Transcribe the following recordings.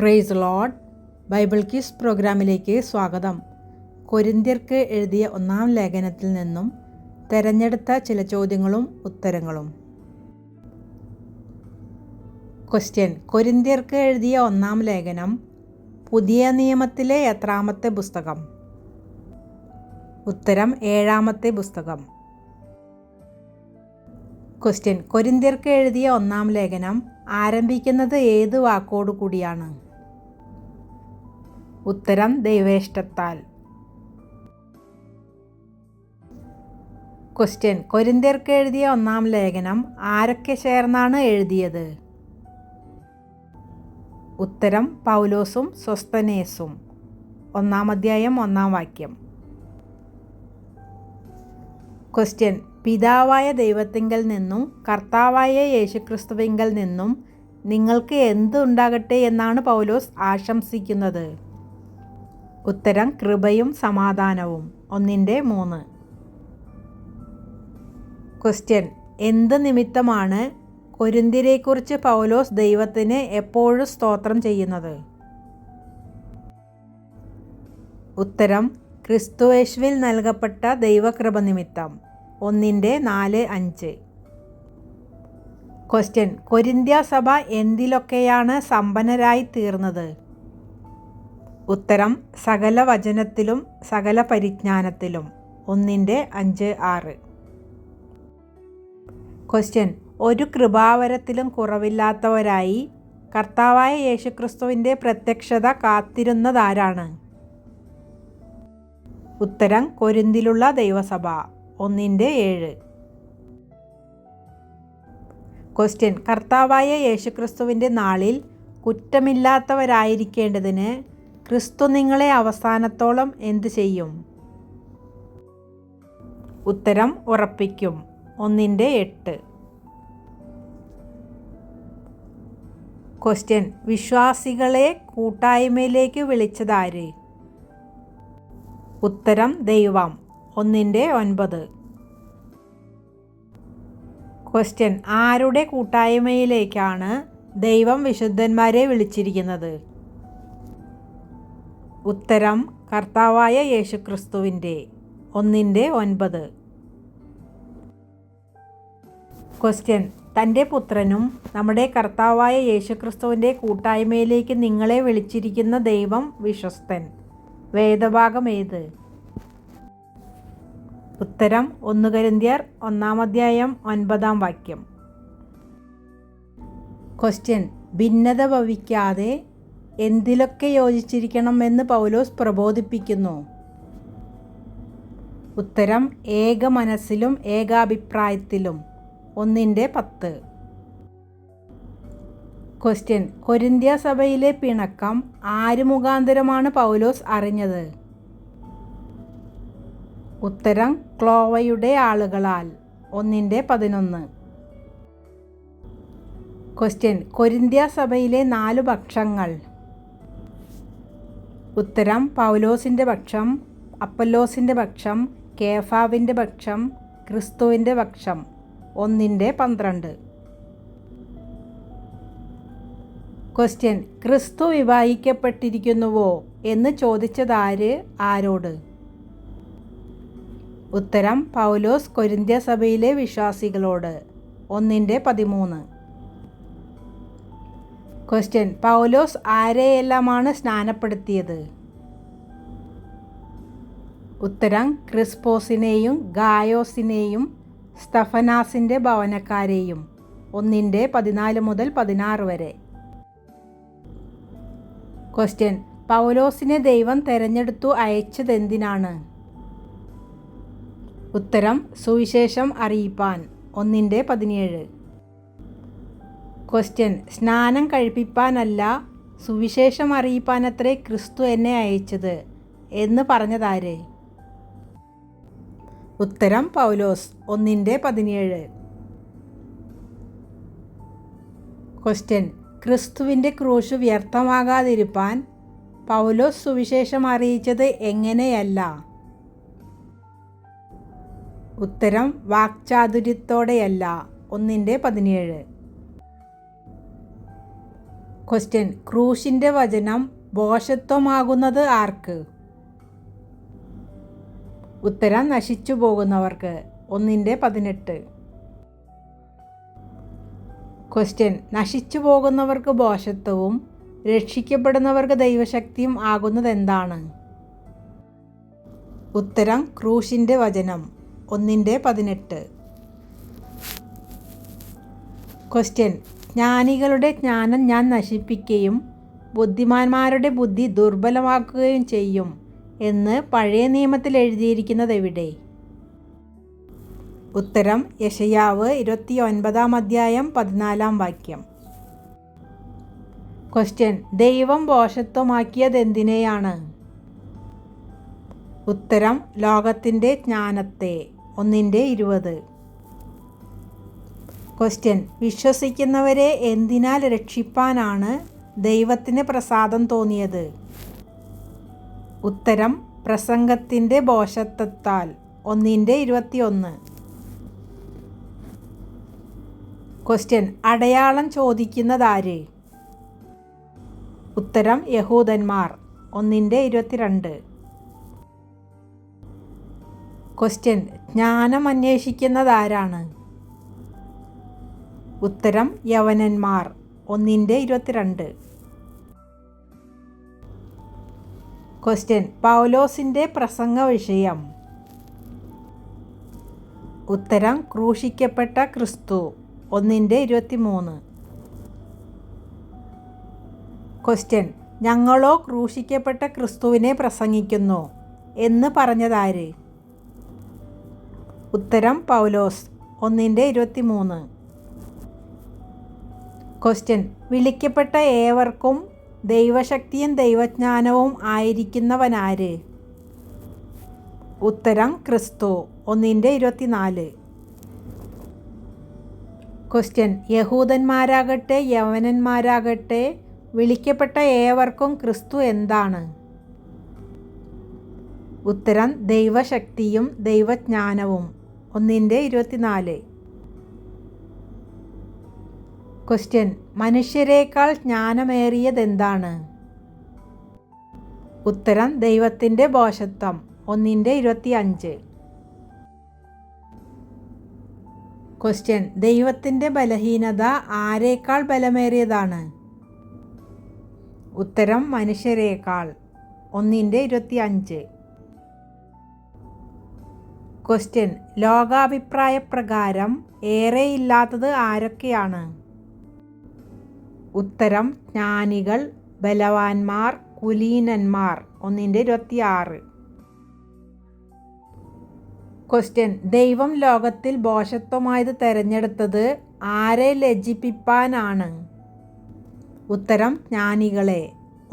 Praise Lord. Bible quiz പ്രോഗ്രാമിലേക്ക് സ്വാഗതം. കൊരിന്ത്യർക്ക് എഴുതിയ ഒന്നാം ലേഖനത്തിൽ നിന്നും തെരഞ്ഞെടുത്ത ചില ചോദ്യങ്ങളും ഉത്തരങ്ങളും. ക്വസ്റ്റ്യൻ: കൊരിന്ത്യർക്ക് എഴുതിയ ഒന്നാം ലേഖനം പുതിയ നിയമത്തിലെ എത്രാമത്തെ പുസ്തകം? ഉത്തരം: 7-ാമത്തെ പുസ്തകം. ക്വസ്റ്റ്യൻ: കൊരിന്ത്യർക്ക് എഴുതിയ ഒന്നാം ലേഖനം ആരംഭിക്കുന്നത് ഏത് വാക്കോടുകൂടിയാണ്? ഉത്തരം: ദൈവേഷ്ടത്താൽ. ക്വസ്റ്റ്യൻ: കൊരിന്ത്യർക്ക് എഴുതിയ ഒന്നാം ലേഖനം ആരൊക്കെ ചേർന്നാണ് എഴുതിയത്? ഉത്തരം: പൗലോസും സോസ്തനേസും. 1-ാം അധ്യായം 1-ാം വാക്യം. ക്വസ്റ്റ്യൻ: പിതാവായ ദൈവത്തിങ്കൽ നിന്നും കർത്താവായ യേശുക്രിസ്തുവിങ്കൽ നിന്നും നിങ്ങൾക്ക് എന്ത് ഉണ്ടാകട്ടെ എന്നാണ് പൗലോസ് ആശംസിക്കുന്നത്? ഉത്തരം: കൃപയും സമാധാനവും. 1-3. ക്വസ്റ്റ്യൻ: എന്ത് നിമിത്തമാണ് കൊരിന്ത്യരെക്കുറിച്ച് പൗലോസ് ദൈവത്തിന് എപ്പോഴും സ്തോത്രം ചെയ്യുന്നത്? ഉത്തരം: ക്രിസ്തുയേശുവിൽ നൽകപ്പെട്ട ദൈവകൃപ നിമിത്തം. 1-4-5. ക്വസ്റ്റ്യൻ: കൊരിന്ത്യ സഭ എന്തിലൊക്കെയാണ് സമ്പന്നരായി തീർന്നത്? ഉത്തരം: സകല വചനത്തിലും സകല പരിജ്ഞാനത്തിലും. 1-5-6. ക്വസ്റ്റ്യൻ: ഒരു കൃപാവരത്തിലും കുറവില്ലാത്തവരായി കർത്താവായ യേശുക്രിസ്തുവിൻ്റെ പ്രത്യക്ഷത കാത്തിരുന്നതാരാണ്? ഉത്തരം: കൊരിന്തിലുള്ള ദൈവസഭ. 1-7. ക്വസ്റ്റ്യൻ: കർത്താവായ യേശുക്രിസ്തുവിൻ്റെ നാളിൽ കുറ്റമില്ലാത്തവരായിരിക്കേണ്ടതിന് ക്രിസ്തു നിങ്ങളെ അവസാനത്തോളം എന്തു ചെയ്യും? ഉത്തരം: ഉറപ്പിക്കും. 1-8. ക്വസ്റ്റ്യൻ: വിശ്വാസികളെ കൂട്ടായ്മയിലേക്ക് വിളിച്ചതാര്? ഉത്തരം: ദൈവം. 1-9. ക്വസ്റ്റ്യൻ: ആരുടെ കൂട്ടായ്മയിലേക്കാണ് ദൈവം വിശുദ്ധന്മാരെ വിളിച്ചിരിക്കുന്നത്? ഉത്തരം: കർത്താവായ യേശുക്രിസ്തുവിൻ്റെ. 1-9. ക്വസ്റ്റ്യൻ: തൻ്റെ പുത്രനും നമ്മുടെ കർത്താവായ യേശുക്രിസ്തുവിൻ്റെ കൂട്ടായ്മയിലേക്ക് നിങ്ങളെ വിളിച്ചിരിക്കുന്ന ദൈവം വിശ്വസ്തൻ. വേദഭാഗം ഏത്? ഉത്തരം: 1 കൊരിന്ത്യർ 1-ാം അധ്യായം 9-ാം വാക്യം. ക്വസ്റ്റ്യൻ: ഭിന്നത ഭവിക്കാതെ എന്തിലൊക്കെ യോജിച്ചിരിക്കണമെന്ന് പൗലോസ് പ്രബോധിപ്പിക്കുന്നു? ഉത്തരം: ഏക മനസ്സിലും ഏകാഭിപ്രായത്തിലും. 1-10. ക്വസ്റ്റ്യൻ: കൊരിന്ത്യ സഭയിലെ പിണക്കം ആര് മുഖാന്തരമാണ് പൗലോസ് അറിഞ്ഞത്? ഉത്തരം: ക്ലോവയുടെ ആളുകളാൽ. 1-11. ക്വസ്റ്റ്യൻ: കൊരിന്ത്യ സഭയിലെ 4 പക്ഷങ്ങൾ. ഉത്തരം: പൗലോസിൻ്റെ പക്ഷം, അപ്പൊല്ലോസിൻ്റെ പക്ഷം, കേഫാവിൻ്റെ പക്ഷം, ക്രിസ്തുവിൻ്റെ പക്ഷം. 1-12. ക്വസ്റ്റ്യൻ: ക്രിസ്തു വിവാഹിക്കപ്പെട്ടിരിക്കുന്നുവോ എന്ന് ചോദിച്ചതാര് ആരോട്? ഉത്തരം: പൗലോസ് കൊരിന്ത്യ സഭയിലെ വിശ്വാസികളോട്. 1-13. ക്വസ്റ്റ്യൻ: പൗലോസ് ആരെയെല്ലാമാണ് സ്നാനപ്പെടുത്തിയത്? ഉത്തരം: ക്രിസ്പോസിനെയും ഗായോസിനെയും സ്തഫനാസിൻ്റെ ഭവനക്കാരെയും. 1-14-16 വരെ. ക്വസ്റ്റ്യൻ: പൗലോസിനെ ദൈവം തെരഞ്ഞെടുത്തു അയച്ചതെന്തിനാണ്? ഉത്തരം: സുവിശേഷം അറിയിപ്പാൻ. 1-17. ക്വസ്റ്റ്യൻ: സ്നാനം കഴിപ്പിപ്പാനല്ല, സുവിശേഷം അറിയിപ്പാനത്രേ ക്രിസ്തു എന്നെ അയച്ചത് എന്ന് പറഞ്ഞതാര്? ഉത്തരം: പൗലോസ്. 1-17. ക്വസ്റ്റ്യൻ: ക്രിസ്തുവിൻ്റെ ക്രൂശ് വ്യർത്ഥമാകാതിരിപ്പാൻ പൗലോസ് സുവിശേഷം അറിയിച്ചത് എങ്ങനെയല്ല? ഉത്തരം: വാക്ചാതുര്യത്തോടെയല്ല. 1-17. ക്വസ്റ്റ്യൻ, ക്രൂശിൻ്റെ വചനം ഭോഷത്വമാകുന്നത് ആർക്ക്? ഉത്തരം, നശിച്ചു പോകുന്നവർക്ക്. 1:18. ക്വസ്റ്റ്യൻ, നശിച്ചു പോകുന്നവർക്ക് ഭോഷത്വവും രക്ഷിക്കപ്പെടുന്നവർക്ക് ദൈവശക്തിയും ആകുന്നത് എന്താണ്? ഉത്തരം, ക്രൂശിൻ്റെ വചനം. 1:18. ക്വസ്റ്റ്യൻ, ജ്ഞാനികളുടെ ജ്ഞാനം ഞാൻ നശിപ്പിക്കുകയും ബുദ്ധിമാന്മാരുടെ ബുദ്ധി ദുർബലമാക്കുകയും ചെയ്യും എന്ന് പഴയ നിയമത്തിൽ എഴുതിയിരിക്കുന്നത് എവിടെ? ഉത്തരം, യെശയ്യാവ് 29:14. ക്വസ്റ്റ്യൻ, ദൈവം ഭോഷത്വമാക്കിയതെന്തിനെയാണ്? ഉത്തരം, ലോകത്തിൻ്റെ ജ്ഞാനത്തെ. 1:20. ക്വസ്റ്റ്യൻ, വിശ്വസിക്കുന്നവരെ എന്തിനാൽ രക്ഷിപ്പാനാണ് ദൈവത്തിന് പ്രസാദം തോന്നിയത്? ഉത്തരം, പ്രസംഗത്തിൻ്റെ ഭോഷത്വത്താൽ. 1:21. ക്വസ്റ്റ്യൻ, അടയാളം ചോദിക്കുന്നതാര്? ഉത്തരം, യഹൂദന്മാർ. 1:22. ക്വസ്റ്റ്യൻ, ജ്ഞാനം അന്വേഷിക്കുന്നതാരാണ്? ഉത്തരം, യവനന്മാർ. 1:22. ക്വസ്റ്റ്യൻ, പൗലോസിൻ്റെ പ്രസംഗ വിഷയം? ഉത്തരം, ക്രൂശിക്കപ്പെട്ട ക്രിസ്തു. 1:23. ക്വസ്റ്റ്യൻ, ഞങ്ങളോ ക്രൂശിക്കപ്പെട്ട ക്രിസ്തുവിനെ പ്രസംഗിക്കുന്നു എന്ന് പറഞ്ഞതാര്? ഉത്തരം, പൗലോസ്. 1:23. ക്വസ്റ്റ്യൻ, വിളിക്കപ്പെട്ട ഏവർക്കും ദൈവശക്തിയും ദൈവജ്ഞാനവും ആയിരിക്കുന്നവനാര്? ഉത്തരം, ക്രിസ്തു. 1:24. ക്വസ്റ്റ്യൻ, യഹൂദന്മാരാകട്ടെ യവനന്മാരാകട്ടെ വിളിക്കപ്പെട്ട ഏവർക്കും ക്രിസ്തു എന്താണ്? ഉത്തരം, ദൈവശക്തിയും ദൈവജ്ഞാനവും. 1:24. ക്വസ്റ്റ്യൻ, മനുഷ്യരെക്കാൾ ജ്ഞാനമേറിയതെന്താണ്? ഉത്തരം, ദൈവത്തിൻ്റെ ഭോഷത്വം. 1:25. ക്വസ്റ്റ്യൻ, ദൈവത്തിൻ്റെ ബലഹീനത ആരേക്കാൾ ബലമേറിയതാണ്? ഉത്തരം, മനുഷ്യരേക്കാൾ. 1:25. ക്വസ്റ്റ്യൻ, ലോകാഭിപ്രായപ്രകാരം ഏറെയില്ലാത്തത് ആരൊക്കെയാണ്? ഉത്തരം, ജ്ഞാനികൾ, ബലവാന്മാർ, കുലീനന്മാർ. 1:26. ക്വസ്റ്റ്യൻ, ദൈവം ലോകത്തിൽ ഭോഷത്വമായത് തെരഞ്ഞെടുത്തത് ആരെ ലജ്ജിപ്പിപ്പാനാണ്? ഉത്തരം, ജ്ഞാനികളെ.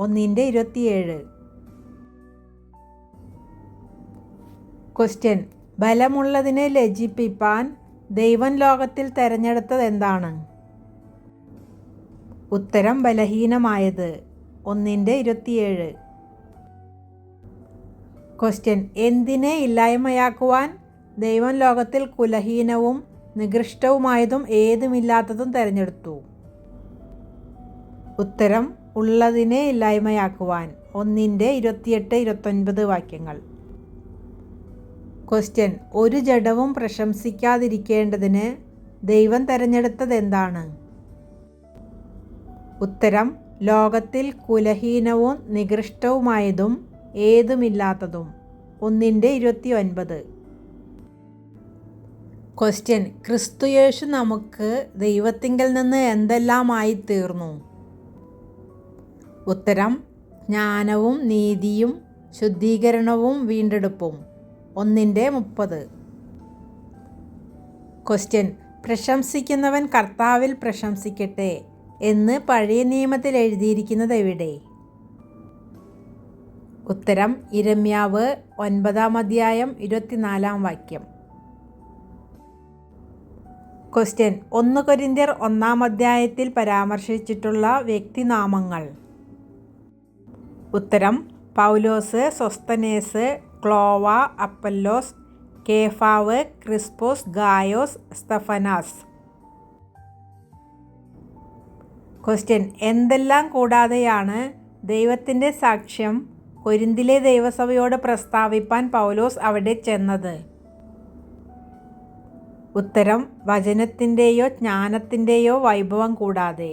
1:27. ക്വസ്റ്റ്യൻ, ബലമുള്ളതിനെ ലജ്ജിപ്പിപ്പാൻ ദൈവം ലോകത്തിൽ തെരഞ്ഞെടുത്തത് എന്താണ്? ഉത്തരം, ബലഹീനമായത്. 1:27. ക്വസ്റ്റ്യൻ, എന്തിനെ ഇല്ലായ്മയാക്കുവാൻ ദൈവം ലോകത്തിൽ കുലഹീനവും നികൃഷ്ടവുമായതും ഏതുമില്ലാത്തതും തിരഞ്ഞെടുത്തു? ഉത്തരം, ഉള്ളതിനെ ഇല്ലായ്മയാക്കുവാൻ. 1:28-29 ക്വസ്റ്റ്യൻ, ഒരു ജഡവും പ്രശംസിക്കാതിരിക്കേണ്ടതിന് ദൈവം തിരഞ്ഞെടുത്തത് എന്താണ്? ഉത്തരം, ലോകത്തിൽ കുലഹീനവും നികൃഷ്ടവുമായതും ഏതുമില്ലാത്തതും. 1:29. ക്വസ്റ്റ്യൻ, ക്രിസ്തുയേശു നമുക്ക് ദൈവത്തിങ്കൽ നിന്ന് എന്തെല്ലാമായി തീർന്നു? ഉത്തരം, ജ്ഞാനവും നീതിയും ശുദ്ധീകരണവും വീണ്ടെടുപ്പും. 1:30. ക്വസ്റ്റ്യൻ, പ്രശംസിക്കുന്നവൻ കർത്താവിൽ പ്രശംസിക്കട്ടെ എന്ന് പഴയ നിയമത്തിൽ എഴുതിയിരിക്കുന്നത് എവിടെ? ഉത്തരം, യിരെമ്യാവ് 9:24. ക്വസ്റ്റ്യൻ, 1 കൊരിന്ത്യർ 1 പരാമർശിച്ചിട്ടുള്ള വ്യക്തിനാമങ്ങൾ? ഉത്തരം, പൗലോസ്, സൊസ്തനേസ്, ക്ലോവ, അപ്പല്ലോസ്, കേഫാവ്, ക്രിസ്പോസ്, ഗായോസ്, സ്തഫനാസ്. ക്വസ്റ്റ്യൻ: എന്തെല്ലാം കൂടാതെയാണ് ദൈവത്തിൻ്റെ സാക്ഷ്യം കൊരിന്തിലെ ദൈവസഭയോട് പ്രസ്താവിപ്പാൻ പൗലോസ് അവിടെ ചെന്നത്? ഉത്തരം: വചനത്തിൻ്റെയോ ജ്ഞാനത്തിൻ്റെയോ വൈഭവം കൂടാതെ.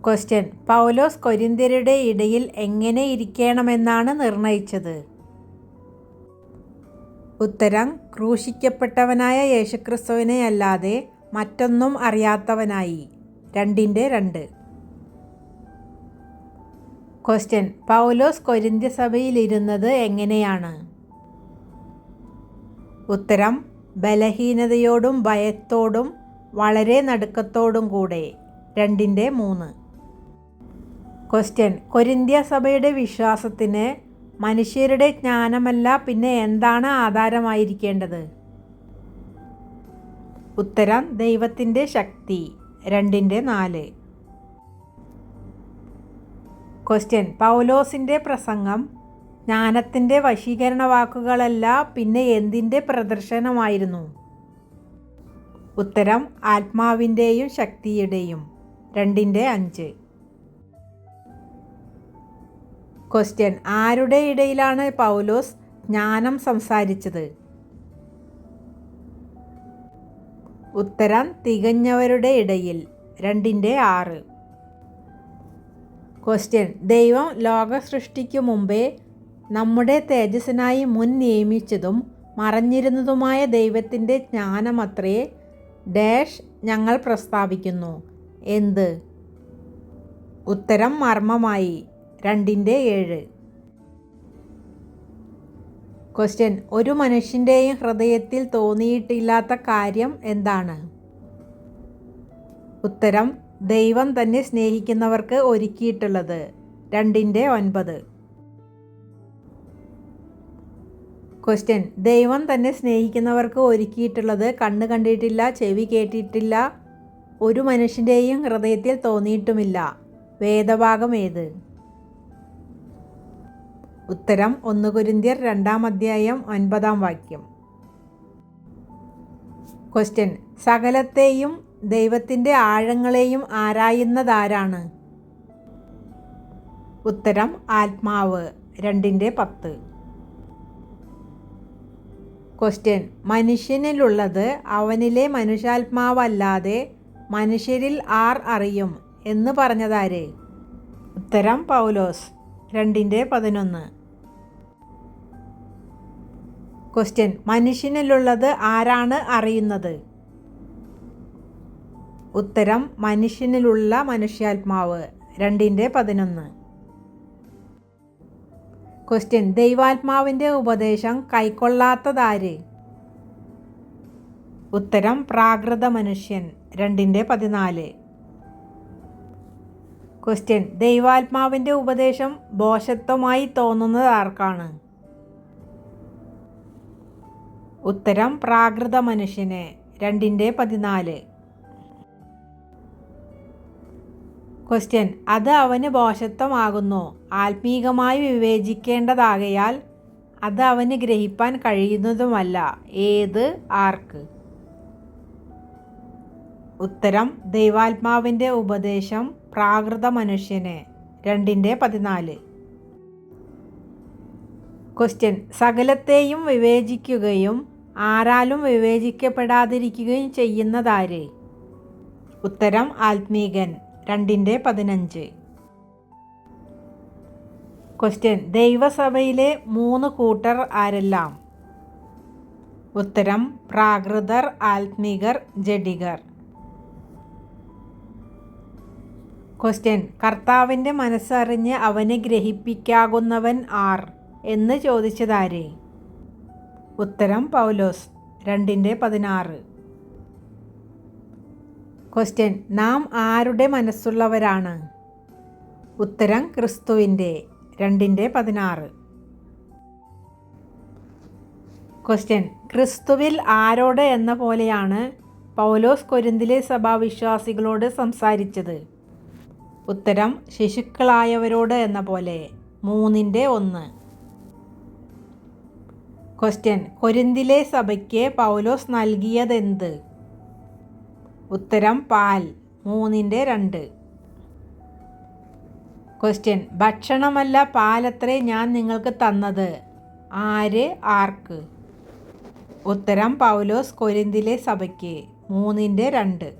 ക്വസ്റ്റ്യൻ: പൗലോസ് കൊരിന്ത്യരുടെ ഇടയിൽ എങ്ങനെ ഇരിക്കണമെന്നാണ് നിർണയിച്ചത്? ഉത്തരം: ക്രൂശിക്കപ്പെട്ടവനായ യേശുക്രിസ്തുവിനെ അല്ലാതെ മറ്റൊന്നും അറിയാത്തവനായി. 2:2. ക്വസ്റ്റ്യൻ: പൗലോസ് കൊരിന്ത്യ സഭയിലിരുന്നത് എങ്ങനെയാണ്? ഉത്തരം: ബലഹീനതയോടും ഭയത്തോടും വളരെ നടുക്കത്തോടും കൂടെ. 2:3. ക്വസ്റ്റ്യൻ: കൊരിന്ത്യ സഭയുടെ വിശ്വാസത്തിന് മനുഷ്യരുടെ ജ്ഞാനമല്ല പിന്നെ എന്താണ് ആധാരമായിരിക്കേണ്ടത്? ഉത്തരം: ദൈവത്തിൻ്റെ ശക്തി. 2:4. ക്വസ്റ്റ്യൻ: പൗലോസിൻ്റെ പ്രസംഗം ജ്ഞാനത്തിൻ്റെ വശീകരണ വാക്കുകളല്ല പിന്നെ എന്തിൻ്റെ പ്രദർശനമായിരുന്നു? ഉത്തരം: ആത്മാവിൻ്റെയും ശക്തിയുടെയും. 2:5. ക്വസ്റ്റ്യൻ: ആരുടെ ഇടയിലാണ് പൗലോസ് ജ്ഞാനം സംസാരിച്ചത്? ഉത്തരം: തികഞ്ഞവരുടെ ഇടയിൽ. 2:6. ക്വസ്റ്റ്യൻ: ദൈവം ലോക സൃഷ്ടിക്കു മുമ്പേ നമ്മുടെ തേജസ്സിനായി മുൻ നിയമിച്ചതും മറഞ്ഞിരുന്നതുമായ ദൈവത്തിൻ്റെ ജ്ഞാനമത്രേ ഡാഷ് ഞങ്ങൾ പ്രസ്താവിക്കുന്നു. എന്ത്? ഉത്തരം: മർമ്മമായി. 2:7. ക്വസ്റ്റ്യൻ: ഒരു മനുഷ്യൻ്റെയും ഹൃദയത്തിൽ തോന്നിയിട്ടില്ലാത്ത കാര്യം എന്താണ്? ഉത്തരം: ദൈവം തന്നെ സ്നേഹിക്കുന്നവർക്ക് ഒരുക്കിയിട്ടുള്ളത്. 2:9. ക്വസ്റ്റ്യൻ: ദൈവം തന്നെ സ്നേഹിക്കുന്നവർക്ക് ഒരുക്കിയിട്ടുള്ളത് കണ്ണ് കണ്ടിട്ടില്ല, ചെവി കേട്ടിട്ടില്ല, ഒരു മനുഷ്യൻ്റെയും ഹൃദയത്തിൽ തോന്നിയിട്ടുമില്ല. വേദഭാഗം ഏത്? ഉത്തരം: 1 കൊരിന്ത്യർ 2:9. ക്വസ്റ്റ്യൻ: സകലത്തെയും ദൈവത്തിൻ്റെ ആഴങ്ങളെയും ആരായുന്നതാരാണ്? ഉത്തരം: ആത്മാവ്. 2:10. ക്വസ്റ്റ്യൻ: മനുഷ്യനിലുള്ളത് അവനിലെ മനുഷ്യാത്മാവല്ലാതെ മനുഷ്യരിൽ ആർ അറിയും എന്ന് പറഞ്ഞതാര്? ഉത്തരം: പൗലോസ്. 2:11. ക്വസ്റ്റ്യൻ: മനുഷ്യനിലുള്ളത് ആരാണ് അറിയുന്നത്? ഉത്തരം: മനുഷ്യനിലുള്ള മനുഷ്യാത്മാവ്. 2:11. ക്വസ്റ്റ്യൻ: ദൈവാത്മാവിൻ്റെ ഉപദേശം കൈക്കൊള്ളാത്തതാര്? ഉത്തരം: പ്രാകൃത മനുഷ്യൻ. 2:14. ക്വസ്റ്റ്യൻ: ദൈവാത്മാവിൻ്റെ ഉപദേശം ഭോഷത്വമായി തോന്നുന്നത് ആർക്കാണ്? ഉത്തരം: പ്രാകൃത മനുഷ്യന്. 2:14. ക്വസ്റ്റ്യൻ: അത് അവന് ഭോഷത്വമാകുന്നു, ആത്മീകമായി വിവേചിക്കേണ്ടതാകയാൽ അത് അവന് ഗ്രഹിപ്പാൻ കഴിയുന്നതുമല്ല. ഏത്? ആർക്ക്? ഉത്തരം: ദൈവാത്മാവിൻ്റെ ഉപദേശം പ്രാകൃത മനുഷ്യന്. 2:14. ക്വസ്റ്റ്യൻ: സകലത്തെയും വിവേചിക്കുകയും ആരാലും വിവേചിക്കപ്പെടാതിരിക്കുകയും ചെയ്യുന്നതാര്? ഉത്തരം: ആത്മീകൻ. 2:15. ക്വസ്റ്റ്യൻ: ദൈവസഭയിലെ 3 കൂട്ടർ ആരെല്ലാം? ഉത്തരം: പ്രാകൃതർ, ആത്മീകർ, ജഡികർ. ക്വസ്റ്റ്യൻ: കർത്താവിൻ്റെ മനസ്സറിഞ്ഞ് അവനെ ഗ്രഹിപ്പിക്കാകുന്നവൻ ആർ എന്ന് ചോദിച്ചതാര്? ഉത്തരം: പൗലോസ്. 2:16. ക്വസ്റ്റ്യൻ: നാം ആരുടെ മനസ്സുള്ളവരാണ്? ഉത്തരം: ക്രിസ്തുവിൻ്റെ. 2:16. ക്വസ്റ്റ്യൻ: ക്രിസ്തുവിൽ ആരോട് എന്ന പോലെയാണ് പൗലോസ് കൊരിന്തിലെ സഭാവിശ്വാസികളോട് സംസാരിച്ചത്? ഉത്തരം: ശിശുക്കളായവരോട് എന്ന പോലെ. 3:1. ക്വസ്റ്റ്യൻ: കൊരിന്തിലെ സഭയ്ക്ക് പൗലോസ് നൽകിയതെന്ത്? ഉത്തരം പാൽ. 3:2. ക്വസ്റ്റ്യൻ: ഭക്ഷണമല്ല പാലത്രേ ഞാൻ നിങ്ങൾക്ക് തന്നത്. ആര്, ആർക്ക്? ഉത്തരം പൗലോസ് കൊരിന്തിലെ സഭയ്ക്ക്. 3:2.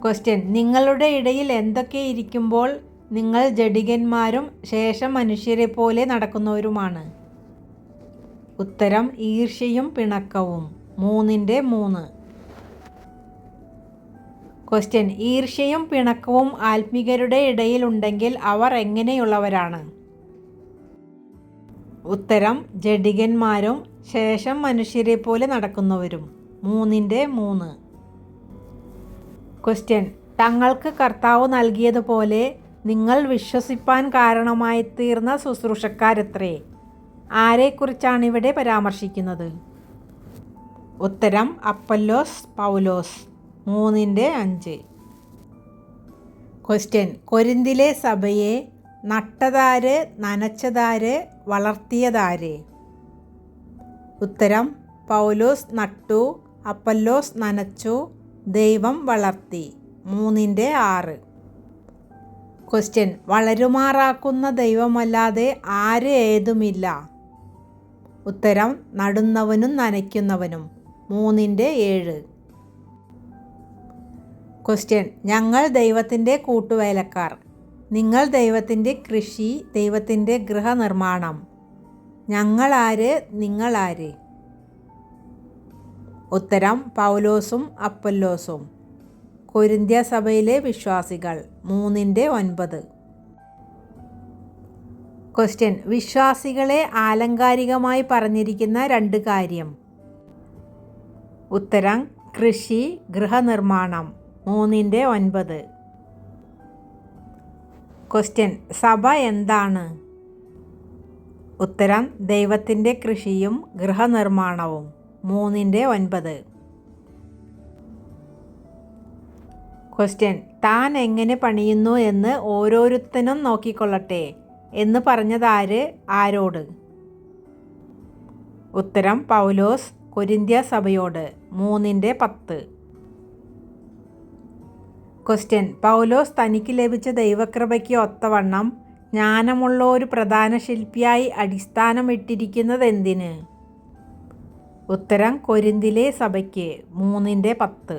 ക്വസ്റ്റ്യൻ: നിങ്ങളുടെ ഇടയിൽ എന്തൊക്കെ ഇരിക്കുമ്പോൾ നിങ്ങൾ ജഡികന്മാരും ശേഷം മനുഷ്യരെ പോലെ നടക്കുന്നവരുമാണ്. ഉത്തരം ഈർഷ്യയും പിണക്കവും. 3:3. ക്വസ്റ്റ്യൻ: ഈർഷ്യയും പിണക്കവും ആത്മികരുടെ ഇടയിൽ ഉണ്ടെങ്കിൽ അവർ എങ്ങനെയുള്ളവരാണ്? ഉത്തരം ജഡികന്മാരും ശേഷം മനുഷ്യരെ പോലെ നടക്കുന്നവരും. 3:3. ക്വസ്റ്റ്യൻ: തങ്ങൾക്ക് കർത്താവ് നൽകിയതുപോലെ നിങ്ങൾ വിശ്വസിപ്പാൻ കാരണമായി തീർന്ന ശുശ്രൂഷക്കാരെത്രേ? ആരെക്കുറിച്ചാണ് ഇവിടെ പരാമർശിക്കുന്നത്? ഉത്തരം അപ്പല്ലോസ്, പൗലോസ്. 3:5. ക്വസ്റ്റ്യൻ: കൊരിന്തിലെ സഭയെ നട്ടതാര്, നനച്ചതാര്, വളർത്തിയതാര്? ഉത്തരം പൗലോസ് നട്ടു, അപ്പല്ലോസ് നനച്ചു, ദൈവം വളർത്തി. 3:6. ക്വസ്റ്റ്യൻ: വളരുമാറാക്കുന്ന ദൈവമല്ലാതെ ആര് ഏതുമില്ല. ഉത്തരം നടുന്നവനും നനയ്ക്കുന്നവനും. 3:7. ക്വസ്റ്റ്യൻ: ഞങ്ങൾ ദൈവത്തിൻ്റെ കൂട്ടുവേലക്കാർ. നിങ്ങൾ ദൈവത്തിൻ്റെ കൃഷി, ദൈവത്തിൻ്റെ ഗൃഹനിർമ്മാണം. ഞങ്ങളാര്, നിങ്ങളാര്? ഉത്തരം പൗലോസും അപ്പല്ലോസും. കൊരിന്ത്യ സഭയിലെ വിശ്വാസികൾ. 3:9. ക്വസ്റ്റ്യൻ: വിശ്വാസികളെ ആലങ്കാരികമായി പറഞ്ഞിരിക്കുന്ന 2 കാര്യം. ഉത്തരം കൃഷി, ഗൃഹനിർമ്മാണം. 3:9. ക്വസ്റ്റ്യൻ: സഭ എന്താണ്? ഉത്തരം ദൈവത്തിൻ്റെ കൃഷിയും ഗൃഹനിർമ്മാണവും. 3:9. ക്വസ്റ്റ്യൻ: താൻ എങ്ങനെ പണിയുന്നു എന്ന് ഓരോരുത്തനും നോക്കിക്കൊള്ളട്ടെ എന്ന് പറഞ്ഞതാര്, ആരോട്? ഉത്തരം പൗലോസ് കൊരിന്ത്യ സഭയോട്. 3:10. ക്വസ്റ്റ്യൻ: പൗലോസ് തനിക്ക് ലഭിച്ച ദൈവകൃപയ്ക്ക് ഒത്തവണ്ണം ജ്ഞാനമുള്ള ഒരു പ്രധാന ശില്പിയായി അടിസ്ഥാനം ഇട്ടിരിക്കുന്നത് എന്തിന്? ഉത്തരം കൊരിന്തിലെ സഭയ്ക്ക്. 3:10.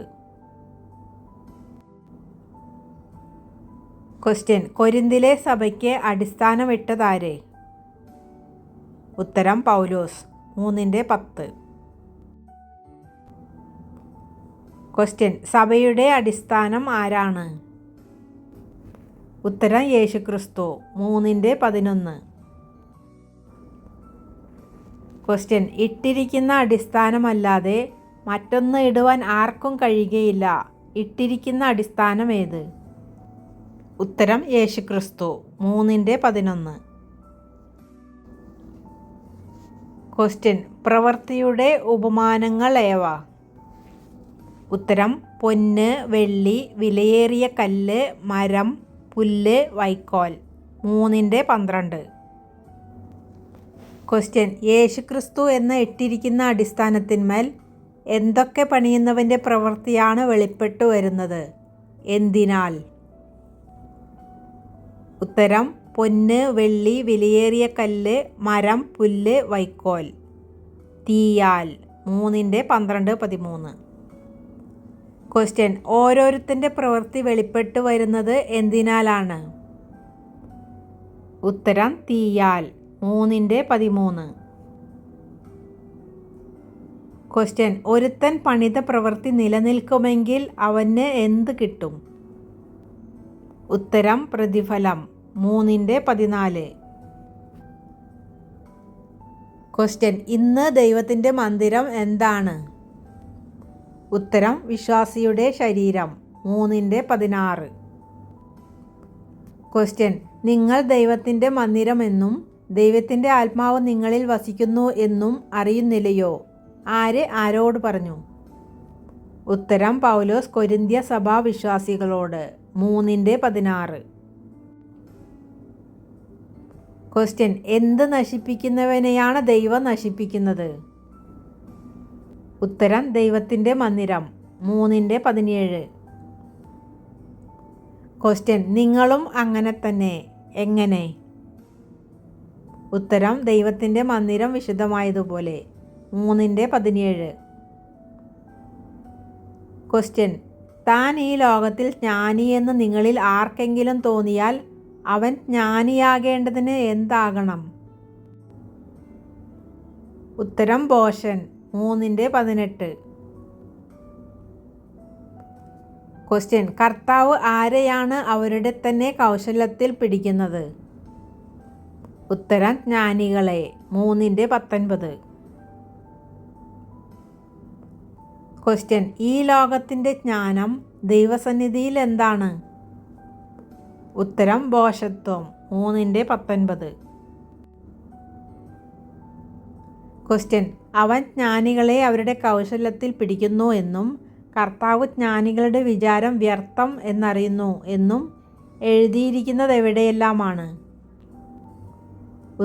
ക്വസ്റ്റ്യൻ: കൊരിന്തിലെ സഭയ്ക്ക് അടിസ്ഥാനമിട്ടതാര്? ഉത്തരം പൗലോസ്. 3:10. ക്വസ്റ്റ്യൻ: സഭയുടെ അടിസ്ഥാനം ആരാണ്? ഉത്തരം യേശുക്രിസ്തു. 3:11. ക്വസ്റ്റ്യൻ: ഇട്ടിരിക്കുന്ന അടിസ്ഥാനമല്ലാതെ മറ്റൊന്ന് ഇടുവാൻ ആർക്കും കഴിയുകയില്ല. ഇട്ടിരിക്കുന്ന അടിസ്ഥാനം ഏത്? ഉത്തരം യേശുക്രിസ്തു. 3:11. ക്വസ്റ്റ്യൻ: പ്രവൃത്തിയുടെ ഉപമാനങ്ങൾ ഏവ? ഉത്തരം പൊന്ന്, വെള്ളി, വിലയേറിയ കല്ല്, മരം, പുല്ല്, വൈക്കോൽ. 3:12. ക്വസ്റ്റ്യൻ: യേശുക്രിസ്തു എന്ന ഇട്ടിരിക്കുന്ന അടിസ്ഥാനത്തിന്മേൽ എന്തൊക്കെ പണിയുന്നവൻ്റെ പ്രവൃത്തിയാണ് വെളിപ്പെട്ടു വരുന്നത്? എന്തിനാൽ? ഉത്തരം പൊന്ന്, വെള്ളി, വിലയേറിയ കല്ല്, മരം, പുല്ല്, വൈക്കോൽ. തീയാൽ. 3:12-13. ക്വസ്റ്റ്യൻ: ഓരോരുത്തൻ്റെ പ്രവൃത്തി വെളിപ്പെട്ടു വരുന്നത് എന്തിനാലാണ്? ഉത്തരം തീയാൽ. 3:13. ക്വസ്റ്റ്യൻ: ഒരുത്തൻ പണിത പ്രവൃത്തി നിലനിൽക്കുമെങ്കിൽ അവന് എന്ത് കിട്ടും? ഉത്തരം പ്രതിഫലം. 3:14. ക്വസ്റ്റ്യൻ: ഇന്ന് ദൈവത്തിൻ്റെ മന്ദിരം എന്താണ്? ഉത്തരം വിശ്വാസിയുടെ ശരീരം. 3:16. ക്വസ്റ്റ്യൻ: നിങ്ങൾ ദൈവത്തിൻ്റെ മന്ദിരമെന്നും ദൈവത്തിൻ്റെ ആത്മാവ് നിങ്ങളിൽ വസിക്കുന്നു എന്നും അറിയുന്നില്ലയോ? ആര് ആരോട് പറഞ്ഞു? ഉത്തരം പൗലോസ് കൊരിന്ത്യ സഭാ വിശ്വാസികളോട്. 3:16. ക്വസ്റ്റ്യൻ: എന്ത് നശിപ്പിക്കുന്നവനെയാണ് ദൈവം നശിപ്പിക്കുന്നത്? ഉത്തരം ദൈവത്തിൻ്റെ മന്ദിരം 3:17. ക്വസ്റ്റ്യൻ നിങ്ങളും അങ്ങനെ തന്നെ എങ്ങനെ? ഉത്തരം ദൈവത്തിൻ്റെ മന്ദിരം വിശുദ്ധമായതുപോലെ 3:17. ക്വസ്റ്റ്യൻ താൻ ഈ ലോകത്തിൽ ജ്ഞാനിയെന്ന് നിങ്ങളിൽ ആർക്കെങ്കിലും തോന്നിയാൽ അവൻ ജ്ഞാനിയാകേണ്ടതിന് എന്താകണം? ഉത്തരം ഭോഷൻ 3:18. ക്വസ്റ്റ്യൻ കർത്താവ് ആരെയാണ് അവരുടെ തന്നെ കൗശലത്തിൽ പിടിക്കുന്നത്? ഉത്തരം ജ്ഞാനികളെ 3:19. ക്വസ്റ്റ്യൻ ഈ ലോകത്തിൻ്റെ ജ്ഞാനം ദൈവസന്നിധിയിൽ എന്താണ്? ഉത്തരം ഭോഷത്വം 3:19. ക്വസ്റ്റ്യൻ അവൻ ജ്ഞാനികളെ അവരുടെ കൗശലത്തിൽ പിടിക്കുന്നു എന്നും കർത്താവ് ജ്ഞാനികളുടെ വിചാരം വ്യർത്ഥം എന്നറിയുന്നു എന്നും എഴുതിയിരിക്കുന്നത് എവിടെയെല്ലാമാണ്?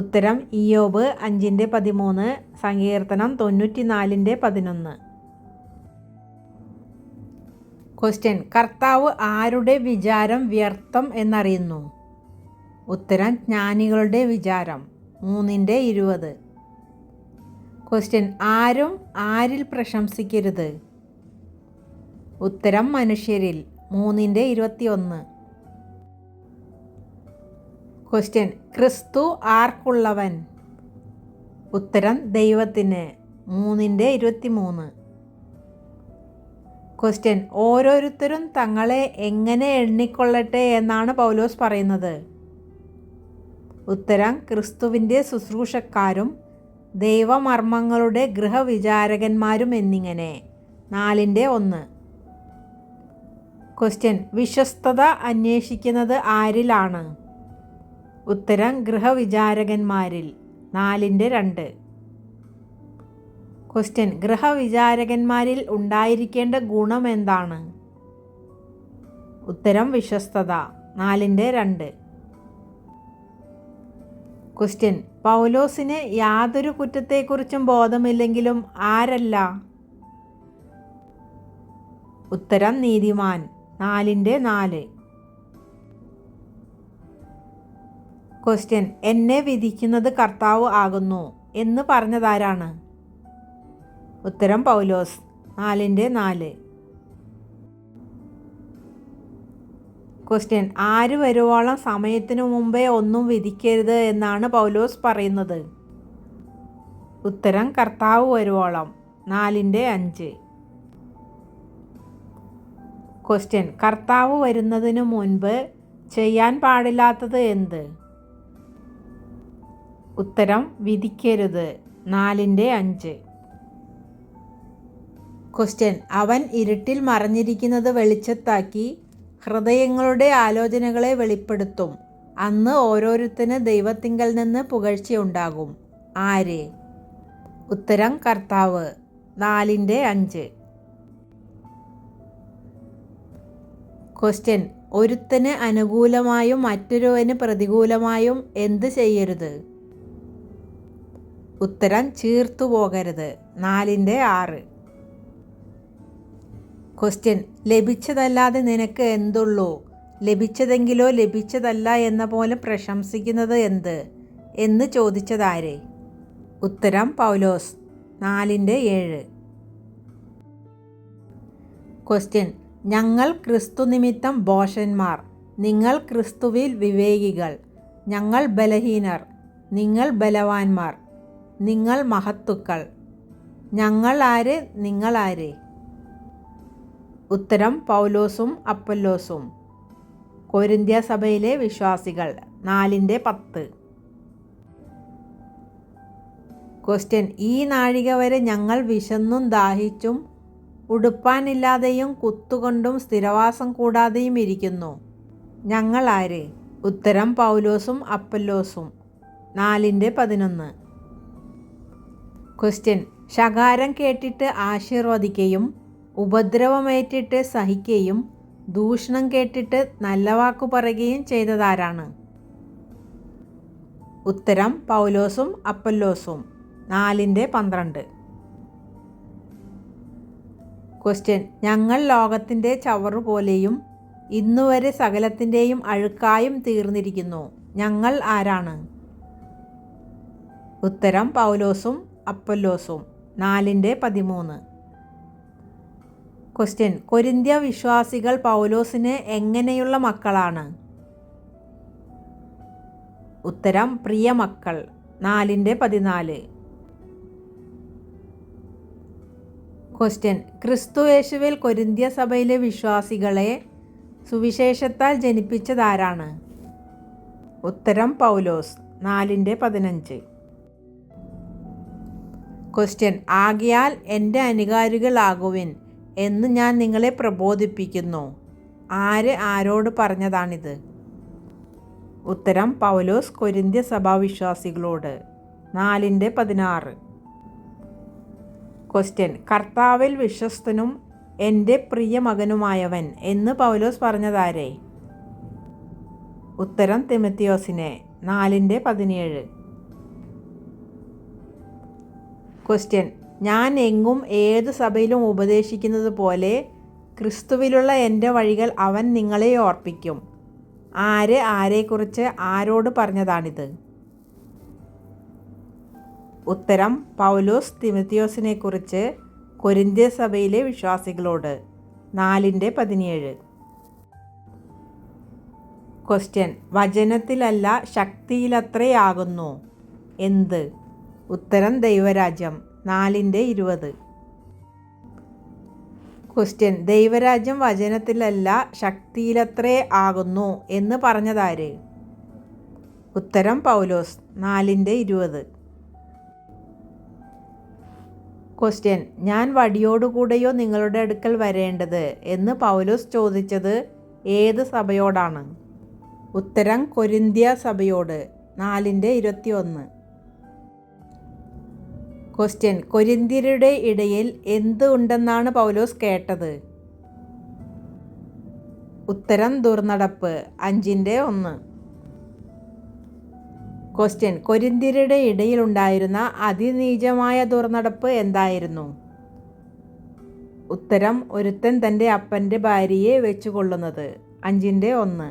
ഉത്തരം ഇയ്യോബ് 5:13, സങ്കീർത്തനം 94:11. ക്വസ്റ്റ്യൻ കർത്താവ് ആരുടെ വിചാരം വ്യർത്ഥം എന്നറിയുന്നു? ഉത്തരം ജ്ഞാനികളുടെ വിചാരം 3:20. ക്വസ്റ്റ്യൻ ആരും ആരിൽ പ്രശംസിക്കരുത്? ഉത്തരം മനുഷ്യരിൽ 3:21. ക്വസ്റ്റ്യൻ ക്രിസ്തു ആർക്കുള്ളവൻ? ഉത്തരം ദൈവത്തിന് 3:23. ക്വസ്റ്റ്യൻ ഓരോരുത്തരും തങ്ങളെ എങ്ങനെ എണ്ണിക്കൊള്ളട്ടെ എന്നാണ് പൗലോസ് പറയുന്നത്? ഉത്തരം ക്രിസ്തുവിൻ്റെ ശുശ്രൂഷക്കാരും ദൈവമർമ്മങ്ങളുടെ ഗൃഹവിചാരകന്മാരും എന്നിങ്ങനെ 4:1. ക്വസ്റ്റ്യൻ വിശ്വസ്തത അന്വേഷിക്കുന്നത് ആരിലാണ്? ഉത്തരം ഗൃഹവിചാരകന്മാരിൽ 4:2. ക്വസ്റ്റ്യൻ ഗൃഹവിചാരകന്മാരിൽ ഉണ്ടായിരിക്കേണ്ട ഗുണം എന്താണ്? ഉത്തരം വിശ്വസ്തത 4:2. ക്വസ്റ്റ്യൻ പൗലോസിന് യാതൊരു കുറ്റത്തെക്കുറിച്ചും ബോധമില്ലെങ്കിലും ആരല്ല? ഉത്തരം നീതിമാൻ 4:4. ക്വസ്റ്റ്യൻ എന്നെ വിധിക്കുന്നത് കർത്താവ് ആകുന്നു എന്ന് പറഞ്ഞതാരാണ്? ഉത്തരം പൗലോസ് 4:4. ക്വസ്റ്റ്യൻ ആര് വരുവോളം സമയത്തിനു മുമ്പേ ഒന്നും വിധിക്കരുത് എന്നാണ് പൗലോസ് പറയുന്നത്? ഉത്തരം കർത്താവ് വരുവോളം 4:5. ക്വസ്റ്റ്യൻ കർത്താവ് വരുന്നതിനു മുൻപ് ചെയ്യാൻ പാടില്ലാത്തത് എന്ത്? ഉത്തരം വിധിക്കരുത് 4:5. ക്വസ്റ്റ്യൻ അവൻ ഇരുട്ടിൽ മറഞ്ഞിരിക്കുന്നത് വെളിച്ചത്താക്കി ഹൃദയങ്ങളുടെ ആലോചനകളെ വെളിപ്പെടുത്തും. അന്ന് ഓരോരുത്തന് ദൈവത്തിങ്കൽ നിന്ന് പുകഴ്ചയുണ്ടാകും. ആര്? ഉത്തരം കർത്താവ് 4:5. ക്വസ്റ്റ്യൻ ഒരുത്തന് അനുകൂലമായും മറ്റൊരുവന് പ്രതികൂലമായും എന്ത് ചെയ്യരുത്? ഉത്തരം ചീർത്തു പോകരുത് 4:6. ക്വസ്റ്റ്യൻ ലഭിച്ചതല്ലാതെ നിനക്ക് എന്തുള്ളൂ? ലഭിച്ചതെങ്കിലോ ലഭിച്ചതല്ല എന്ന പോലെ പ്രശംസിക്കുന്നത് എന്ത് എന്ന് ചോദിച്ചതാര്? ഉത്തരം പൗലോസ് 4:7. ക്വസ്റ്റ്യൻ ഞങ്ങൾ ക്രിസ്തു നിമിത്തം ഭോഷന്മാർ, നിങ്ങൾ ക്രിസ്തുവിൽ വിവേകികൾ. ഞങ്ങൾ ബലഹീനർ, നിങ്ങൾ ബലവാന്മാർ. നിങ്ങൾ മഹത്തുക്കൾ. ഞങ്ങൾ ആര്, നിങ്ങൾ ആര്? ഉത്തരം പൗലോസും അപ്പൊല്ലോസും. കൊരിന്ത്യ സഭയിലെ വിശ്വാസികൾ 4:10. ക്വസ്റ്റ്യൻ ഈ നാഴിക വരെ ഞങ്ങൾ വിശന്നും ദാഹിച്ചും ഉടുപ്പാനില്ലാതെയും കുത്തുകൊണ്ടും സ്ഥിരവാസം കൂടാതെയും ഇരിക്കുന്നു. ഞങ്ങൾ ആര്? ഉത്തരം പൗലോസും അപ്പൊല്ലോസും 4:11. ക്വസ്റ്റ്യൻ ശകാരം കേട്ടിട്ട് ആശീർവദിക്കുകയും ഉപദ്രവമേറ്റിട്ട് സഹിക്കുകയും ദൂഷണം കേട്ടിട്ട് നല്ല വാക്കു പറയുകയും ചെയ്തതാരാണ്? ഉത്തരം പൗലോസും അപ്പൊല്ലോസും 4:12. ക്വസ്റ്റ്യൻ: ഞങ്ങൾ ലോകത്തിൻ്റെ ചവറുപോലെയും ഇന്നുവരെ സകലത്തിൻ്റെയും അഴുക്കായും തീർന്നിരിക്കുന്നു. ഞങ്ങൾ ആരാണ്? ഉത്തരം: പൗലോസും അപ്പൊല്ലോസും. 4:13. ക്വസ്റ്റ്യൻ: കൊരിന്ത്യ വിശ്വാസികൾ പൗലോസിന് എങ്ങനെയുള്ള മക്കളാണ്? ഉത്തരം: പ്രിയ മക്കൾ. 4:14. ക്വസ്റ്റ്യൻ: ക്രിസ്തുയേശുവിൽ കൊരിന്ത്യ സഭയിലെ വിശ്വാസികളെ സുവിശേഷത്താൽ ജനിപ്പിച്ചതാരാണ്? ഉത്തരം: പൗലോസ്. 4:15. ക്വസ്റ്റ്യൻ: ആകയാൽ എൻ്റെ അനുകാരികളാകുവിൻ എന്ന് ഞാൻ നിങ്ങളെ പ്രബോധിപ്പിക്കുന്നു. ആര് ആരോട് പറഞ്ഞതാണിത്? ഉത്തരം: പൗലോസ് കൊരിന്ത്യ സഭാവിശ്വാസികളോട്. 4:16. ക്വസ്റ്റ്യൻ: കർത്താവിൽ വിശ്വസ്തനും എൻ്റെ പ്രിയ മകനുമായവൻ എന്ന് പൗലോസ് പറഞ്ഞതാരെ? ഉത്തരം: തിമത്തിയോസിനെ. 4:17. ക്വസ്റ്റ്യൻ: ഞാൻ എങ്ങും ഏതു സഭയിലും ഉപദേശിക്കുന്നത് പോലെ ക്രിസ്തുവിലുള്ള എൻ്റെ വഴികൾ അവൻ നിങ്ങളെ ഓർപ്പിക്കും. ആര് ആരെക്കുറിച്ച് ആരോട് പറഞ്ഞതാണിത്? ഉത്തരം: പൗലോസ് തിമത്തിയോസിനെക്കുറിച്ച് കൊരിന്ത്യ സഭയിലെ വിശ്വാസികളോട്. 4:17. ക്വസ്റ്റ്യൻ: വചനത്തിലല്ല ശക്തിയിലത്രേ ആകുന്നു. എന്ത്? ഉത്തരം: ദൈവരാജ്യം. 4:20. ക്വസ്റ്റ്യൻ: ദൈവരാജ്യം വചനത്തിലല്ല ശക്തിയിലത്രേ ആകുന്നു എന്ന് പറഞ്ഞതാര്? ഉത്തരം: പൗലോസ്. 4:20. ക്വസ്റ്റ്യൻ: ഞാൻ വടിയോടുകൂടെയോ നിങ്ങളുടെ അടുക്കൽ വരേണ്ടത് എന്ന് പൗലോസ് ചോദിച്ചത് ഏത് സഭയോടാണ്? ഉത്തരം: കൊരിന്ത്യ സഭയോട്. 4:21. ക്വസ്റ്റ്യൻ: കൊരിന്ത്യരുടെ ഇടയിൽ എന്ത് ഉണ്ടെന്നാണ് പൗലോസ് കേട്ടത്? ഉത്തരം: ദുർനടപ്പ്. 5:1. ക്വസ്റ്റ്യൻ: കൊരിന്ത്യരുടെ ഇടയിൽ ഉണ്ടായിരുന്ന അതിനീചമായ ദുർനടപ്പ് എന്തായിരുന്നു? ഉത്തരം: ഒരുത്തൻ തൻ്റെ അപ്പൻ്റെ ഭാര്യയെ വെച്ചുകൊള്ളുന്നത്. 5:1.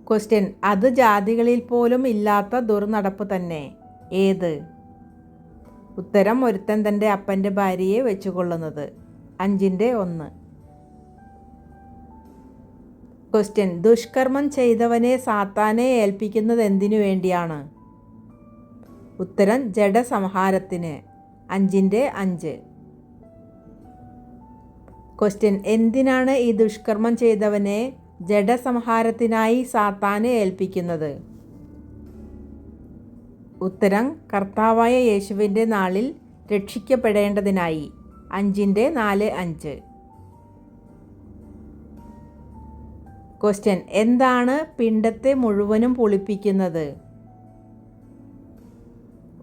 ക്വസ്റ്റ്യൻ: അത് ജാതികളിൽ പോലും ഇല്ലാത്ത ദുർനടപ്പ് തന്നെ. ഏത്? ഉത്തരം: ഒരുത്തൻ തൻ്റെ അപ്പൻ്റെ ഭാര്യയെ വെച്ചുകൊള്ളുന്നത്. 5:1. ക്വസ്റ്റ്യൻ: ദുഷ്കർമ്മം ചെയ്തവനെ സാത്താനെ ഏൽപ്പിക്കുന്നത് എന്തിനു വേണ്ടിയാണ്? ഉത്തരം: ജഡസംഹാരത്തിന്. 5:5. ക്വസ്റ്റ്യൻ: എന്തിനാണ് ഈ ദുഷ്കർമ്മം ചെയ്തവനെ ജഡസംഹാരത്തിനായി സാത്താനെ ഏൽപ്പിക്കുന്നത്? ഉത്തരം: കർത്താവായ യേശുവിൻ്റെ നാളിൽ രക്ഷിക്കപ്പെടേണ്ടതിനായി. 5:4-5. ക്വസ്റ്റ്യൻ: എന്താണ് പിണ്ടത്തെ മുഴുവനും പുളിപ്പിക്കുന്നത്?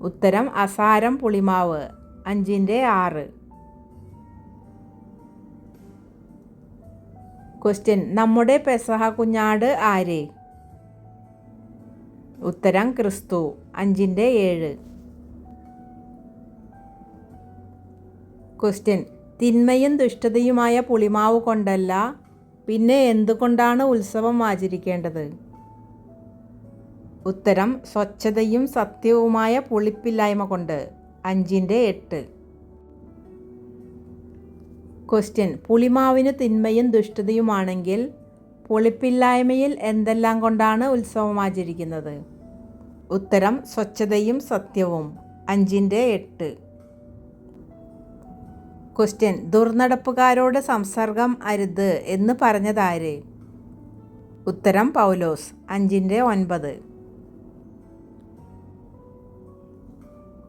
ഉത്തരം: അസാരം പുളിമാവ്. 5:6. ക്വസ്റ്റ്യൻ: നമ്മുടെ പെസഹ കുഞ്ഞാട് ആര്? ഉത്തരം: ക്രിസ്തു. 5:7. ക്വസ്റ്റ്യൻ: തിന്മയും ദുഷ്ടതയുമായ പുളിമാവ് കൊണ്ടല്ല, പിന്നെ എന്തുകൊണ്ടാണ് ഉത്സവം ആചരിക്കേണ്ടത്? ഉത്തരം: സ്വച്ഛതയും സത്യവുമായ പുളിപ്പില്ലായ്മ കൊണ്ട്. 5:8. ക്വസ്റ്റ്യൻ: പുളിമാവിന് തിന്മയും ദുഷ്ടതയുമാണെങ്കിൽ പുളിപ്പില്ലായ്മയിൽ എന്തെല്ലാം കൊണ്ടാണ് ഉത്സവം ആചരിക്കുന്നത്? ഉത്തരം: സ്വച്ഛതയും സത്യവും. 5:8. ക്വസ്റ്റ്യൻ: ദുർനടപ്പുകാരോട് സംസർഗം അരുത് എന്ന് പറഞ്ഞതാര്? ഉത്തരം: പൗലോസ്. 5:9.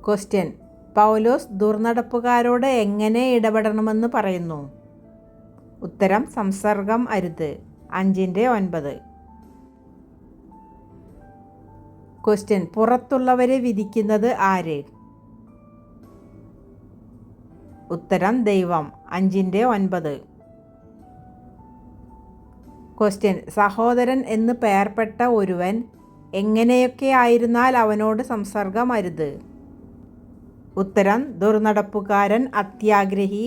ക്വസ്റ്റ്യൻ: പൗലോസ് ദുർനടപ്പുകാരോട് എങ്ങനെ ഇടപെടണമെന്ന് പറയുന്നു? ഉത്തരം: സംസർഗം അരുത്. 5:9. ക്വസ്റ്റ്യൻ: പുറത്തുള്ളവരെ വിധിക്കുന്നത് ആര്? ഉത്തരം: ദൈവം. 5:9. ക്വസ്റ്റ്യൻ: സഹോദരൻ എന്ന് പേർപ്പെട്ട ഒരുവൻ എങ്ങനെയൊക്കെ ആയിരുന്നാൽ അവനോട് സംസർഗം അരുത്? ഉത്തരം ദുർനടപ്പുകാരൻ, അത്യാഗ്രഹി,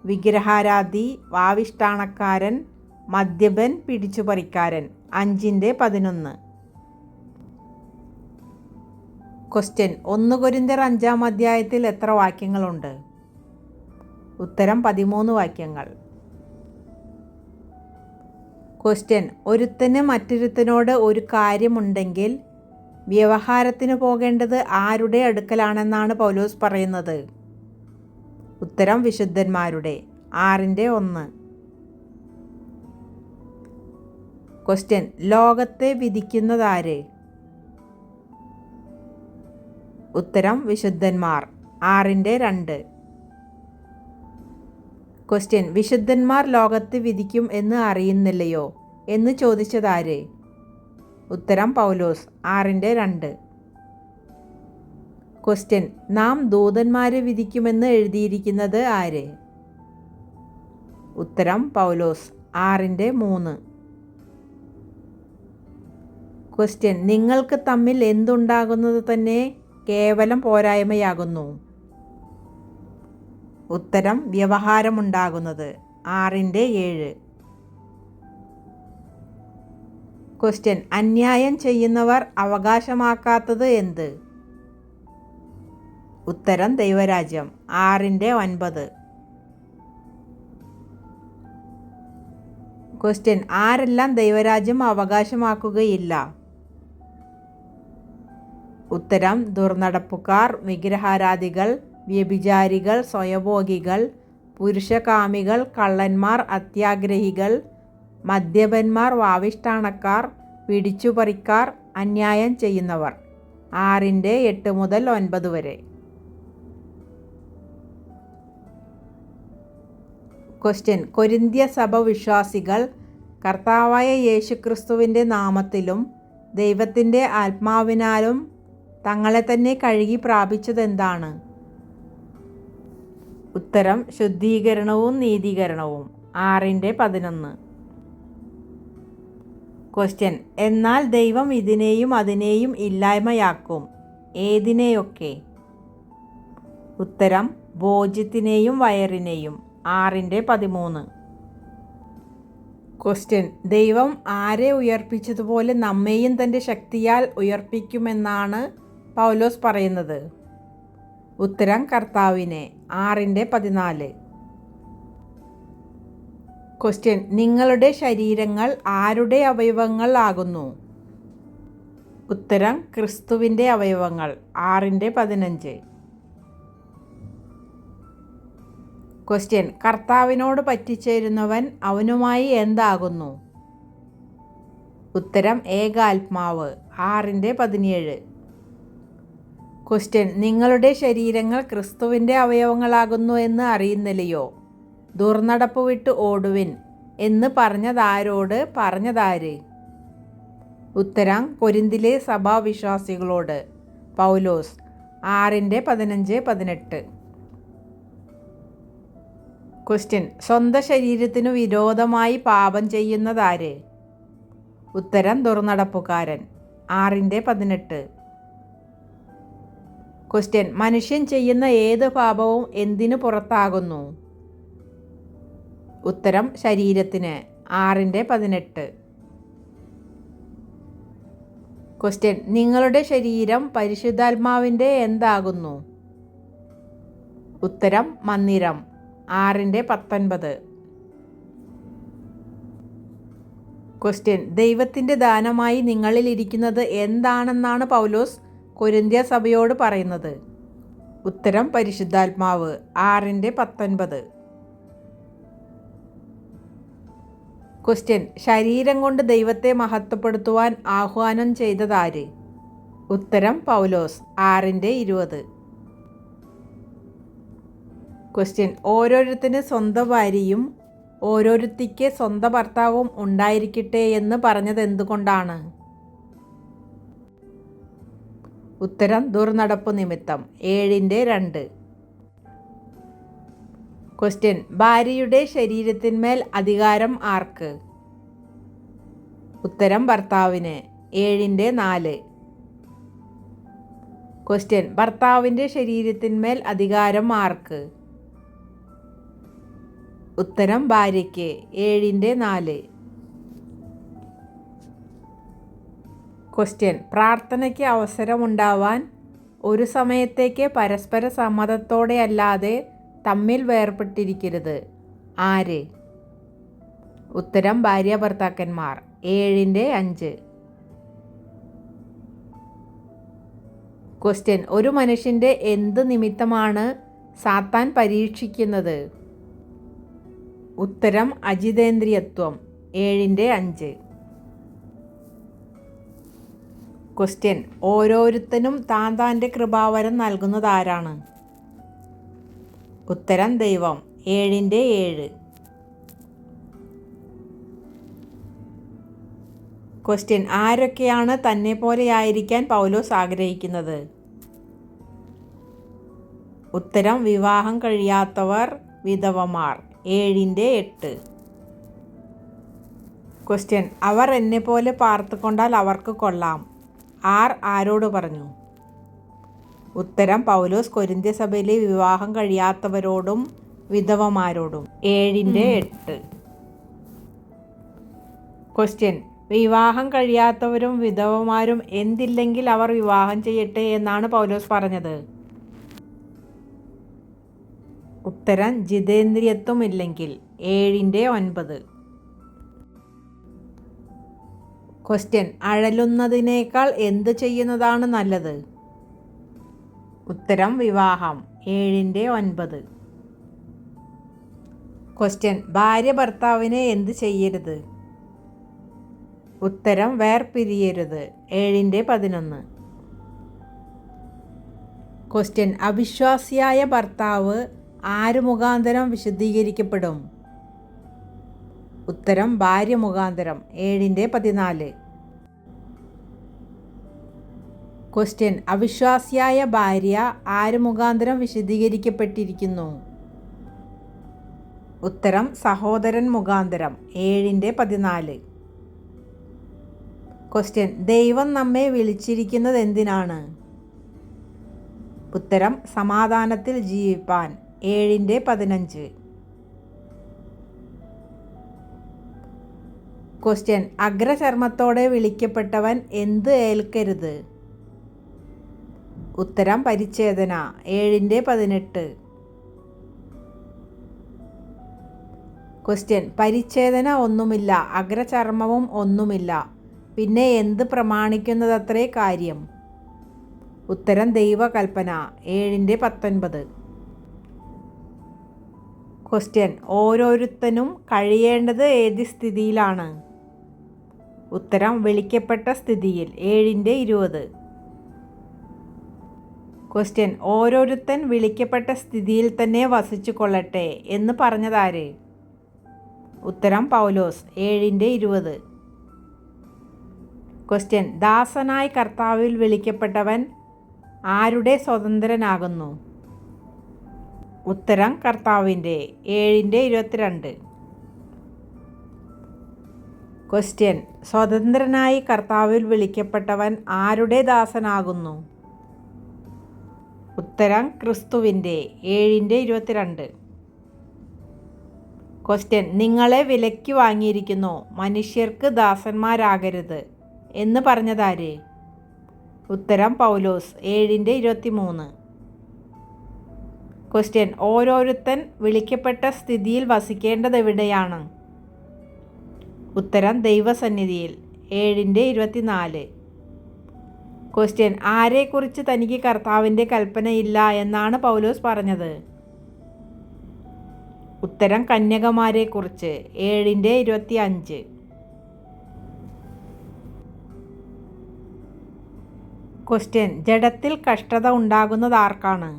വിഗ്രഹാരാധി, വാവിഷ്ഠാണക്കാരൻ, മദ്യപൻ, പിടിച്ചുപറിക്കാരൻ. 5-11. ക്വസ്റ്റ്യൻ 1 കൊരിന്ത്യർ 5-ാം അധ്യായത്തിൽ എത്ര വാക്യങ്ങളുണ്ട്? ഉത്തരം 13 വാക്യങ്ങൾ. ക്വസ്റ്റ്യൻ ഒരുത്തന് മറ്റൊരുത്തനോട് ഒരു കാര്യമുണ്ടെങ്കിൽ വ്യവഹാരത്തിന് പോകേണ്ടത് ആരുടെ അടുക്കലാണെന്നാണ് പൗലോസ് പറയുന്നത്? ഉത്തരം വിശുദ്ധന്മാരുടെ. 6-1. ക്വസ്റ്റ്യൻ ലോകത്തെ വിധിക്കുന്നതാര്? ഉത്തരം വിശുദ്ധന്മാർ. 6-2. ക്വസ്റ്റ്യൻ വിശുദ്ധന്മാർ ലോകത്തെ വിധിക്കും എന്ന് അറിയുന്നില്ലയോ എന്ന് ചോദിച്ചതാര്? ഉത്തരം പൗലോസ്. 6-2. ക്വസ്റ്റ്യൻ നാം ദൂതന്മാരെ വിധിക്കുമെന്ന് എഴുതിയിരിക്കുന്നത് ആര്? ഉത്തരം പൗലോസ്. 6-3. ക്വസ്റ്റ്യൻ നിങ്ങൾക്ക് തമ്മിൽ എന്തുണ്ടാകുന്നത് തന്നെ കേവലം പോരായ്മയാകുന്നു? ഉത്തരം വ്യവഹാരമുണ്ടാകുന്നത്. 6-7. ക്വസ്റ്റ്യൻ അന്യായം ചെയ്യുന്നവർ അവകാശമാക്കാത്തത് എന്ത്? ഉത്തരം ദൈവരാജ്യം. 6-9. ക്വസ്റ്റ്യൻ ആരെല്ലാം ദൈവരാജ്യം അവകാശമാക്കുകയില്ല? ഉത്തരം ദുർനടപ്പുകാർ, വിഗ്രഹാരാധികൾ, വ്യഭിചാരികൾ, സ്വയഭോഗികൾ, പുരുഷകാമികൾ, കള്ളന്മാർ, അത്യാഗ്രഹികൾ, മദ്യപന്മാർ, വാവിഷ്ഠാണക്കാർ, പിടിച്ചുപറിക്കാർ, അന്യായം ചെയ്യുന്നവർ. 6-8-9 വരെ. ക്വസ്റ്റ്യൻ കൊരിന്ത്യ സഭ വിശ്വാസികൾ കർത്താവായ യേശുക്രിസ്തുവിൻ്റെ നാമത്തിലും ദൈവത്തിൻ്റെ ആത്മാവിനാലും തങ്ങളെ തന്നെ കഴുകി പ്രാപിച്ചതെന്താണ്? ഉത്തരം ശുദ്ധീകരണവും നീതീകരണവും. 6-11. ക്വസ്റ്റ്യൻ എന്നാൽ ദൈവം ഇതിനെയും അതിനെയും ഇല്ലായ്മയാക്കും. ഏതിനെയൊക്കെ? ഉത്തരം ഭോജ്യത്തിനെയും വയറിനെയും. 6-13. ക്വസ്റ്റ്യൻ ദൈവം ആരെ ഉയർപ്പിച്ചതുപോലെ നമ്മെയും തൻ്റെ ശക്തിയാൽ ഉയർപ്പിക്കുമെന്നാണ് പൗലോസ് പറയുന്നത്? ഉത്തരം കർത്താവിനെ. 6-14. ക്വസ്റ്റ്യൻ നിങ്ങളുടെ ശരീരങ്ങൾ ആരുടെ അവയവങ്ങൾ ആകുന്നു? ഉത്തരം ക്രിസ്തുവിൻ്റെ അവയവങ്ങൾ. 6-15. ക്വസ്റ്റ്യൻ കർത്താവിനോട് പറ്റിച്ചേരുന്നവൻ അവനുമായി എന്താകുന്നു? ഉത്തരം ഏകാത്മാവ്. 6-17. ക്വസ്റ്റ്യൻ നിങ്ങളുടെ ശരീരങ്ങൾ ക്രിസ്തുവിൻ്റെ അവയവങ്ങളാകുന്നു എന്ന് അറിയുന്നില്ലയോ? ദുർനടപ്പ് വിട്ട് ഓടുവിൻ എന്ന് പറഞ്ഞതാര്? ഉത്തരം കൊരിന്തിലെ സഭാവിശ്വാസികളോട് പൗലോസ്. 6-15-18. ക്വസ്റ്റ്യൻ സ്വന്തം ശരീരത്തിനു വിരോധമായി പാപം ചെയ്യുന്നതാര്? ഉത്തരം ദുർനടപ്പുകാരൻ. 6-18. ക്വസ്റ്റ്യൻ മനുഷ്യൻ ചെയ്യുന്ന ഏത് പാപവും എന്തിനു പുറത്താകുന്നു? ഉത്തരം ശരീരത്തിന്. 6-18. ക്വസ്റ്റ്യൻ നിങ്ങളുടെ ശരീരം പരിശുദ്ധാത്മാവിൻ്റെ എന്താകുന്നു? ഉത്തരം മന്ദിരം. 6-19. ക്വസ്റ്റ്യൻ ദൈവത്തിൻ്റെ ദാനമായി നിങ്ങളിൽ ഇരിക്കുന്നത് എന്താണെന്നാണ് പൗലോസ് കൊരിന്ത്യ സഭയോട് പറയുന്നത്? ഉത്തരം പരിശുദ്ധാത്മാവ്. 6-19. ക്വസ്റ്റ്യൻ ശരീരം കൊണ്ട് ദൈവത്തെ മഹത്വപ്പെടുത്തുവാൻ ആഹ്വാനം ചെയ്തതാര്? ഉത്തരം പൗലോസ്. 6-20. ക്വസ്റ്റ്യൻ ഓരോരുത്തന് സ്വന്തം ഭാര്യയും ഓരോരുത്തിക്ക് സ്വന്തം ഭർത്താവും ഉണ്ടായിരിക്കട്ടെ എന്ന് പറഞ്ഞത് എന്തുകൊണ്ടാണ്? ഉത്തരം ദുർനടപ്പ് നിമിത്തം. 7-2. ക്വസ്റ്റ്യൻ ഭാര്യയുടെ ശരീരത്തിന്മേൽ അധികാരം ആർക്ക്? ഉത്തരം ഭർത്താവിന്. 7-4. ക്വസ്റ്റ്യൻ ഭർത്താവിൻ്റെ ശരീരത്തിന്മേൽ അധികാരം ആർക്ക്? ഉത്തരം ഭാര്യയ്ക്ക്. 7/4. ക്വസ്റ്റ്യൻ പ്രാർത്ഥനയ്ക്ക് അവസരമുണ്ടാവാൻ ഒരു സമയത്തേക്ക് പരസ്പര സമ്മതത്തോടെ അല്ലാതെ തമ്മിൽ വേർപെട്ടിരിക്കരുത്. ആര്? ഉത്തരം ഭാര്യ ഭർത്താക്കന്മാർ. 7/5. ക്വസ്റ്റ്യൻ ഒരു മനുഷ്യൻ്റെ എന്ത് നിമിത്തമാണ് സാത്താൻ പരീക്ഷിക്കുന്നത്? ഉത്തരം അജിതേന്ദ്രിയത്വം. 7/5. ക്വസ്റ്റ്യൻ ഓരോരുത്തനും താൻ താൻ്റെ കൃപാവരം നൽകുന്നതാരാണ്? ഉത്തരം ദൈവം. 7/7. ക്വസ്റ്റ്യൻ ആരൊക്കെയാണ് തന്നെ പോലെയായിരിക്കാൻ പൗലോസ് ആഗ്രഹിക്കുന്നത്? ഉത്തരം വിവാഹം കഴിയാത്തവർ, വിധവമാർ. 7/8. ക്വസ്റ്റ്യൻ അവർ എന്നെപ്പോലെ പാർത്തുകൊണ്ടാൽ അവർക്ക് കൊള്ളാം. ആരോട് പറഞ്ഞു? ഉത്തരം പൗലോസ് കൊരിന്ത്യ സഭയിലെ വിവാഹം കഴിയാത്തവരോടും വിധവമാരോടും. 7/8. ക്വസ്റ്റ്യൻ വിവാഹം കഴിയാത്തവരും വിധവമാരും എന്തില്ലെങ്കിൽ അവർ വിവാഹം ചെയ്യട്ടെ എന്നാണ് പൗലോസ് പറഞ്ഞത്? ഉത്തരം ജിതേന്ദ്രിയത്വം ഇല്ലെങ്കിൽ. 7/9. ക്വസ്റ്റ്യൻ അഴലുന്നതിനേക്കാൾ എന്ത് ചെയ്യുന്നതാണ് നല്ലത്? ഉത്തരം വിവാഹം. 7/9. ക്വസ്റ്റ്യൻ ഭാര്യ ഭർത്താവിനെ എന്ത് ചെയ്യരുത്? ഉത്തരം വേർപിരിയരുത്. 7/11. ക്വസ്റ്റ്യൻ അവിശ്വാസിയായ ഭർത്താവ് ആര് മുഖാന്തരം വിശുദ്ധീകരിക്കപ്പെടും? ഉത്തരം ഭാര്യ മുഖാന്തരം. 7/14. ക്വസ്റ്റ്യൻ അവിശ്വാസിയായ ഭാര്യ ആര് മുഖാന്തരം വിശുദ്ധീകരിക്കപ്പെട്ടിരിക്കുന്നു? ഉത്തരം സഹോദരൻ മുഖാന്തരം. 7/14. ക്വസ്റ്റ്യൻ ദൈവം നമ്മെ വിളിച്ചിരിക്കുന്നത് എന്തിനാണ്? ഉത്തരം സമാധാനത്തിൽ ജീവിപ്പാൻ. 7/15. ക്വസ്റ്റ്യൻ അഗ്രചർമ്മത്തോടെ വിളിക്കപ്പെട്ടവൻ എന്ത് ഏൽക്കരുത്? ഉത്തരം പരിച്ഛേദന. 7/18. ക്വസ്റ്റ്യൻ പരിച്ഛേദന ഒന്നുമില്ല, അഗ്രചർമ്മവും ഒന്നുമില്ല, പിന്നെ എന്ത് പ്രമാണിക്കുന്നതത്രേ കാര്യം? ഉത്തരം ദൈവകൽപ്പന. 7/19. ക്വസ്റ്റ്യൻ ഓരോരുത്തനും കഴിയേണ്ടത് ഏത് സ്ഥിതിയിലാണ്? ഉത്തരം വിളിക്കപ്പെട്ട സ്ഥിതിയിൽ. 7/20. ക്വസ്റ്റ്യൻ ഓരോരുത്തൻ വിളിക്കപ്പെട്ട സ്ഥിതിയിൽ തന്നെ വസിച്ചു കൊള്ളട്ടെ എന്ന് പറഞ്ഞതാര്? ഉത്തരം പൗലോസ്. 7/20. ക്വസ്റ്റ്യൻ ദാസനായി കർത്താവിൽ വിളിക്കപ്പെട്ടവൻ ആരുടെ സ്വതന്ത്രനാകുന്നു? ഉത്തരം കർത്താവിൻ്റെ. 7/22. ക്വസ്റ്റ്യൻ സ്വതന്ത്രനായി കർത്താവിൽ വിളിക്കപ്പെട്ടവൻ ആരുടെ ദാസനാകുന്നു? ഉത്തരം ക്രിസ്തുവിൻ്റെ. 7/22. ക്വസ്റ്റ്യൻ നിങ്ങളെ വിലയ്ക്ക് വാങ്ങിയിരിക്കുന്നു, മനുഷ്യർക്ക് ദാസന്മാരാകരുത് എന്ന് പറഞ്ഞതാര്? ഉത്തരം പൗലോസ്. 7/23. ക്വസ്റ്റ്യൻ ഓരോരുത്തൻ വിളിക്കപ്പെട്ട സ്ഥിതിയിൽ വസിക്കേണ്ടത് എവിടെയാണ്? ഉത്തരം ദൈവസന്നിധിയിൽ. 7/24. ക്വസ്റ്റ്യൻ ആരെക്കുറിച്ച് തനിക്ക് കർത്താവിൻ്റെ കൽപ്പനയില്ല എന്നാണ് പൗലോസ് പറഞ്ഞത്? ഉത്തരം കന്യകമാരെക്കുറിച്ച്. 7/25. ക്വസ്റ്റ്യൻ ജഡത്തിൽ കഷ്ടത ഉണ്ടാകുന്നത് ആർക്കാണ്?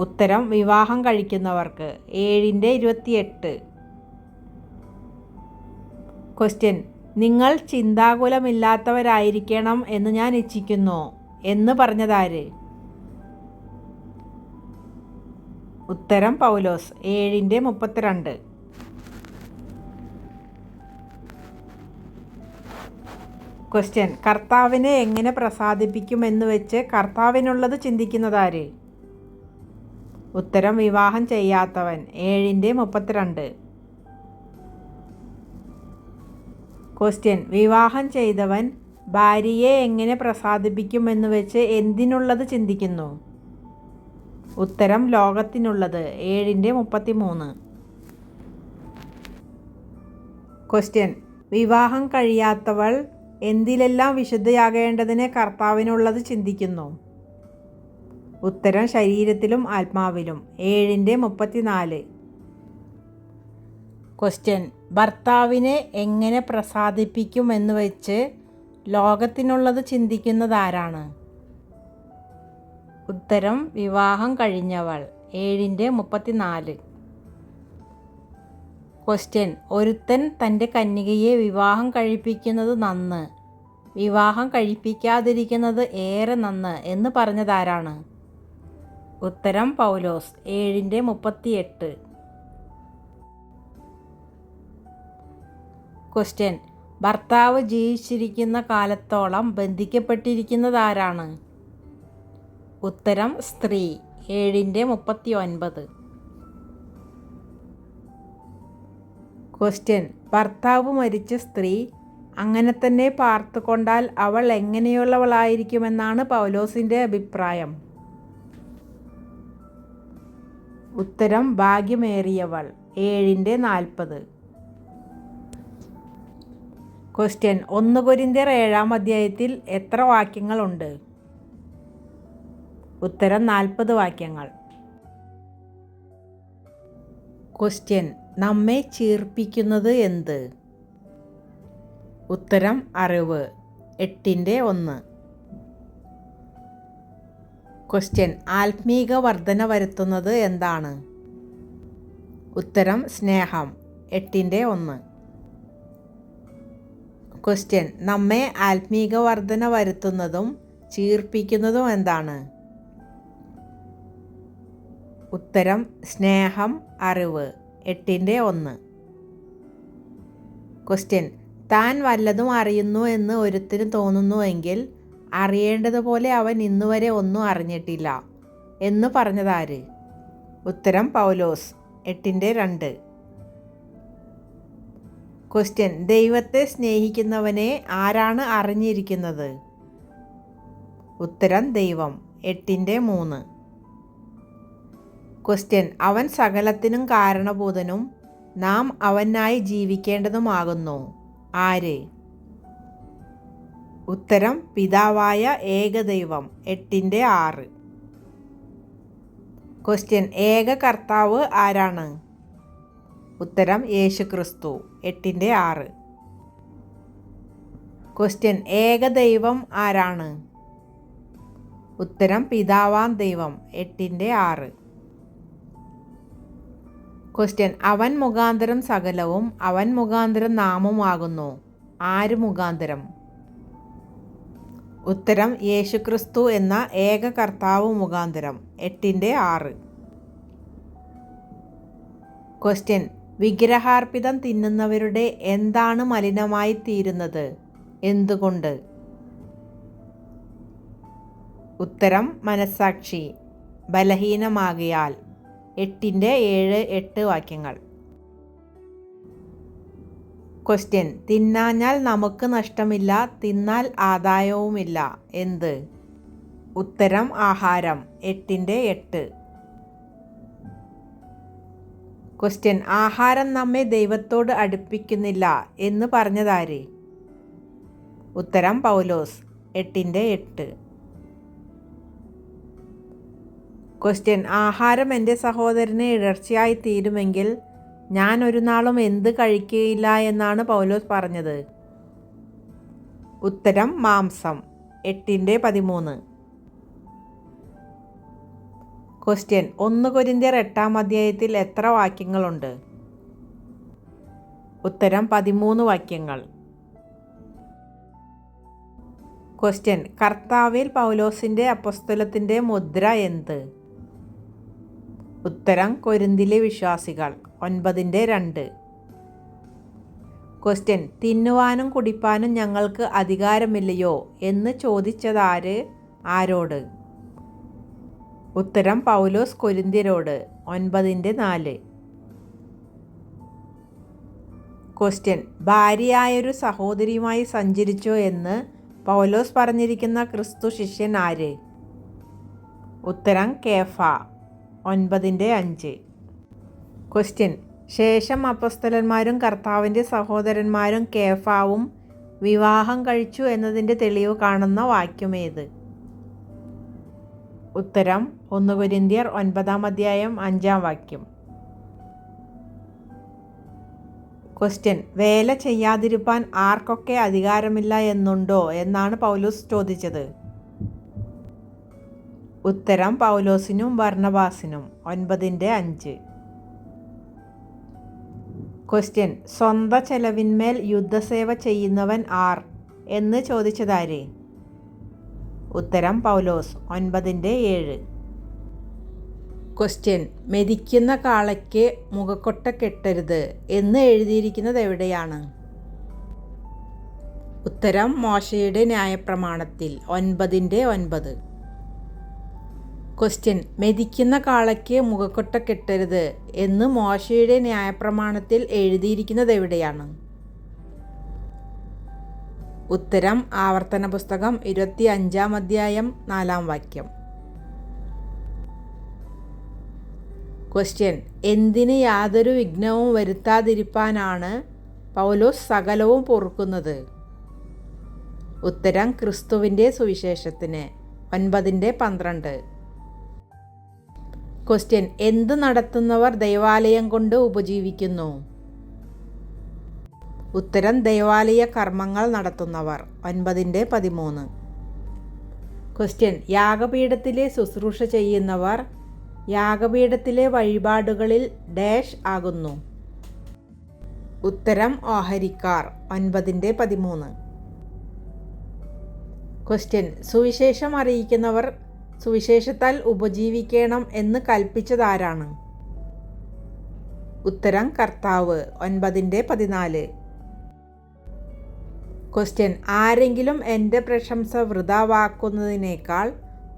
ഉത്തരം വിവാഹം കഴിക്കുന്നവർക്ക്. 7/28. ക്വസ്റ്റ്യൻ നിങ്ങൾ ചിന്താകുലമില്ലാത്തവരായിരിക്കണം എന്ന് ഞാൻ ഇച്ഛിക്കുന്നു എന്ന് പറഞ്ഞതാര്? ഉത്തരം പൗലോസ്. 7/32. ക്വസ്റ്റ്യൻ: കർത്താവിനെ എങ്ങനെ പ്രസാദിപ്പിക്കുമെന്ന് വെച്ച് കർത്താവിനുള്ളത് ചിന്തിക്കുന്നതാര്? ഉത്തരം: വിവാഹം ചെയ്യാത്തവൻ. 7:32. ക്വസ്റ്റ്യൻ: വിവാഹം ചെയ്തവൻ ഭാര്യയെ എങ്ങനെ പ്രസാദിപ്പിക്കുമെന്ന് വെച്ച് എന്തിനുള്ളത് ചിന്തിക്കുന്നു? ഉത്തരം: ലോകത്തിനുള്ളത്. 7:33. ക്വസ്റ്റ്യൻ: വിവാഹം കഴിയാത്തവൾ എന്തിലെല്ലാം വിശുദ്ധയാകേണ്ടതിന് കർത്താവിനുള്ളത് ചിന്തിക്കുന്നു? ഉത്തരം: ശരീരത്തിലും ആത്മാവിലും. 7:34. ക്വസ്റ്റ്യൻ: ഭർത്താവിനെ എങ്ങനെ പ്രസാദിപ്പിക്കുമെന്ന് വെച്ച് ലോകത്തിനുള്ളത് ചിന്തിക്കുന്നതാരാണ്? ഉത്തരം: വിവാഹം കഴിഞ്ഞവൾ. 7:34. ക്വസ്റ്റ്യൻ: ഒരുത്തൻ തൻ്റെ കന്യകയെ വിവാഹം കഴിപ്പിക്കുന്നത് നന്ന്, വിവാഹം കഴിപ്പിക്കാതിരിക്കുന്നത് ഏറെ നന്ന് എന്ന് പറഞ്ഞതാരാണ്? ഉത്തരം: പൗലോസ്. 7:38. ക്വസ്റ്റ്യൻ: ഭർത്താവ് ജീവിച്ചിരിക്കുന്ന കാലത്തോളം ബന്ധിക്കപ്പെട്ടിരിക്കുന്നതാരാണ്? ഉത്തരം: സ്ത്രീ. 7:39. ക്വസ്റ്റ്യൻ: ഭർത്താവ് മരിച്ച സ്ത്രീ അങ്ങനെ തന്നെ പാർത്തുകൊണ്ടാൽ അവൾ എങ്ങനെയുള്ളവളായിരിക്കുമെന്നാണ് പൗലോസിൻ്റെ അഭിപ്രായം? ഉത്തരം: ഭാഗ്യമേറിയവൾ. 7:40. ക്വസ്റ്റ്യൻ: 1 കൊരിന്ത്യർ 7-ാം എത്ര വാക്യങ്ങളുണ്ട്? ഉത്തരം: 40 വാക്യങ്ങൾ. ക്വസ്റ്റ്യൻ: നമ്മെ ചീർപ്പിക്കുന്നത് എന്ത്? ഉത്തരം: അറിവ്. 8:1. ക്വസ്റ്റ്യൻ: ആത്മീക വർധന വരുത്തുന്നത് എന്താണ്? ഉത്തരം: സ്നേഹം. 8:1. ക്വസ്റ്റ്യൻ: നമ്മെ ആത്മീക വർധന വരുത്തുന്നതും ചീർപ്പിക്കുന്നതും എന്താണ്? ഉത്തരം: സ്നേഹം, അറിവ്. 8:1. ക്വസ്റ്റ്യൻ: താൻ വല്ലതും അറിയുന്നു എന്ന് ഒരുത്തന് തോന്നുന്നുവെങ്കിൽ അറിയേണ്ടതുപോലെ അവൻ ഇന്നുവരെ ഒന്നും അറിഞ്ഞിട്ടില്ല എന്ന് പറഞ്ഞതാര്? ഉത്തരം: പൗലോസ്. 8:2. ക്വസ്റ്റ്യൻ: ദൈവത്തെ സ്നേഹിക്കുന്നവനെ ആരാണ് അറിഞ്ഞിരിക്കുന്നത്? ഉത്തരം: ദൈവം. 8:3. ക്വസ്റ്റ്യൻ: അവൻ സകലത്തിനും കാരണഭൂതനും നാം അവനായി ജീവിക്കേണ്ടതുമാകുന്നു. ആര്? ഉത്തരം: പിതാവായ ഏകദൈവം. 8:6. ക്വസ്റ്റ്യൻ: ഏക കർത്താവ് ആരാണ്? ഉത്തരം: യേശുക്രിസ്തു. 8:6. ക്വസ്റ്റ്യൻ: ഏകദൈവം ആരാണ്? ഉത്തരം: പിതാവാം ദൈവം. 8:6. ക്വസ്റ്റ്യൻ: അവൻ മുഖാന്തരം സകലവും അവൻ മുഖാന്തരം നാമുമാകുന്നു. ആര് മുഖാന്തരം? ഉത്തരം: യേശുക്രിസ്തു എന്ന ഏക കർത്താവ് മുഖാന്തരം. 8:6. ക്വസ്റ്റ്യൻ: വിഗ്രഹാർപ്പിതം തിന്നുന്നവരുടെ എന്താണ് മലിനമായി തീരുന്നത്? എന്തുകൊണ്ട്? ഉത്തരം: മനസ്സാക്ഷി ബലഹീനമാകയാൽ. 8:7-8 വാക്യങ്ങൾ. ക്വസ്റ്റ്യൻ: തിന്നാഞ്ഞാൽ നമുക്ക് നഷ്ടമില്ല, തിന്നാൽ ആദായവുമില്ല. എന്ത്? ഉത്തരം: ആഹാരം. 8:8. ക്വസ്റ്റ്യൻ: ആഹാരം നമ്മെ ദൈവത്തോട് അടുപ്പിക്കുന്നില്ല എന്ന് പറഞ്ഞതാര്? ഉത്തരം: പൗലോസ്. 8:8. ക്വസ്റ്റ്യൻ: ആഹാരം എൻ്റെ സഹോദരന് ഇടർച്ചയായി തീരുമെങ്കിൽ ഞാൻ ഒരു നാളും എന്ത് കഴിക്കുകയില്ല എന്നാണ് പൗലോസ് പറഞ്ഞത്? ഉത്തരം: മാംസം. 8:13. ക്വസ്റ്റ്യൻ: 1 കൊരിന്ത്യർ 8-ാം എത്ര വാക്യങ്ങളുണ്ട്? ഉത്തരം: 13 വാക്യങ്ങൾ. ക്വസ്റ്റ്യൻ: കർത്താവിൽ പൗലോസിൻ്റെ അപ്പോസ്തലത്തിൻ്റെ മുദ്ര എന്ത്? ഉത്തരം: കൊരിന്തിലെ വിശ്വാസികൾ. 9:2. ക്വസ്റ്റ്യൻ: തിന്നുവാനും കുടിപ്പാനും ഞങ്ങൾക്ക് അധികാരമില്ലയോ എന്ന് ചോദിച്ചതാര്, ആരോട്? ഉത്തരം: പൗലോസ് കൊരിന്ത്യരോട്. 9:4. ക്വസ്റ്റ്യൻ: ഭാര്യയായൊരു സഹോദരിയുമായി സഞ്ചരിച്ചു എന്ന് പൗലോസ് പറഞ്ഞിരിക്കുന്ന ക്രിസ്തു ശിഷ്യൻ ആര്? ഉത്തരം: കേഫ. 9:5. ക്വസ്റ്റ്യൻ: ശേഷം അപ്പോസ്തലന്മാരും കർത്താവിൻ്റെ സഹോദരന്മാരും കേഫാവും വിവാഹം കഴിച്ചു എന്നതിൻ്റെ തെളിവ് കാണുന്ന വാക്യമേത്? ഉത്തരം: 1 കൊരിന്ത്യർ 9:5. ക്വസ്റ്റ്യൻ: വേല ചെയ്യാതിരിപ്പാൻ ആർക്കൊക്കെ അധികാരമില്ല എന്നുണ്ടോ എന്നാണ് പൗലോസ് ചോദിച്ചത്? ഉത്തരം: പൗലോസിനും ബർന്നബാസിനും. 9:5. ക്വസ്റ്റ്യൻ: സ്വന്തം ചെലവിന്മേൽ യുദ്ധസേവ ചെയ്യുന്നവൻ ആർ എന്ന് ചോദിച്ചതാര്? ഉത്തരം: പൗലോസ്. 9:7. ക്വസ്റ്റ്യൻ: മെതിക്കുന്ന കാളയ്ക്ക് മുഖക്കൊട്ട കെട്ടരുത് എന്ന് എഴുതിയിരിക്കുന്നത് എവിടെയാണ്? ഉത്തരം: മോശയുടെ ന്യായപ്രമാണത്തിൽ. 9:9. ക്വസ്റ്റ്യൻ: മെതിക്കുന്ന കാളയ്ക്ക് മുഖക്കൊട്ട കെട്ടരുത് എന്ന് മോശയുടെ ന്യായപ്രമാണത്തിൽ എഴുതിയിരിക്കുന്നത് എവിടെയാണ്? ഉത്തരം: ആവർത്തന പുസ്തകം 25-ാം അധ്യായം 4-ാം വാക്യം. ക്വസ്റ്റ്യൻ: എന്തിന് യാതൊരു വിഘ്നവും വരുത്താതിരിപ്പാനാണ് പൗലോസ് സകലവും പൊറുക്കുന്നത്? ഉത്തരം: ക്രിസ്തുവിൻ്റെ സുവിശേഷത്തിന്. 9:12. ക്വസ്റ്റ്യൻ: എന്ത് നടത്തുന്നവർ ദൈവാലയം കൊണ്ട് ഉപജീവിക്കുന്നു? ഉത്തരം: ദൈവാലയ കർമ്മങ്ങൾ നടത്തുന്നവർ. 9:13. ക്വസ്റ്റ്യൻ: യാഗപീഠത്തിലെ ശുശ്രൂഷ ചെയ്യുന്നവർ യാഗപീഠത്തിലെ വഴിപാടുകളിൽ ഡാഷ് ആകുന്നു? ഉത്തരം: ഓഹരിക്കാർ. 9:13. ക്വസ്റ്റ്യൻ: സുവിശേഷം അറിയിക്കുന്നവർ സുവിശേഷത്താൽ ഉപജീവിക്കണം എന്ന് കൽപ്പിച്ചതാരാണ്? ഉത്തരം: കർത്താവ്. 9:14. ക്വസ്റ്റ്യൻ: ആരെങ്കിലും എൻ്റെ പ്രശംസ വൃഥാവാക്കുന്നതിനേക്കാൾ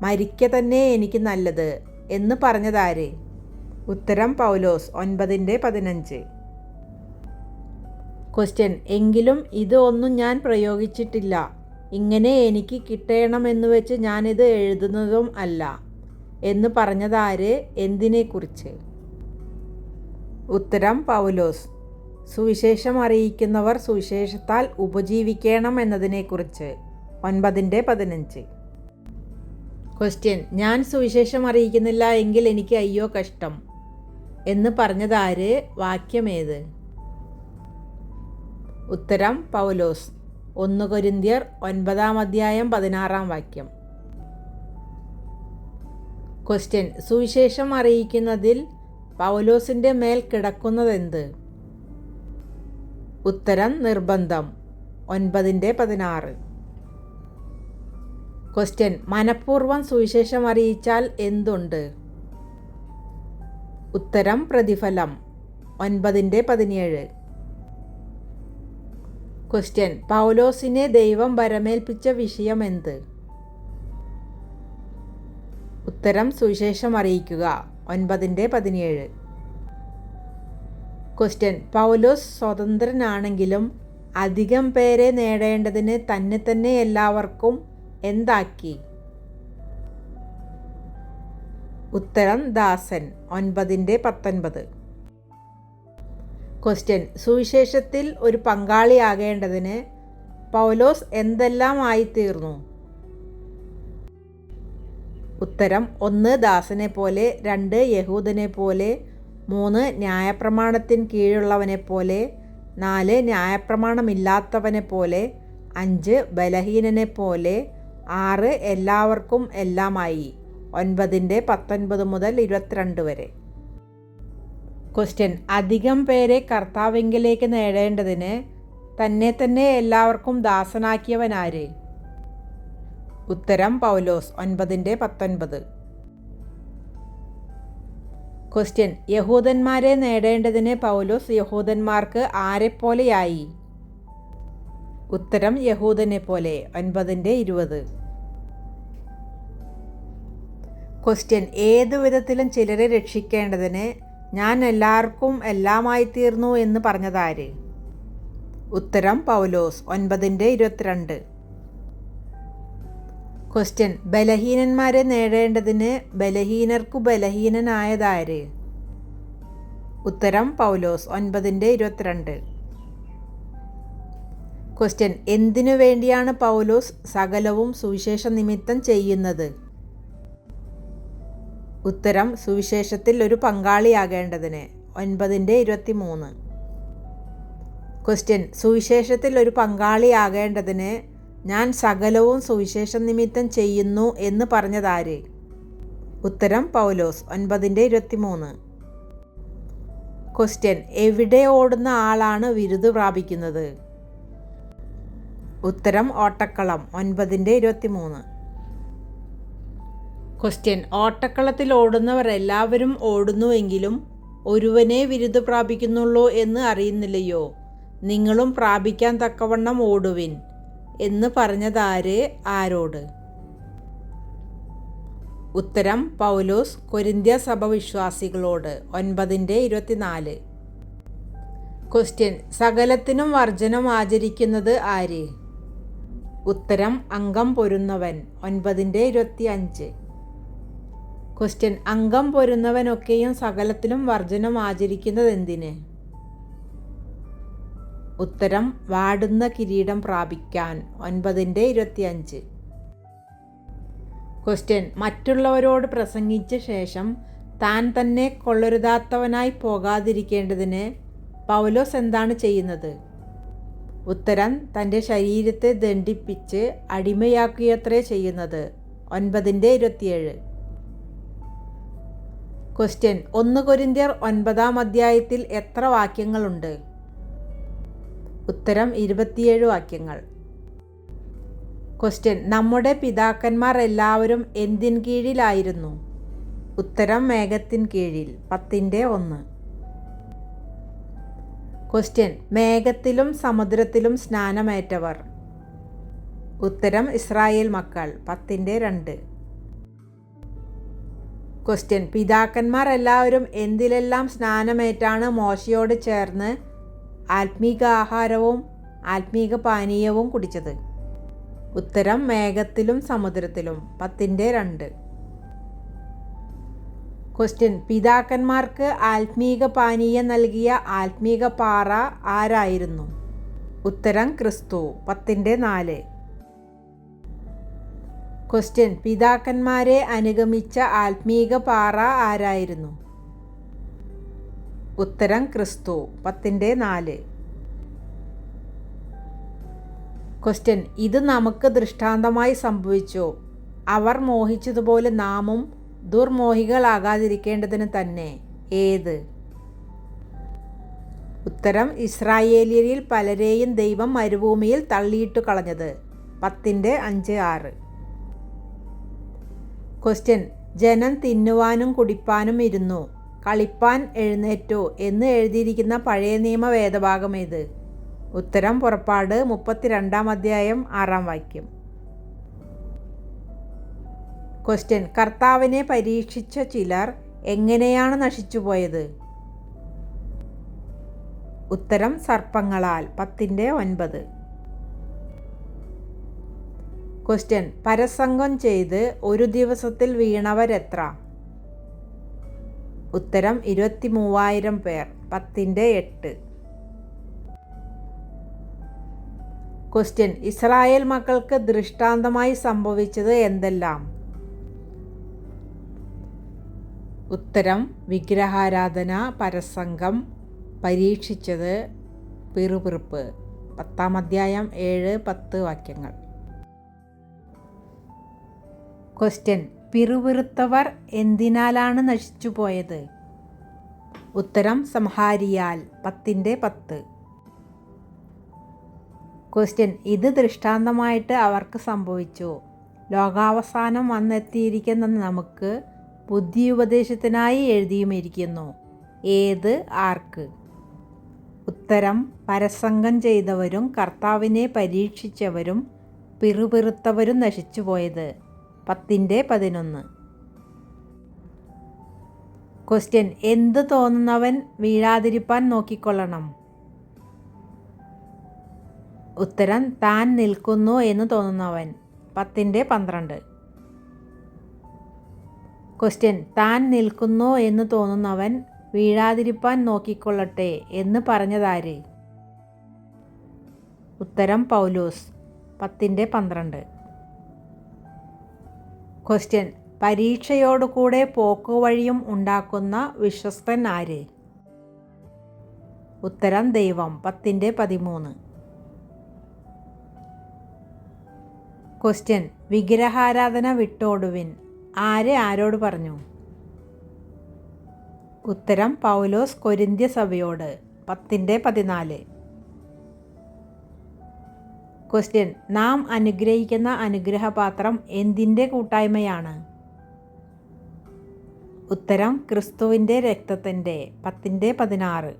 മരിക്ക തന്നെ എനിക്ക് നല്ലത് എന്ന് പറഞ്ഞതാര്? ഉത്തരം: പൗലോസ്. 9:15. ക്വസ്റ്റ്യൻ: എങ്കിലും ഇത് ഒന്നും ഞാൻ പ്രയോഗിച്ചിട്ടില്ല, ഇങ്ങനെ എനിക്ക് കിട്ടണമെന്ന് വെച്ച് ഞാനിത് എഴുതുന്നതും അല്ല എന്ന് പറഞ്ഞതാര്, എന്തിനെക്കുറിച്ച്? ഉത്തരം: പൗലോസ്. സുവിശേഷം അറിയിക്കുന്നവർ സുവിശേഷത്താൽ ഉപജീവിക്കണം എന്നതിനെക്കുറിച്ച്. 9:15. ക്വസ്റ്റ്യൻ: ഞാൻ സുവിശേഷം അറിയിക്കുന്നില്ല എങ്കിൽ എനിക്ക് അയ്യോ കഷ്ടം എന്ന് പറഞ്ഞതാര്, വാക്യമേത്? ഉത്തരം: പൗലോസ്. 1 കൊരിന്ത്യർ 9-ാം അധ്യായം 16-ാം വാക്യം. ക്വസ്റ്റ്യൻ: സുവിശേഷം അറിയിക്കുന്നതിൽ പൗലോസിൻ്റെ മേൽ കിടക്കുന്നതെന്ത്? ഉത്തരം: നിർബന്ധം. 9:16. ക്വസ്റ്റ്യൻ: മനഃപൂർവ്വം സുവിശേഷം അറിയിച്ചാൽ എന്തുണ്ട്? ഉത്തരം: പ്രതിഫലം. 9:17. ക്വസ്റ്റ്യൻ: പൗലോസിനെ ദൈവം ഭരമേൽപ്പിച്ച വിഷയം എന്ത്? ഉത്തരം: സുവിശേഷം അറിയിക്കുക. 9:17. ക്വസ്റ്റ്യൻ: പൗലോസ് സ്വതന്ത്രനാണെങ്കിലും അധികം പേരെ നേടേണ്ടതിന് തന്നെ എല്ലാവർക്കും എന്താക്കി? ഉത്തരം: ദാസൻ. 9:19. ക്വസ്റ്റ്യൻ: സുവിശേഷത്തിൽ ഒരു പങ്കാളിയാകേണ്ടതിന് പൗലോസ് എന്തെല്ലാം ആയിത്തീർന്നു? ഉത്തരം: 1 ദാസനെ പോലെ, 2 യഹൂദനെ പോലെ, 3 ന്യായപ്രമാണത്തിന് കീഴുള്ളവനെ പോലെ, 4 ന്യായപ്രമാണമില്ലാത്തവനെ പോലെ, 5 ബലഹീനനെ പോലെ, 6 എല്ലാവർക്കും എല്ലാമായി. 9:19 മുതൽ 22 വരെ. ക്വസ്റ്റ്യൻ: അധികം പേരെ കർത്താവിങ്കലേക്ക് നേടേണ്ടതിന് തന്നെ എല്ലാവർക്കും ദാസനാക്കിയവനാര്? ഉത്തരം: പൗലോസ്. 9:19. ക്വസ്റ്റ്യൻ: യഹൂദന്മാരെ നേടേണ്ടതിന് പൗലോസ് യഹൂദന്മാർക്ക് ആരെപ്പോലെയായി? ഉത്തരം യഹൂദനെ പോലെ 9:20. ക്വസ്റ്റ്യൻ: ഏതു വിധത്തിലും ചിലരെ രക്ഷിക്കേണ്ടതിന് ഞാൻ എല്ലാവർക്കും എല്ലാമായി തീർന്നു എന്ന് പറഞ്ഞതാര്? ഉത്തരം പൗലോസ് 9:22. ക്വസ്റ്റ്യൻ: ബലഹീനന്മാരെ നേടേണ്ടതിന് ബലഹീനർക്കു ബലഹീനനായതാര്? ഉത്തരം പൗലോസ് 9:22. ക്വസ്റ്റ്യൻ: എന്തിനു വേണ്ടിയാണ് പൗലോസ് സകലവും സുവിശേഷ നിമിത്തം ചെയ്യുന്നത്? ഉത്തരം സുവിശേഷത്തിൽ ഒരു പങ്കാളിയാകേണ്ടതിന് 9:23. ക്വസ്റ്റ്യൻ: സുവിശേഷത്തിൽ ഒരു പങ്കാളിയാകേണ്ടതിന് ഞാൻ സകലവും സുവിശേഷ നിമിത്തം ചെയ്യുന്നു എന്ന് പറഞ്ഞതാര്? ഉത്തരം പൗലോസ് 9:23. ക്വസ്റ്റ്യൻ: എവിടെ ഓടുന്ന ആളാണ് വിരുദ് പ്രാപിക്കുന്നത്? ഉത്തരം ഓട്ടക്കളം 9:23. ക്വസ്റ്റ്യൻ: ഓട്ടക്കളത്തിൽ ഓടുന്നവർ എല്ലാവരും ഓടുന്നുവെങ്കിലും ഒരുവനേ വിരുദ് പ്രാപിക്കുന്നുള്ളൂ എന്ന് അറിയുന്നില്ലയോ? നിങ്ങളും പ്രാപിക്കാൻ തക്കവണ്ണം ഓടുവിൻ എന്ന് പറഞ്ഞതാര് ആരോട്? ഉത്തരം പൗലോസ് കൊരിന്ത്യ സഭ വിശ്വാസികളോട് 9:24. ക്വസ്റ്റ്യൻ: സകലത്തിനും വർജനം ആചരിക്കുന്നത് ആര്? ഉത്തരം അംഗം പൊരുന്നവൻ 9:25. ക്വസ്റ്റ്യൻ: അംഗം പൊരുന്നവനൊക്കെയും സകലത്തിലും വർജനം ആചരിക്കുന്നത് എന്തിന്? ഉത്തരം വാടുന്ന കിരീടം പ്രാപിക്കാൻ 9:25. ക്വസ്റ്റ്യൻ: മറ്റുള്ളവരോട് പ്രസംഗിച്ച ശേഷം താൻ തന്നെ കൊള്ളരുതാത്തവനായി പോകാതിരിക്കേണ്ടതിന് പൗലോസ് എന്താണ് ചെയ്യുന്നത്? ഉത്തരം തൻ്റെ ശരീരത്തെ ദണ്ഡിപ്പിച്ച് അടിമയാക്കുകയത്രേ ചെയ്യുന്നത് 9:27. ക്വസ്റ്റ്യൻ: 1 കൊരിന്ത്യർ 9-ാം അധ്യായത്തിൽ എത്ര വാക്യങ്ങളുണ്ട്? ഉത്തരം 27 വാക്യങ്ങൾ. ക്വസ്റ്റ്യൻ: നമ്മുടെ പിതാക്കന്മാർ എല്ലാവരും എന്തിൻ കീഴിലായിരുന്നു? ഉത്തരം മേഘത്തിൻ കീഴിൽ 10:1. ക്വസ്റ്റ്യൻ: മേഘത്തിലും സമുദ്രത്തിലും സ്നാനമേറ്റവർ? ഉത്തരം ഇസ്രായേൽ മക്കൾ 10:2. ക്വസ്റ്റ്യൻ: പിതാക്കന്മാർ എല്ലാവരും എന്തിലെല്ലാം സ്നാനമേറ്റാണ് മോശയോട് ചേർന്ന് ആത്മീക ആഹാരവും ആത്മീക പാനീയവും കുടിച്ചത്? ഉത്തരം മേഘത്തിലും സമുദ്രത്തിലും 10:2. ക്വസ്റ്റ്യൻ: പിതാക്കന്മാർക്ക് ആത്മീക പാനീയം നൽകിയ ആത്മീക പാറ ആരായിരുന്നു? ഉത്തരം ക്രിസ്തു 10:4. ക്വസ്റ്റ്യൻ: പിതാക്കന്മാരെ അനുഗമിച്ച ആത്മീക പാറ ആരായിരുന്നു? ഉത്തരം ക്രിസ്തു 10:4. ക്വസ്റ്റ്യൻ: ഇത് നമുക്ക് ദൃഷ്ടാന്തമായി സംഭവിച്ചു. അവർ മോഹിച്ചതുപോലെ നാമും ദുർമോഹികളാകാതിരിക്കേണ്ടതിന് തന്നെ. ഏത്? ഉത്തരം ഇസ്രായേലിയരിൽ പലരെയും ദൈവം മരുഭൂമിയിൽ തള്ളിയിട്ടു കളഞ്ഞത് 10:5-6. ക്വസ്റ്റ്യൻ: ജനം തിന്നുവാനും കുടിപ്പാനും ഇരുന്നു, കളിപ്പാൻ എഴുന്നേറ്റു എന്ന് എഴുതിയിരിക്കുന്ന പഴയ നിയമ വേദഭാഗം ഏത്? ഉത്തരം പുറപ്പാട് 32-ാം അധ്യായം 6-ാം വാക്യം. ക്വസ്റ്റ്യൻ: കർത്താവിനെ പരീക്ഷിച്ച ചിലർ എങ്ങനെയാണ് നശിച്ചുപോയത്? ഉത്തരം സർപ്പങ്ങളാൽ 10:9. ക്വസ്റ്റ്യൻ: പരസംഗം ചെയ്ത് ഒരു ദിവസത്തിൽ വീണവരെത്ര? ഉത്തരം 23,000 പേർ 10:8. ക്വസ്റ്റ്യൻ: ഇസ്രായേൽ മക്കൾക്ക് ദൃഷ്ടാന്തമായി സംഭവിച്ചത് എന്തെല്ലാം? ഉത്തരം വിഗ്രഹാരാധന, പരസംഗം, പരീക്ഷിച്ചത്, പിറുപിറുപ്പ്. 10-ാം അധ്യായം 7-10 വാക്യങ്ങൾ. ക്വസ്റ്റ്യൻ: പിറുപിറുത്തവർ എന്തിനാലാണ് നശിച്ചുപോയത്? ഉത്തരം സംഹാരിയാൽ 10:10. ക്വസ്റ്റ്യൻ: ഇത് ദൃഷ്ടാന്തമായിട്ട് അവർക്ക് സംഭവിച്ചു. ലോകാവസാനം വന്നെത്തിയിരിക്കുന്ന നമുക്ക് ബുദ്ധിയുപദേശത്തിനായി എഴുതിയുമിരിക്കുന്നു. ഏത്? ആർക്ക്? ഉത്തരം പരസംഗം ചെയ്തവരും കർത്താവിനെ പരീക്ഷിച്ചവരും പിറുപിറുത്തവരും നശിച്ചുപോയത്. 10:11. ക്വസ്റ്റ്യൻ, എന്ത് തോന്നുന്നവൻ വീഴാതിരിപ്പാൻ നോക്കിക്കൊള്ളണം? ഉത്തരം താൻ നിൽക്കുന്നു എന്ന് തോന്നുന്നവൻ. 10:12. ക്വസ്റ്റ്യൻ, താൻ നിൽക്കുന്നു എന്ന് തോന്നുന്നവൻ വീഴാതിരിപ്പാൻ നോക്കിക്കൊള്ളട്ടെ എന്ന് പറഞ്ഞതാര്? ഉത്തരം പൗലോസ്. 10:12. ക്വസ്റ്റ്യൻ, പരീക്ഷയോടുകൂടെ പോക്കുവഴിയും ഉണ്ടാക്കുന്ന വിശ്വസ്തൻ ആര്? ഉത്തരം ദൈവം. 10:13. ക്വസ്റ്റ്യൻ, വിഗ്രഹാരാധന വിട്ടോടുവിൻ ആര് ആരോട് പറഞ്ഞു? ഉത്തരം പൗലോസ് കൊരിന്ത്യ സഭയോട്. 10:14. ക്വസ്റ്റ്യൻ, നാം അനുഗ്രഹിക്കുന്ന അനുഗ്രഹപാത്രം എന്തിൻ്റെ കൂട്ടായ്മയാണ്? ഉത്തരം ക്രിസ്തുവിൻ്റെ രക്തത്തിൻ്റെ. 10:16.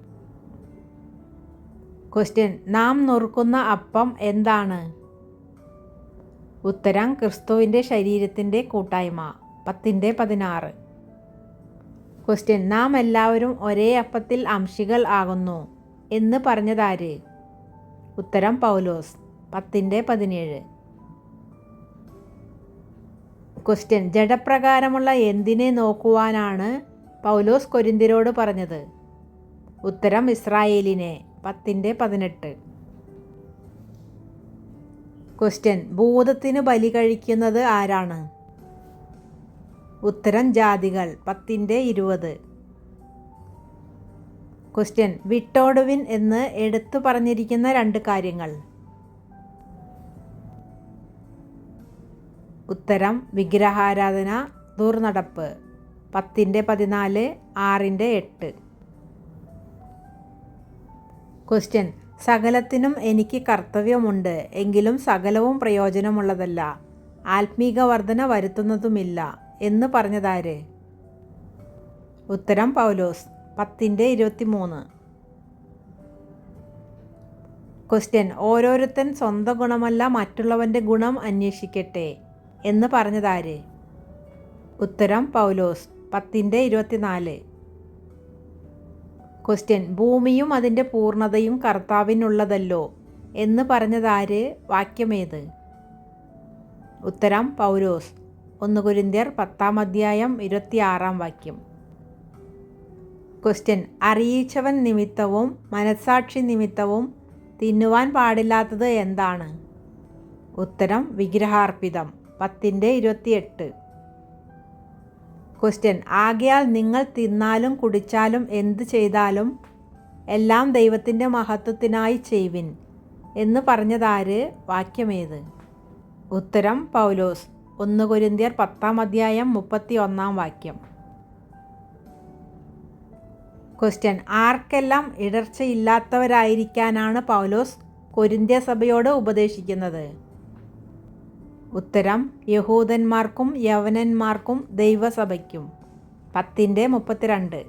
ക്വസ്റ്റ്യൻ, നാം നുറുക്കുന്ന അപ്പം എന്താണ്? ഉത്തരം ക്രിസ്തുവിൻ്റെ ശരീരത്തിൻ്റെ കൂട്ടായ്മ. 10:16. ക്വസ്റ്റ്യൻ, നാം എല്ലാവരും ഒരേ അപ്പത്തിൽ അംശികൾ ആകുന്നു എന്ന് പറഞ്ഞതാര്? ഉത്തരം പൗലോസ്. 10:17. ക്വസ്റ്റ്യൻ, ജഡപ്രകാരമുള്ള എന്തിനെ നോക്കുവാനാണ് പൗലോസ് കൊരിന്ത്യരോട് പറഞ്ഞത്? ഉത്തരം ഇസ്രായേലിനെ. 10:18. ക്വസ്റ്റ്യൻ, ഭൂതത്തിന് ബലി കഴിക്കുന്നത് ആരാണ്? ഉത്തരം ജാതികൾ. 10:20. ക്വസ്റ്റ്യൻ, വിട്ടോടുവിൻ എന്ന് എടുത്തു പറഞ്ഞിരിക്കുന്ന 2 കാര്യങ്ങൾ. ഉത്തരം വിഗ്രഹാരാധന, ദുർനടപ്പ്. 10:14, 6:8. ക്വസ്റ്റ്യൻ, സകലത്തിനും എനിക്ക് കർത്തവ്യമുണ്ട്, എങ്കിലും സകലവും പ്രയോജനമുള്ളതല്ല, ആത്മീക വർധന വരുത്തുന്നതുമില്ല എന്ന് പറഞ്ഞതാര്? ഉത്തരം പൗലോസ്. 10:23. ക്വസ്റ്റ്യൻ, ഓരോരുത്തൻ സ്വന്തം ഗുണമല്ല മറ്റുള്ളവൻ്റെ ഗുണം അന്വേഷിക്കട്ടെ എന്ന് പറഞ്ഞതാര്? ഉത്തരം പൗലോസ്. 10:24. ക്വസ്റ്റ്യൻ, ഭൂമിയും അതിൻ്റെ പൂർണ്ണതയും കർത്താവിനുള്ളതല്ലോ എന്ന് പറഞ്ഞതാര്? വാക്യമേത്? ഉത്തരം പൗലോസ്. 1 കൊരിന്ത്യർ 10:26. ക്വസ്റ്റ്യൻ, അറിയിച്ചവൻ നിമിത്തവും മനസ്സാക്ഷി നിമിത്തവും തിന്നുവാൻ പാടില്ലാത്തത് എന്താണ്? ഉത്തരം വിഗ്രഹാർപ്പിതം. 10:28. ക്വസ്റ്റ്യൻ, ആകയാൽ നിങ്ങൾ തിന്നാലും കുടിച്ചാലും എന്ത് ചെയ്താലും എല്ലാം ദൈവത്തിൻ്റെ മഹത്വത്തിനായി ചെയ്യുവിൻ എന്ന് പറഞ്ഞതാര്? വാക്യമേത്? ഉത്തരം പൗലോസ്. 1 കൊരിന്ത്യർ 10:31. ക്വസ്റ്റ്യൻ, ആർക്കെല്ലാം ഇടർച്ചയില്ലാത്തവരായിരിക്കാനാണ് പൗലോസ് കൊരിന്ത്യ സഭയോട് ഉപദേശിക്കുന്നത്? ഉത്തരം യഹൂദന്മാർക്കും യവനന്മാർക്കും ദൈവസഭയ്ക്കും. 10:32.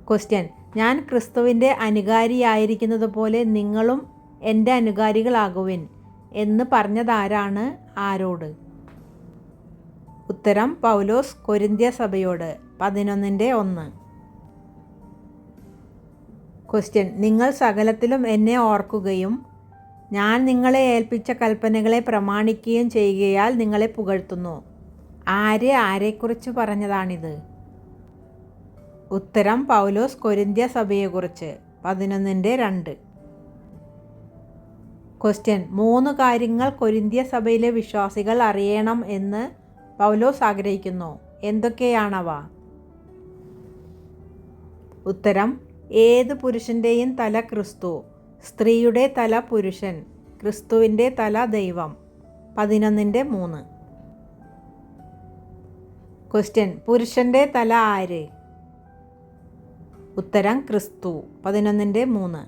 ക്വസ്റ്റ്യൻ, ഞാൻ ക്രിസ്തുവിൻ്റെ അനുകാരിയായിരിക്കുന്നത് പോലെ നിങ്ങളും എൻ്റെ അനുകാരികളാകുവിൻ എന്ന് പറഞ്ഞതാരാണ്? ആരോട്? ഉത്തരം പൗലോസ് കൊരിന്ത്യ സഭയോട്. 11:1. ക്വസ്റ്റ്യൻ, നിങ്ങൾ സകലത്തിലും എന്നെ ഓർക്കുകയും ഞാൻ നിങ്ങളെ ഏൽപ്പിച്ച കൽപ്പനകളെ പ്രമാണിക്കുകയും ചെയ്യുകയാൽ നിങ്ങളെ പുകഴ്ത്തുന്നു. ആരെക്കുറിച്ച് പറഞ്ഞതാണിത്? ഉത്തരം പൗലോസ് കൊരിന്ത്യ സഭയെക്കുറിച്ച്. 11:2. ക്വസ്റ്റ്യൻ, 3 കാര്യങ്ങൾ കൊരിന്ത്യ സഭയിലെ വിശ്വാസികൾ അറിയണം എന്ന് പൗലോസ് ആഗ്രഹിക്കുന്നു. എന്തൊക്കെയാണവ? ഉത്തരം, ഏത് പുരുഷൻ്റെയും തല ക്രിസ്തു, സ്ത്രീയുടെ തല പുരുഷൻ, ക്രിസ്തുവിൻ്റെ തല ദൈവം. 11:3. ക്വസ്റ്റ്യൻ, പുരുഷൻ്റെ തല ആര്? ഉത്തരം ക്രിസ്തു. 11:3.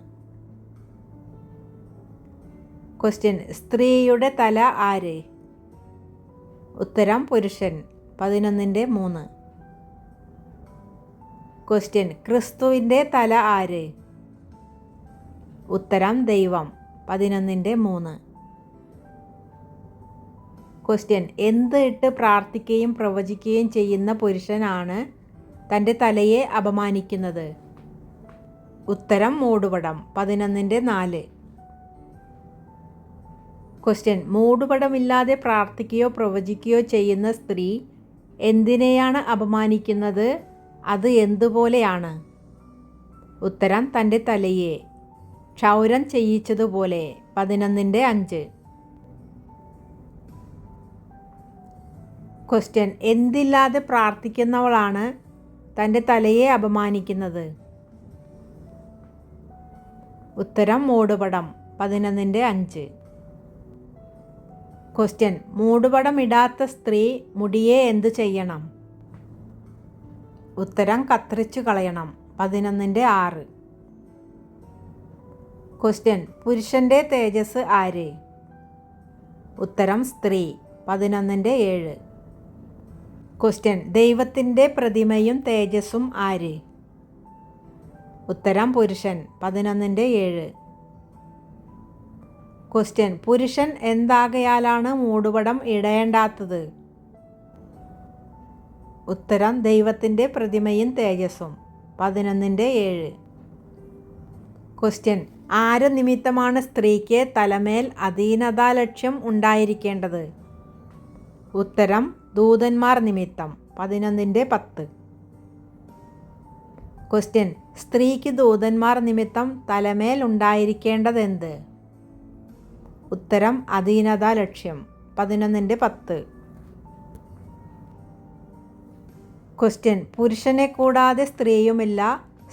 ക്വസ്റ്റ്യൻ, സ്ത്രീയുടെ തല ആര്? ഉത്തരം പുരുഷൻ. 11:3. ക്വസ്റ്റ്യൻ, ക്രിസ്തുവിൻ്റെ തല ആര്? ഉത്തരം ദൈവം. 11:3. ക്വസ്റ്റ്യൻ: എന്ത് ഇട്ട് പ്രാർത്ഥിക്കുകയും പ്രവചിക്കുകയും ചെയ്യുന്ന പുരുഷനാണ് തൻ്റെ തലയെ അപമാനിക്കുന്നത്? ഉത്തരം മൂടുപടം. 11:4. ക്വസ്റ്റ്യൻ: മൂടുപടമില്ലാതെ പ്രാർത്ഥിക്കുകയോ പ്രവചിക്കുകയോ ചെയ്യുന്ന സ്ത്രീ എന്തിനെയാണ് അപമാനിക്കുന്നത്? അത് എന്തുപോലെയാണ്? ഉത്തരം തൻ്റെ തലയെ ക്ഷൗരം ചെയ്യിച്ചതുപോലെ. 11:5. ക്വസ്റ്റ്യൻ: എന്തില്ലാതെ പ്രാർത്ഥിക്കുന്നവളാണ് തൻ്റെ തലയെ അപമാനിക്കുന്നത്? ഉത്തരം മൂടുപടം. 11:5. ക്വസ്റ്റ്യൻ: മൂടുപടം ഇടാത്ത സ്ത്രീ മുടിയെ എന്തു ചെയ്യണം? ഉത്തരം കത്രിച്ചു കളയണം. 11:6. ക്വസ്റ്റ്യൻ: പുരുഷന്റെ തേജസ് ആര്? ഉത്തരം സ്ത്രീ. 11:7. ക്വസ്റ്റ്യൻ: ദൈവത്തിൻ്റെ പ്രതിമയും തേജസ്സും ആര്? ഉത്തരം പുരുഷൻ. 11:7. ക്വസ്റ്റ്യൻ: പുരുഷൻ എന്താകയാലാണ് മൂടുപടം ഇടേണ്ടാത്തത്? ഉത്തരം ദൈവത്തിൻ്റെ പ്രതിമയും തേജസ്സും. 11:7. ക്വസ്റ്റ്യൻ: ആര് നിമിത്തമാണ് സ്ത്രീക്ക് തലമേൽ അധീനതാലക്ഷ്യം ഉണ്ടായിരിക്കേണ്ടത്? ഉത്തരം ദൂതന്മാർ നിമിത്തം. 11:10. ക്വസ്റ്റ്യൻ: സ്ത്രീക്ക് ദൂതന്മാർ നിമിത്തം തലമേൽ ഉണ്ടായിരിക്കേണ്ടതെന്ത്? ഉത്തരം അധീനതാലക്ഷ്യം. 11:10. ക്വസ്റ്റ്യൻ: പുരുഷനെ കൂടാതെ സ്ത്രീയുമില്ല,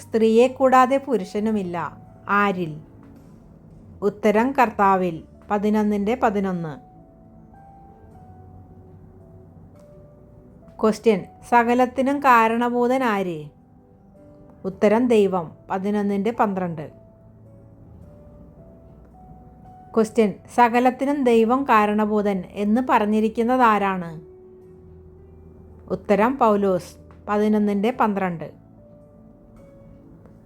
സ്ത്രീയെ കൂടാതെ പുരുഷനുമില്ല. ആരിൽ? ഉത്തരം കർത്താവിൽ. 11:11. ക്വസ്റ്റ്യൻ: സകലത്തിനും കാരണഭൂതൻ ആര്? ഉത്തരം ദൈവം. 11:12. ക്വസ്റ്റ്യൻ: സകലത്തിനും ദൈവം കാരണഭൂതൻ എന്ന് പറഞ്ഞിരിക്കുന്നത് ആരാണ്? ഉത്തരം പൗലോസ്. 11:12.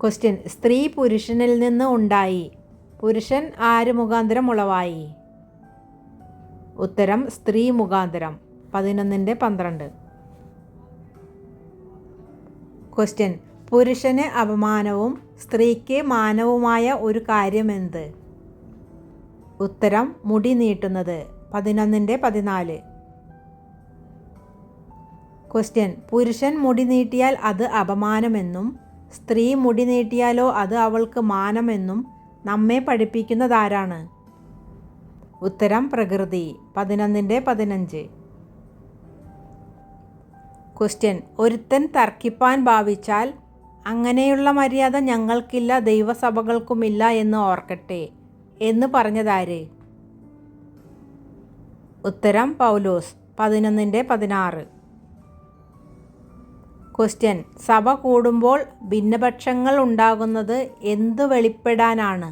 ക്വസ്റ്റ്യൻ: സ്ത്രീ പുരുഷനിൽ നിന്ന് ഉണ്ടായി, പുരുഷൻ ആര് മുഖാന്തരം ഉളവായി? ഉത്തരം സ്ത്രീ മുഖാന്തരം. 11:12. ക്വസ്റ്റ്യൻ: പുരുഷന് അപമാനവും സ്ത്രീക്ക് മാനവുമായ ഒരു കാര്യമെന്ത്? ഉത്തരം മുടി നീട്ടുന്നത്. 11:14. ക്വസ്റ്റ്യൻ: പുരുഷൻ മുടി നീട്ടിയാൽ അത് അപമാനമെന്നും സ്ത്രീ മുടി നീട്ടിയാലോ അത് അവൾക്ക് മാനമെന്നും നമ്മെ പഠിപ്പിക്കുന്നതാരാണ്? ഉത്തരം പ്രകൃതി. 11:15. ക്വസ്റ്റ്യൻ: ഒരുത്തൻ തർക്കിപ്പാൻ ഭാവിച്ചാൽ അങ്ങനെയുള്ള മര്യാദ ഞങ്ങൾക്കില്ല, ദൈവസഭകൾക്കുമില്ല എന്ന് ഓർക്കട്ടെ എന്ന് പറഞ്ഞതാര്? ഉത്തരം പൗലോസ്. 11:16. ക്വസ്റ്റ്യൻ: സഭ കൂടുമ്പോൾ ഭിന്നപക്ഷങ്ങൾ ഉണ്ടാകുന്നത് എന്തു വെളിപ്പെടാനാണ്?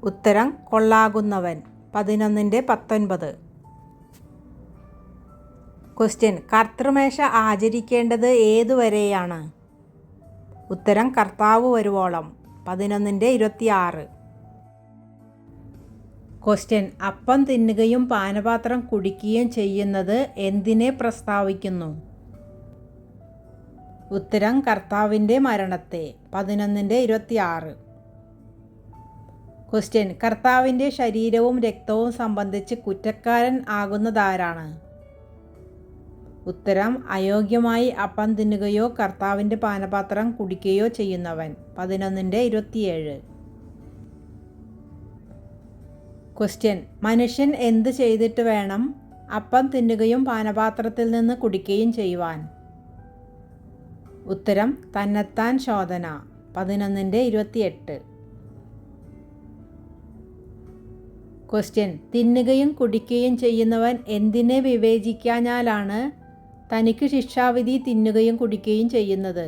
ഉത്തരം കൊള്ളാകുന്നവൻ. 11:19. ക്വസ്റ്റ്യൻ: കർത്തൃമേശ ആചരിക്കേണ്ടത് ഏതുവരെയാണ്? ഉത്തരം കർത്താവ് വരുവോളം. 11:26. ക്വസ്റ്റ്യൻ: അപ്പം തിന്നുകയും പാനപാത്രം കുടിക്കുകയും ചെയ്യുന്നത് എന്തിനെ പ്രസ്താവിക്കുന്നു? ഉത്തരം കർത്താവിൻ്റെ മരണത്തെ. 11:26. ക്വസ്റ്റ്യൻ: കർത്താവിൻ്റെ ശരീരവും രക്തവും സംബന്ധിച്ച് കുറ്റക്കാരൻ ആകുന്നതാരാണ്? ഉത്തരം അയോഗ്യമായി അപ്പം തിന്നുകയോ കർത്താവിൻ്റെ പാനപാത്രം കുടിക്കുകയോ ചെയ്യുന്നവൻ. 11:27. ക്വസ്റ്റ്യൻ: മനുഷ്യൻ എന്ത് ചെയ്തിട്ട് വേണം അപ്പം തിന്നുകയും പാനപാത്രത്തിൽ നിന്ന് കുടിക്കുകയും ചെയ്യുവാൻ? ഉത്തരം തന്നെത്താൻ ശോധന. 11:28. ക്വസ്റ്റ്യൻ: തിന്നുകയും കുടിക്കുകയും ചെയ്യുന്നവൻ എന്തിനെ വിവേചിക്കാഞ്ഞാലാണ് തനിക്ക് ശിക്ഷാവിധി തിന്നുകയും കുടിക്കുകയും ചെയ്യുന്നത്?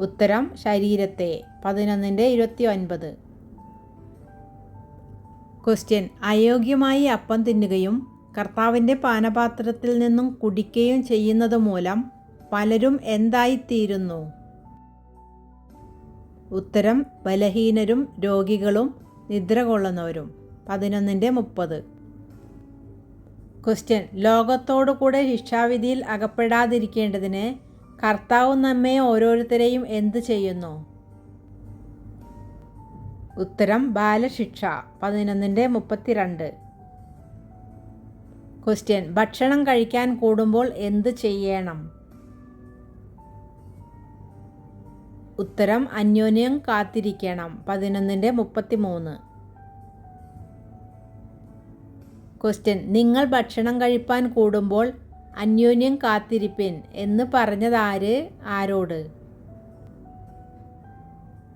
ഉത്തരം ശരീരത്തെ. 11:29. ക്വസ്റ്റ്യൻ: അയോഗ്യമായി അപ്പം തിന്നുകയും കർത്താവിൻ്റെ പാനപാത്രത്തിൽ നിന്നും കുടിക്കുകയും ചെയ്യുന്നത് മൂലം പലരും എന്തായിത്തീരുന്നു? ഉത്തരം ബലഹീനരും രോഗികളും നിദ്ര കൊള്ളുന്നവരും. 11:30. ക്വസ്റ്റ്യൻ: ലോകത്തോടു കൂടെ ശിക്ഷാവിധിയിൽ അകപ്പെടാതിരിക്കേണ്ടതിന് കർത്താവ് നമ്മെ ഓരോരുത്തരെയും എന്ത് ചെയ്യുന്നു? ഉത്തരം ബാലശിക്ഷ. 11:32. ക്വസ്റ്റ്യൻ: ഭക്ഷണം കഴിക്കാൻ കൂടുമ്പോൾ എന്ത് ചെയ്യണം? ഉത്തരം അന്യോന്യം കാത്തിരിക്കണം. 11:33. ക്വസ്റ്റ്യൻ: നിങ്ങൾ ഭക്ഷണം കഴിപ്പാൻ കൂടുമ്പോൾ അന്യോന്യം കാത്തിരിപ്പിൻ എന്ന് പറഞ്ഞതാര് ആരോട്?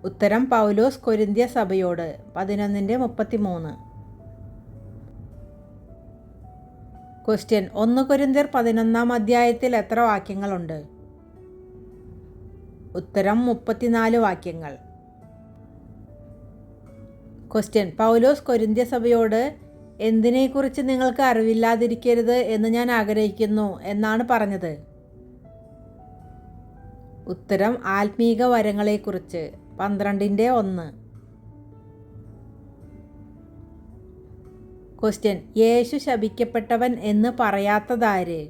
ഉത്തരം പൗലോസ് കൊരിന്ത്യ സഭയോട്. 11:33. ക്വസ്റ്റ്യൻ: 1 കൊരിന്ത്യർ 11-ാം അധ്യായത്തിൽ എത്ര വാക്യങ്ങളുണ്ട്? ഉത്തരം 34 വാക്യങ്ങൾ. ക്വസ്റ്റ്യൻ: പൗലോസ് കൊരിന്ത്യ സഭയോട് എന്തിനെക്കുറിച്ച് നിങ്ങൾക്ക് അറിവില്ലാതിരിക്കരുത് എന്ന് ഞാൻ ആഗ്രഹിക്കുന്നു എന്നാണ് പറഞ്ഞത്? ഉത്തരം ആത്മീക വരങ്ങളെക്കുറിച്ച്. 12:1. ക്വസ്റ്റ്യൻ: യേശു ശപിക്കപ്പെട്ടവൻ എന്ന് പറയാത്തതാര്?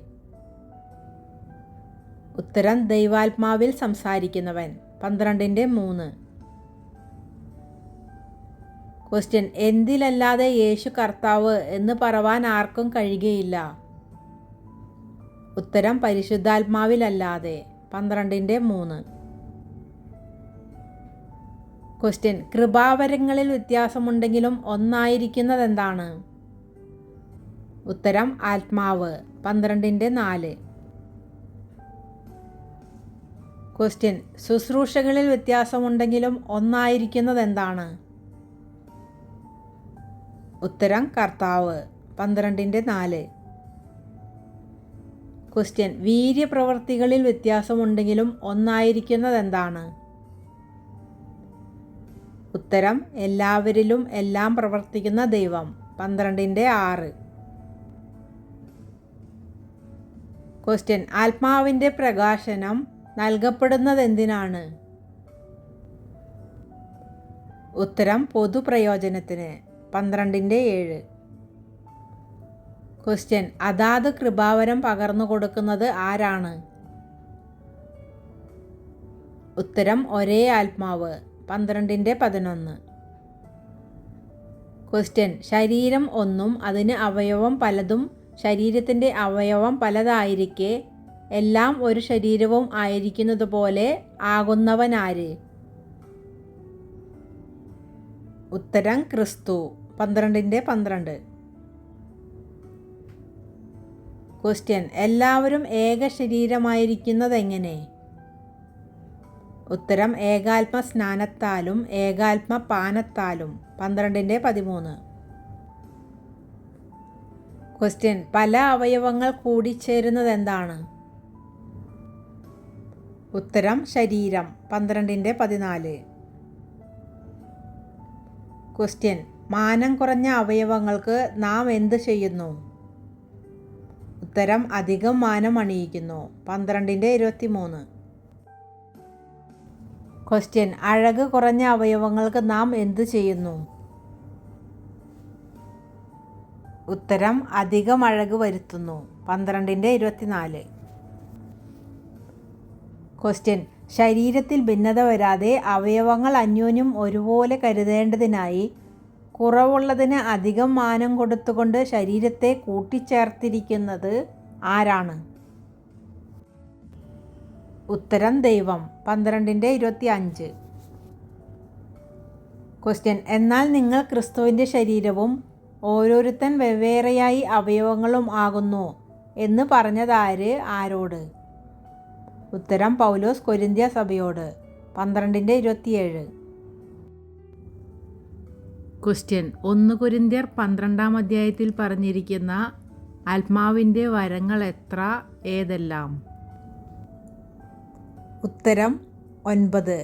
ഉത്തരം ദൈവാത്മാവിൽ സംസാരിക്കുന്നവൻ. 12:3. ക്വസ്റ്റ്യൻ: എന്തിലല്ലാതെ യേശു കർത്താവ് എന്ന് പറവാൻ ആർക്കും കഴിയുകയില്ല? ഉത്തരം പരിശുദ്ധാത്മാവിലല്ലാതെ. 12:3. ക്വസ്റ്റ്യൻ: കൃപാവരങ്ങളിൽ വ്യത്യാസമുണ്ടെങ്കിലും ഒന്നായിരിക്കുന്നതെന്താണ്? ഉത്തരം ആത്മാവ്. 12:4. ക്വസ്റ്റ്യൻ: ശുശ്രൂഷകളിൽ വ്യത്യാസമുണ്ടെങ്കിലും ഒന്നായിരിക്കുന്നതെന്താണ്? ഉത്തരം കർത്താവ്. 12:4. ക്വസ്റ്റ്യൻ: വീര്യപ്രവർത്തികളിൽ വ്യത്യാസമുണ്ടെങ്കിലും ഒന്നായിരിക്കുന്നതെന്താണ്? ഉത്തരം എല്ലാവരിലും എല്ലാം പ്രവർത്തിക്കുന്ന ദൈവം. 12:6. ക്വസ്റ്റ്യൻ: ആത്മാവിൻ്റെ പ്രകാശനം നൽകപ്പെടുന്നതെന്തിനാണ്? ഉത്തരം പൊതുപ്രയോജനത്തിന്. 12:7. ക്വസ്റ്റ്യൻ: അതാത് കൃപാവരം പകർന്നു കൊടുക്കുന്നത് ആരാണ്? ഉത്തരം ഒരേ ആത്മാവ്. 12:11. ക്വസ്റ്റ്യൻ: ശരീരം ഒന്നും അതിന് അവയവം പലതും ശരീരത്തിൻ്റെ അവയവം പലതായിരിക്കെ എല്ലാം ഒരു ശരീരവും ആയിരിക്കുന്നതുപോലെ ആകുന്നവനാര്? ഉത്തരം ക്രിസ്തു. 12:12. ക്വസ്റ്റ്യൻ: എല്ലാവരും ഏക ശരീരമായിരിക്കുന്നതെങ്ങനെ? ഉത്തരം ഏകാത്മ സ്നാനത്താലും ഏകാത്മ പാനത്താലും. 12:13. ക്വസ്റ്റ്യൻ: പല അവയവങ്ങൾ കൂടിച്ചേരുന്നതെന്താണ്? ഉത്തരം ശരീരം. 12:14. ക്വസ്റ്റ്യൻ: മാനം കുറഞ്ഞ അവയവങ്ങൾക്ക് നാം എന്ത് ചെയ്യുന്നു? ഉത്തരം അധികം മാനം അണിയിക്കുന്നു. 12:23. ക്വസ്റ്റ്യൻ: അഴക് കുറഞ്ഞ അവയവങ്ങൾക്ക് നാം എന്ത് ചെയ്യുന്നു? ഉത്തരം അധികം അഴക് വരുത്തുന്നു. 12:24. ക്വസ്റ്റ്യൻ: ശരീരത്തിൽ ഭിന്നത വരാതെ അവയവങ്ങൾ അന്യോന്യം ഒരുപോലെ കരുതേണ്ടതിനായി കുറവുള്ളതിന് അധികം മാനം കൊടുത്തുകൊണ്ട് ശരീരത്തെ കൂട്ടിച്ചേർത്തിരിക്കുന്നത് ആരാണ്? ഉത്തരം ദൈവം. 12:25. ക്വസ്റ്റ്യൻ: എന്നാൽ നിങ്ങൾ ക്രിസ്തുവിൻ്റെ ശരീരവും ഓരോരുത്തൻ വെവ്വേറെയായി അവയവങ്ങളും ആകുന്നു എന്ന് പറഞ്ഞതാര് ആരോട്? ഉത്തരം പൗലോസ് കൊരിന്ത്യ സഭയോട്. 12:27. ക്വസ്റ്റ്യൻ: 1 കൊരിന്ത്യർ 12-ാം അധ്യായത്തിൽ പറഞ്ഞിരിക്കുന്ന ആത്മാവിൻ്റെ വരങ്ങൾ എത്ര, ഏതെല്ലാം? ഉത്തരം 9.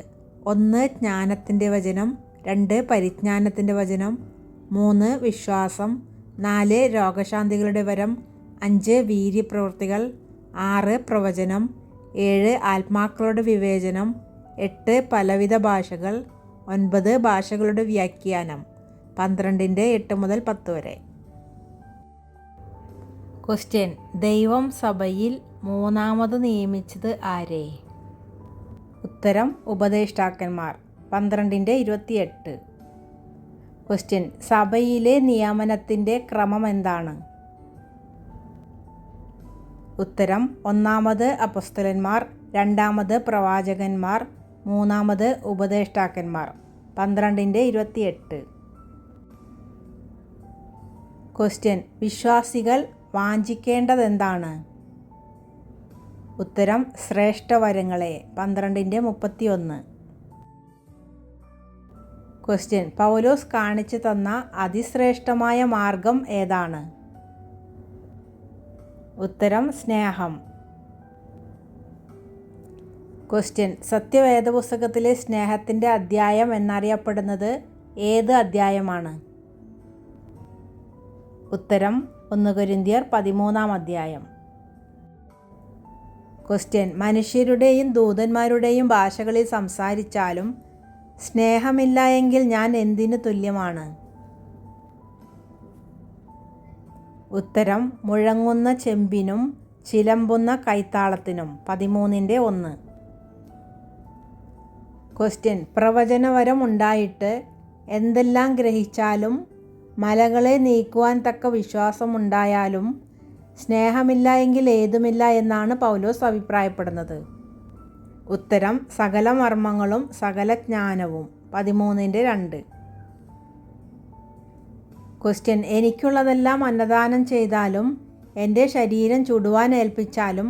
1 ജ്ഞാനത്തിൻ്റെ വചനം, 2 പരിജ്ഞാനത്തിൻ്റെ വചനം, 3 വിശ്വാസം, 4 രോഗശാന്തികളുടെ വരം, 5 വീര്യപ്രവൃത്തികൾ, 6 പ്രവചനം, 7 ആത്മാക്കളുടെ വിവേചനം, 8 പലവിധ ഭാഷകൾ, 9 ഭാഷകളുടെ വ്യാഖ്യാനം. 12ൻ്റെ 8 മുതൽ 10 വരെ. ക്വസ്റ്റ്യൻ: ദൈവം സഭയിൽ മൂന്നാമത് നിയമിച്ചത് ആരെ? ഉത്തരം: ഉപദേഷ്ടാക്കന്മാർ. 12ൻ്റെ 28. ക്വസ്റ്റ്യൻ: സഭയിലെ നിയമനത്തിൻ്റെ ക്രമം എന്താണ്? ഉത്തരം: ഒന്നാമത് അപ്പോസ്തലന്മാർ, രണ്ടാമത് പ്രവാചകന്മാർ, മൂന്നാമത് ഉപദേഷ്ടാക്കന്മാർ. 12ൻ്റെ 28. ക്വസ്റ്റ്യൻ: വിശ്വാസികൾ വാഞ്ചിക്കേണ്ടതെന്താണ്? ഉത്തരം: ശ്രേഷ്ഠവരങ്ങളെ. 12ൻ്റെ 31. ക്വസ്റ്റ്യൻ: പൗലോസ് കാണിച്ചു തന്ന അതിശ്രേഷ്ഠമായ മാർഗം ഏതാണ്? ഉത്തരം: സ്നേഹം. ക്വസ്റ്റ്യൻ: സത്യവേദപുസ്തകത്തിലെ സ്നേഹത്തിൻ്റെ അധ്യായം എന്നറിയപ്പെടുന്നത് ഏത് അധ്യായമാണ്? ഉത്തരം: 1 കൊരിന്ത്യർ 13-ാം അധ്യായം. ക്വസ്റ്റ്യൻ: മനുഷ്യരുടെയും ദൂതന്മാരുടെയും ഭാഷകളിൽ സംസാരിച്ചാലും സ്നേഹമില്ല എങ്കിൽ ഞാൻ എന്തിനു തുല്യമാണ്? ഉത്തരം: മുഴങ്ങുന്ന ചെമ്പിനും ചിലമ്പുന്ന കൈത്താളത്തിനും. 13ൻ്റെ 1. ക്വസ്റ്റ്യൻ: പ്രവചനവരം ഉണ്ടായിട്ട് എന്തെല്ലാം ഗ്രഹിച്ചാലും മലകളെ നീക്കുവാൻ തക്ക വിശ്വാസമുണ്ടായാലും സ്നേഹമില്ല എങ്കിൽ ഏതുമില്ല എന്നാണ് പൗലോസ് അഭിപ്രായപ്പെടുന്നത്. ഉത്തരം: സകല മർമ്മങ്ങളും സകല ജ്ഞാനവും. 13ൻ്റെ 2. ക്വസ്റ്റ്യൻ: എനിക്കുള്ളതെല്ലാം അന്നദാനം ചെയ്താലും എൻ്റെ ശരീരം ചുടുവാൻ ഏൽപ്പിച്ചാലും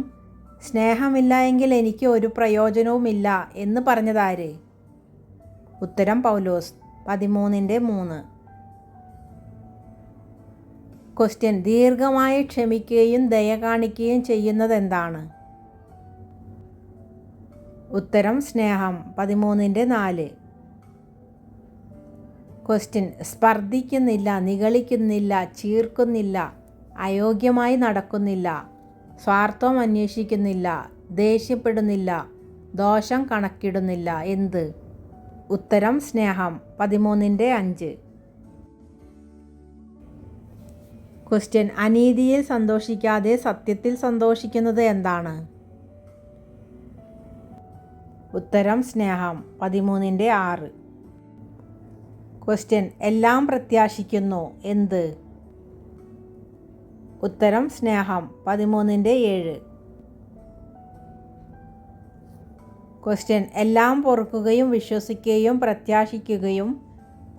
സ്നേഹമില്ല എങ്കിൽ എനിക്ക് ഒരു പ്രയോജനവുമില്ല എന്ന് പറഞ്ഞതാര്? ഉത്തരം: പൗലോസ്. 13ൻ്റെ 3. ക്വസ്റ്റ്യൻ: ദീർഘമായി ക്ഷമിക്കുകയും ദയ കാണിക്കുകയും ചെയ്യുന്നതെന്താണ്? ഉത്തരം: സ്നേഹം. 13ൻ്റെ 4. ക്വസ്റ്റ്യൻ: സ്പർദ്ധിക്കുന്നില്ല, നിഗളിക്കുന്നില്ല, ചീർക്കുന്നില്ല, അയോഗ്യമായി നടക്കുന്നില്ല, സ്വാർത്ഥം അന്വേഷിക്കുന്നില്ല, ദേഷ്യപ്പെടുന്നില്ല, ദോഷം കണക്കിടുന്നില്ല. എന്ത്? ഉത്തരം: സ്നേഹം. 13ൻ്റെ 5. ക്വസ്റ്റ്യൻ: അനീതിയിൽ സന്തോഷിക്കാതെ സത്യത്തിൽ സന്തോഷിക്കുന്നത് എന്താണ്? ഉത്തരം: സ്നേഹം. 13ൻ്റെ 6. ക്വസ്റ്റ്യൻ: എല്ലാം പ്രത്യാശിക്കുന്നു. എന്ത്? ഉത്തരം: സ്നേഹം. 13ൻ്റെ 7. ക്വസ്റ്റ്യൻ: എല്ലാം പൊറുക്കുകയും വിശ്വസിക്കുകയും പ്രത്യാശിക്കുകയും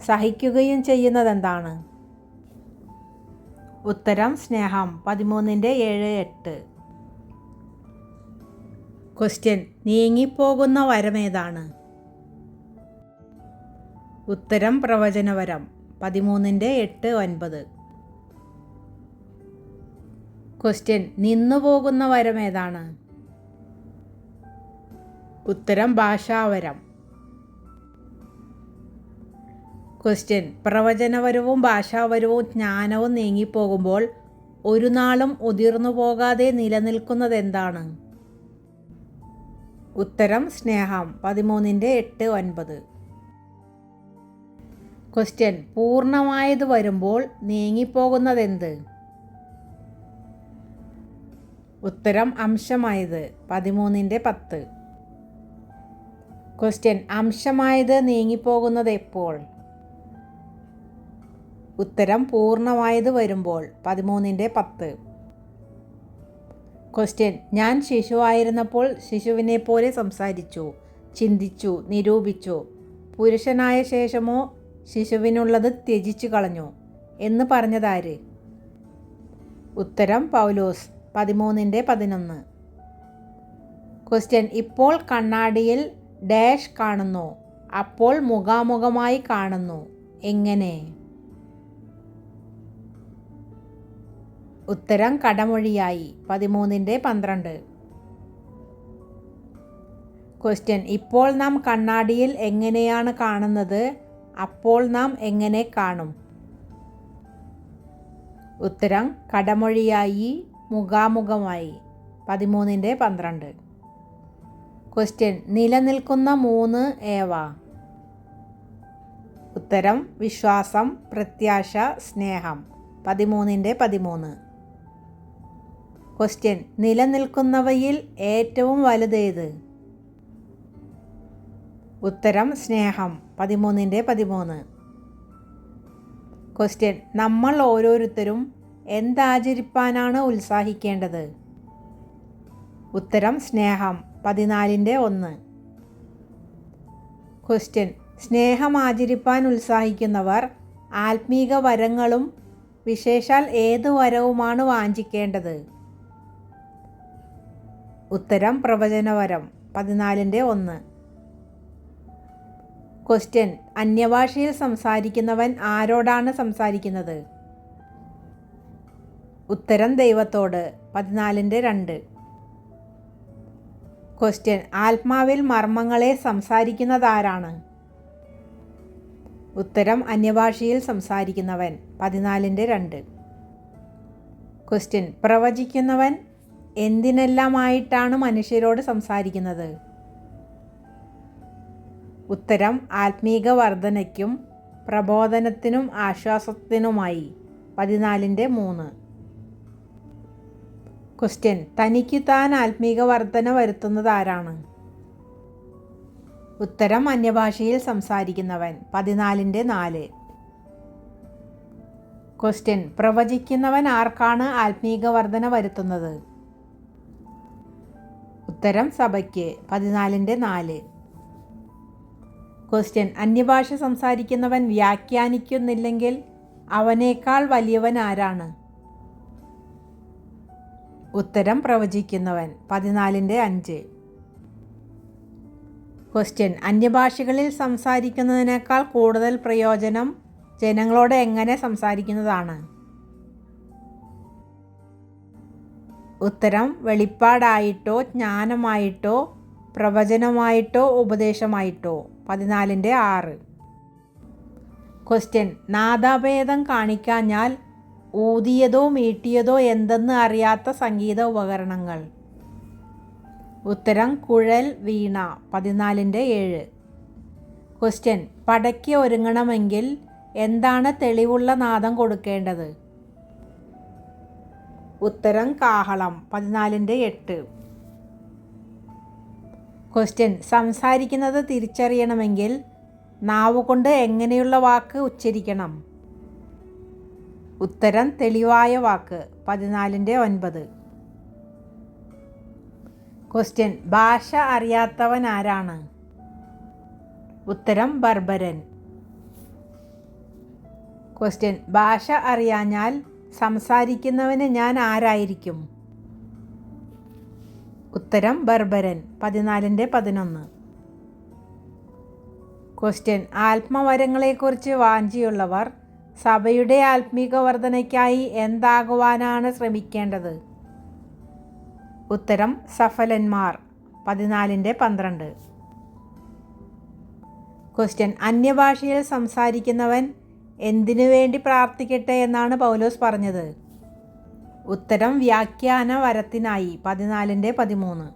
സഹിക്കുകയും ചെയ്യുന്നതെന്താണ്? ഉത്തരം: സ്നേഹം. 13ൻ്റെ 7, 8. ക്വസ്റ്റ്യൻ: നീങ്ങിപ്പോകുന്ന വരമേതാണ്? ഉത്തരം: പ്രവചനവരം. 13ൻ്റെ 8, 9. ക്വസ്റ്റ്യൻ: നിന്നുപോകുന്ന വരമേതാണ്? ഉത്തരം: ഭാഷാവരം. ക്വസ്റ്റ്യൻ: പ്രവചനവരവും ഭാഷാവരവും ജ്ഞാനവും നീങ്ങിപ്പോകുമ്പോൾ ഒരു നാളും ഉതിർന്നു പോകാതെ നിലനിൽക്കുന്നതെന്താണ്? ഉത്തരം: സ്നേഹം. 13ൻ്റെ 8, 9. ക്വസ്റ്റ്യൻ: പൂർണ്ണമായത് വരുമ്പോൾ നീങ്ങിപ്പോകുന്നതെന്ത്? ഉത്തരം: അംശമായത്. 13ൻ്റെ 10. ക്വസ്റ്റ്യൻ: അംശമായത് നീങ്ങിപ്പോകുന്നത് എപ്പോൾ? ഉത്തരം: പൂർണ്ണമായത് വരുമ്പോൾ. 13ൻ്റെ 10. ക്വസ്റ്റ്യൻ: ഞാൻ ശിശുവായിരുന്നപ്പോൾ ശിശുവിനെ പോലെ സംസാരിച്ചു, ചിന്തിച്ചു, നിരൂപിച്ചു. പുരുഷനായ ശേഷമോ ശിശുവിനുള്ളത് ത്യജിച്ചു കളഞ്ഞു എന്ന് പറഞ്ഞതാര്? ഉത്തരം: പൗലോസ്. 13ൻ്റെ 11. ക്വസ്റ്റ്യൻ: ഇപ്പോൾ കണ്ണാടിയിൽ ഡാഷ് കാണുന്നു, അപ്പോൾ മുഖാമുഖമായി കാണുന്നു. എങ്ങനെ? ഉത്തരം: കടമൊഴിയായി. 13ൻ്റെ 12. ക്വസ്റ്റ്യൻ: ഇപ്പോൾ നാം കണ്ണാടിയിൽ എങ്ങനെയാണ് കാണുന്നത്, അപ്പോൾ നാം എങ്ങനെ കാണും? ഉത്തരം: കടമൊഴിയായി, മുഖാമുഖമായി. 13ൻ്റെ 12. ക്വസ്റ്റ്യൻ: നിലനിൽക്കുന്ന 3 ഏവ? ഉത്തരം വിശ്വാസം, പ്രത്യാശ, സ്നേഹം. 13-13. ക്വസ്റ്റ്യൻ: നിലനിൽക്കുന്നവയിൽ ഏറ്റവും വലുതേത്? ഉത്തരം സ്നേഹം. 13-13. ക്വസ്റ്റ്യൻ: നമ്മൾ ഓരോരുത്തരും എന്താചരിപ്പാനാണ് ഉത്സാഹിക്കേണ്ടത്? ഉത്തരം സ്നേഹം. 14-1. ക്വസ്റ്റ്യൻ: സ്നേഹം ആചരിപ്പാൻ ഉത്സാഹിക്കുന്നവർ ആത്മീക വരങ്ങളും വിശേഷാൽ ഏത് വരവുമാണ് വാഞ്ചിക്കേണ്ടത്? ഉത്തരം പ്രവചനവരം. 14-1. ക്വസ്റ്റ്യൻ: അന്യഭാഷയിൽ സംസാരിക്കുന്നവൻ ആരോടാണ് സംസാരിക്കുന്നത്? ഉത്തരം ദൈവത്തോട്. 14-2. ക്വസ്റ്റ്യൻ: ആത്മാവിൽ മർമ്മങ്ങളെ സംസാരിക്കുന്നതാരാണ്? ഉത്തരം അന്യഭാഷയിൽ സംസാരിക്കുന്നവൻ. 14-2. ക്വസ്റ്റ്യൻ: പ്രവചിക്കുന്നവൻ എന്തിനെല്ലാമായിട്ടാണ് മനുഷ്യരോട് സംസാരിക്കുന്നത്? ഉത്തരം ആത്മീക വർധനയ്ക്കും പ്രബോധനത്തിനും ആശ്വാസത്തിനുമായി. 14-3. ക്വസ്റ്റ്യൻ: തനിക്ക് താൻ ആത്മീക വർധന വരുത്തുന്നത് ആരാണ്? ഉത്തരം അന്യഭാഷയിൽ സംസാരിക്കുന്നവൻ. 14-4. ക്വസ്റ്റ്യൻ: പ്രവചിക്കുന്നവൻ ആർക്കാണ് ആത്മീക വർധന വരുത്തുന്നത്? ഉത്തരം സഭയ്ക്ക്. 14-4. ക്വസ്റ്റ്യൻ: അന്യഭാഷ സംസാരിക്കുന്നവൻ വ്യാഖ്യാനിക്കുന്നില്ലെങ്കിൽ അവനേക്കാൾ വലിയവൻ ആരാണ്? ഉത്തരം പ്രവചിക്കുന്നവൻ. 14-5. ക്വസ്റ്റ്യൻ: അന്യഭാഷകളിൽ സംസാരിക്കുന്നതിനേക്കാൾ കൂടുതൽ പ്രയോജനം ജനങ്ങളോട് എങ്ങനെ സംസാരിക്കുന്നതാണ്? ഉത്തരം വെളിപ്പാടായിട്ടോ ജ്ഞാനമായിട്ടോ പ്രവചനമായിട്ടോ ഉപദേശമായിട്ടോ. 14-6. ക്വസ്റ്റ്യൻ: നാദാഭേദം കാണിക്കാഞ്ഞാൽ ഊതിയതോ മീട്ടിയതോ എന്തെന്ന് അറിയാത്ത സംഗീത ഉപകരണങ്ങൾ. ഉത്തരം കുഴൽ, വീണ. 14-7. ക്വസ്റ്റ്യൻ: പടയ്ക്ക് ഒരുങ്ങണമെങ്കിൽ എന്താണ് തെളിവുള്ള നാദം കൊടുക്കേണ്ടത്? ഉത്തരം കാഹളം. 14-8. ക്വസ്റ്റ്യൻ: സംസാരിക്കുന്നത് തിരിച്ചറിയണമെങ്കിൽ നാവുകൊണ്ട് എങ്ങനെയുള്ള വാക്ക് ഉച്ചരിക്കണം? ഉത്തരം തെളിവായ വാക്ക്. 14-9. ക്വസ്റ്റ്യൻ: ഭാഷ അറിയാത്തവൻ ആരാണ്? ഉത്തരം ബർബരൻ. ക്വസ്റ്റ്യൻ: ഭാഷ അറിയാഞ്ഞാൽ സംസാരിക്കുന്നവന് ഞാൻ ആരായിരിക്കും? ഉത്തരം ബർബരൻ. 14-11. ക്വസ്റ്റ്യൻ: ആത്മവരങ്ങളെക്കുറിച്ച് വാഞ്ചിയുള്ളവർ സഭയുടെ ആത്മീക വർധനയ്ക്കായി എന്താകുവാനാണ് ശ്രമിക്കേണ്ടത്? ഉത്തരം സഫലന്മാർ. 14-12. ക്വസ്റ്റ്യൻ: അന്യഭാഷയിൽ സംസാരിക്കുന്നവൻ എന്തിനു വേണ്ടി പ്രാർത്ഥിക്കട്ടെ എന്നാണ് പൗലോസ് പറഞ്ഞത്? ഉത്തരം വ്യാഖ്യാന വരത്തിനായി. 14-13.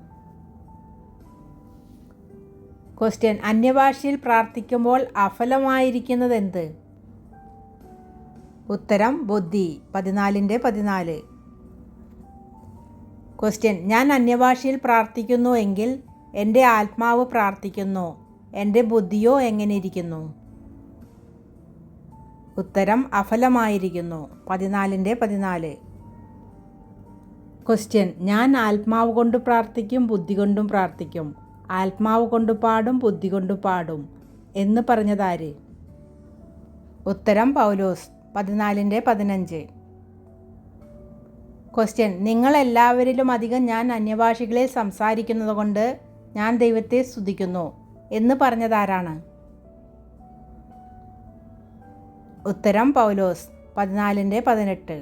ക്വസ്റ്റ്യൻ: അന്യഭാഷയിൽ പ്രാർത്ഥിക്കുമ്പോൾ അഫലമായിരിക്കുന്നത് എന്ത്? ഉത്തരം ബുദ്ധി. 14-14. ക്വസ്റ്റ്യൻ: ഞാൻ അന്യഭാഷയിൽ പ്രാർത്ഥിക്കുന്നു എങ്കിൽ എൻ്റെ ആത്മാവ് പ്രാർത്ഥിക്കുന്നു, എൻ്റെ ബുദ്ധിയോ എങ്ങനെ ഇരിക്കുന്നു? ഉത്തരം അഫലമായിരിക്കുന്നു. 14-14. ക്വസ്റ്റ്യൻ: ഞാൻ ആത്മാവ് കൊണ്ട് പ്രാർത്ഥിക്കും, ബുദ്ധി കൊണ്ടും പ്രാർത്ഥിക്കും. ആത്മാവ് കൊണ്ട് പാടും, ബുദ്ധി കൊണ്ട് പാടും എന്ന് പറഞ്ഞതാര്? ഉത്തരം പൗലോസ്. 14-15. ക്വസ്റ്റ്യൻ: നിങ്ങളെല്ലാവരിലും അധികം ഞാൻ അന്യഭാഷകളിൽ സംസാരിക്കുന്നത് കൊണ്ട് ഞാൻ ദൈവത്തെ സ്തുതിക്കുന്നു എന്ന് പറഞ്ഞതാരാണ്? ഉത്തരം പൗലോസ്. 14-18.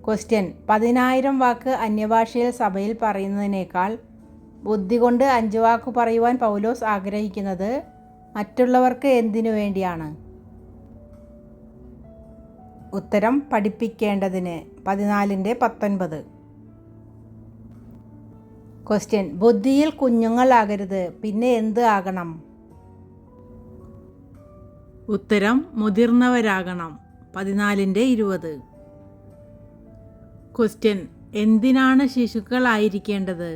ക്വസ്റ്റ്യൻ: 10,000 വാക്ക് അന്യഭാഷയിൽ സഭയിൽ പറയുന്നതിനേക്കാൾ ബുദ്ധി കൊണ്ട് 5 വാക്ക് പറയുവാൻ പൗലോസ് ആഗ്രഹിക്കുന്നത് മറ്റുള്ളവർക്ക് എന്തിനു വേണ്ടിയാണ്? ഉത്തരം പഠിപ്പിക്കേണ്ടതിന്. 14-19. ക്വസ്റ്റ്യൻ: ബുദ്ധിയിൽ കുഞ്ഞുങ്ങളാകരുത്, പിന്നെ എന്ത് ആകണം? ഉത്തരം മുതിർന്നവരാകണം. 14-20. ക്വസ്റ്റ്യൻ: എന്തിനാണ് ശിശുക്കളായിരിക്കേണ്ടത്?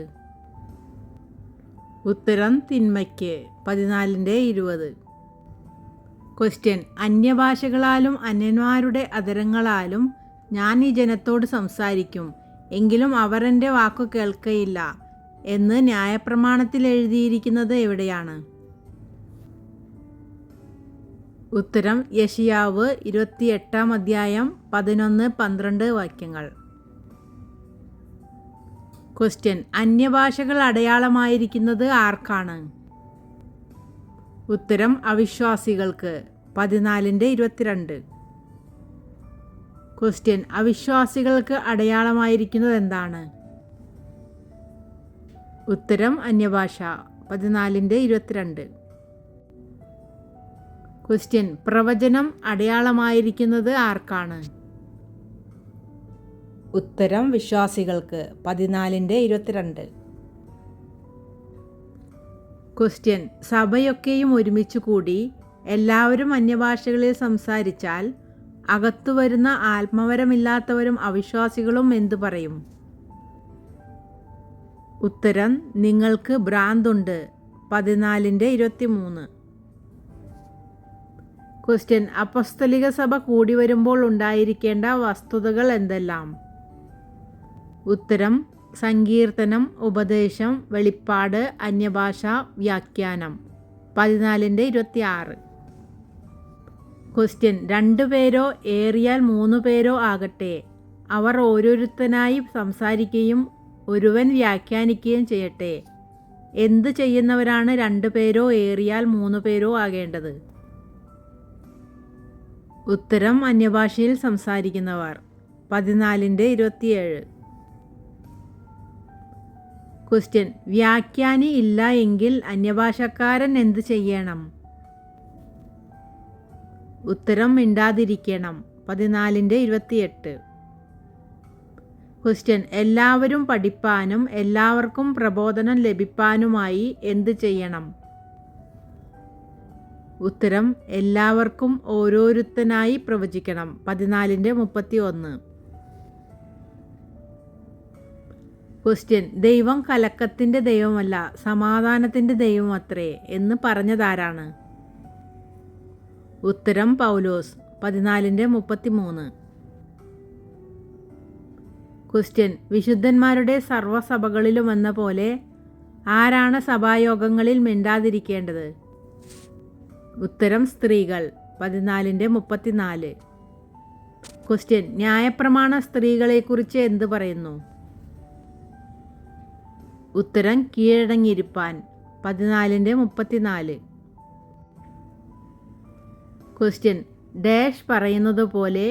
ഉത്തരം തിന്മയ്ക്ക്. 14-20. ക്വസ്റ്റ്യൻ: അന്യഭാഷകളാലും അന്യന്മാരുടെ അധരങ്ങളാലും ഞാൻ ഈ ജനത്തോട് സംസാരിക്കും, എങ്കിലും അവർ എൻ്റെ വാക്കു കേൾക്കയില്ല എന്ന് ന്യായപ്രമാണത്തിൽ എഴുതിയിരിക്കുന്നത് എവിടെയാണ്? ഉത്തരം യെശയ്യാവ് 28-11-12 വാക്യങ്ങൾ. ക്വസ്റ്റ്യൻ: അന്യഭാഷകൾ അടയാളമായിരിക്കുന്നത് ആർക്കാണ്? ഉത്തരം അവിശ്വാസികൾക്ക്. 14-22. ക്വസ്റ്റ്യൻ: അവിശ്വാസികൾക്ക് അടയാളമായിരിക്കുന്നത് എന്താണ്? ഉത്തരം അന്യഭാഷ. 14-22. ക്വസ്റ്റ്യൻ: പ്രവചനം അടയാളമായിരിക്കുന്നത് ആർക്കാണ്? ഉത്തരം വിശ്വാസികൾക്ക്. 14-22. ക്വസ്റ്റ്യൻ: സഭയൊക്കെയും ഒരുമിച്ച് കൂടി എല്ലാവരും അന്യഭാഷകളിൽ സംസാരിച്ചാൽ അകത്തു വരുന്ന ആത്മവരമില്ലാത്തവരും അവിശ്വാസികളും എന്തു പറയും? ഉത്തരം: നിങ്ങൾക്ക് ഭ്രാന്തുണ്ട്. 14-23. ക്വസ്റ്റ്യൻ: അപ്പസ്തലിക സഭ കൂടി വരുമ്പോൾ ഉണ്ടായിരിക്കേണ്ട വസ്തുതകൾ എന്തെല്ലാം? ഉത്തരം: സങ്കീർത്തനം, ഉപദേശം, വെളിപ്പാട്, അന്യഭാഷ, വ്യാഖ്യാനം. 14-26. ക്വസ്റ്റ്യൻ: 2 പേരോ ഏറിയാൽ 3 പേരോ ആകട്ടെ, അവർ ഓരോരുത്തനായി സംസാരിക്കുകയും ഒരുവൻ വ്യാഖ്യാനിക്കുകയും ചെയ്യട്ടെ. എന്ത് ചെയ്യുന്നവരാണ് 2 പേരോ ഏറിയാൽ 3 പേരോ ആകേണ്ടത്? ഉത്തരം അന്യഭാഷയിൽ സംസാരിക്കുന്നവർ. 14-27. ക്വസ്റ്റ്യൻ: വ്യാഖ്യാനി ഇല്ല എങ്കിൽ അന്യഭാഷക്കാരൻ എന്ത് ചെയ്യണം? ഉത്തരം മിണ്ടാതിരിക്കണം. 14-28. ക്വസ്റ്റ്യൻ: എല്ലാവരും പഠിപ്പാനും എല്ലാവർക്കും പ്രബോധനം ലഭിപ്പാനുമായി എന്ത് ചെയ്യണം? ഉത്തരം എല്ലാവർക്കും ഓരോരുത്തനായി പ്രവചിക്കണം. 14-31. ക്വസ്റ്റ്യൻ: ദൈവം കലക്കത്തിൻ്റെ ദൈവമല്ല, സമാധാനത്തിൻ്റെ ദൈവമത്രേ എന്ന് പറഞ്ഞതാരാണ്? ഉത്തരം പൗലോസ്. 14-33. ക്വസ്റ്റ്യൻ: വിശുദ്ധന്മാരുടെ സർവ്വസഭകളിലും എന്ന പോലെ ആരാണ് സഭായോഗങ്ങളിൽ മിണ്ടാതിരിക്കേണ്ടത്? ഉത്തരം സ്ത്രീകൾ. 14-34. ക്വസ്റ്റ്യൻ: ന്യായപ്രമാണ സ്ത്രീകളെക്കുറിച്ച് എന്ത് പറയുന്നു? ഉത്തരം കീഴടങ്ങിയിരിപ്പാൻ. 14-34. ക്വസ്റ്റ്യൻ: ഡാഷ് പറയുന്നത് പോലെ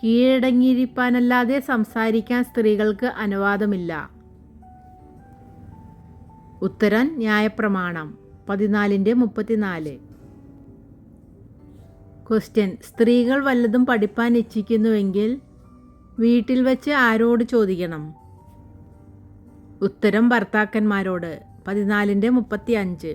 കീഴടങ്ങിയിരിപ്പാനല്ലാതെ സംസാരിക്കാൻ സ്ത്രീകൾക്ക് അനുവാദമില്ല. ഉത്തരം ന്യായപ്രമാണം. 14-34. ക്വസ്റ്റ്യൻ: സ്ത്രീകൾ വല്ലതും പഠിപ്പാൻ ഇച്ഛിക്കുന്നുവെങ്കിൽ വീട്ടിൽ വെച്ച് ആരോട് ചോദിക്കണം? ഉത്തരം ഭർത്താക്കന്മാരോട്. 14-35.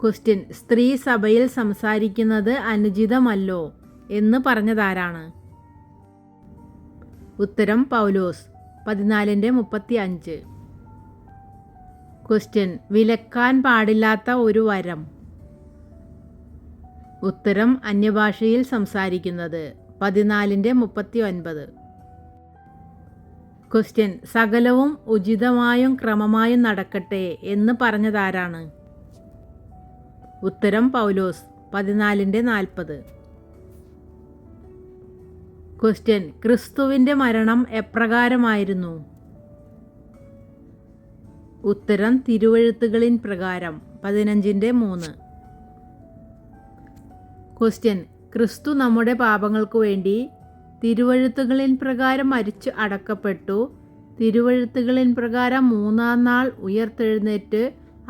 ക്വസ്റ്റ്യൻ: സ്ത്രീ സഭയിൽ സംസാരിക്കുന്നത് അനുചിതമല്ലോ എന്ന് പറഞ്ഞതാരാണ്? ഉത്തരം പൗലോസ്. 14-35. ക്വസ്റ്റ്യൻ: വിലക്കാൻ പാടില്ലാത്ത ഒരു വരം. ഉത്തരം അന്യഭാഷയിൽ സംസാരിക്കുന്നത്. 14-39. ക്വസ്റ്റ്യൻ: സകലവും ഉചിതമായും ക്രമമായും നടക്കട്ടെ എന്ന് പറഞ്ഞതാരാണ്? ഉത്തരം പൗലോസ്. 14-40. ക്വസ്റ്റ്യൻ: ക്രിസ്തുവിൻ്റെ മരണം എപ്രകാരമായിരുന്നു? ഉത്തരം തിരുവെഴുത്തുകളിൻ പ്രകാരം. 15-3. ക്വസ്റ്റ്യൻ: ക്രിസ്തു നമ്മുടെ പാപങ്ങൾക്കു വേണ്ടി തിരുവെഴുത്തുകളിൻ പ്രകാരം മരിച്ചു അടക്കപ്പെട്ടു, തിരുവെഴുത്തുകളിൻ പ്രകാരം 3-ാം നാൾ ഉയർത്തെഴുന്നേറ്റ്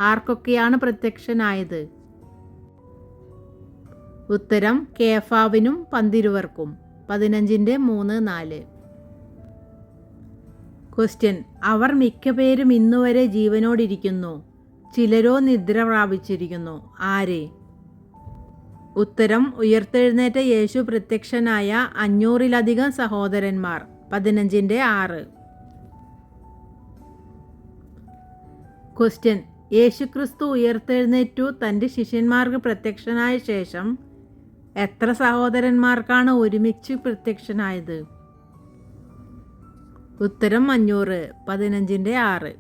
ആർക്കൊക്കെയാണ് പ്രത്യക്ഷനായത്? ഉത്തരം കേഫാവിനും 12 15-3-4. ക്വസ്റ്റ്യൻ: അവർ മിക്കപേരും ഇന്നുവരെ ജീവനോടിരിക്കുന്നു, ചിലരോ നിദ്ര പ്രാപിച്ചിരിക്കുന്നു. ആരെ? ഉത്തരം ഉയർത്തെഴുന്നേറ്റ യേശു പ്രത്യക്ഷനായ 500-ലധികം സഹോദരന്മാർ. 15-6. ക്വസ്റ്റ്യൻ: യേശുക്രിസ്തു ഉയർത്തെഴുന്നേറ്റു തൻ്റെ ശിഷ്യന്മാർക്ക് പ്രത്യക്ഷനായ ശേഷം എത്ര സഹോദരന്മാർക്കാണ് ഒരുമിച്ച് പ്രത്യക്ഷനായത്? ഉത്തരം 500. 15-6.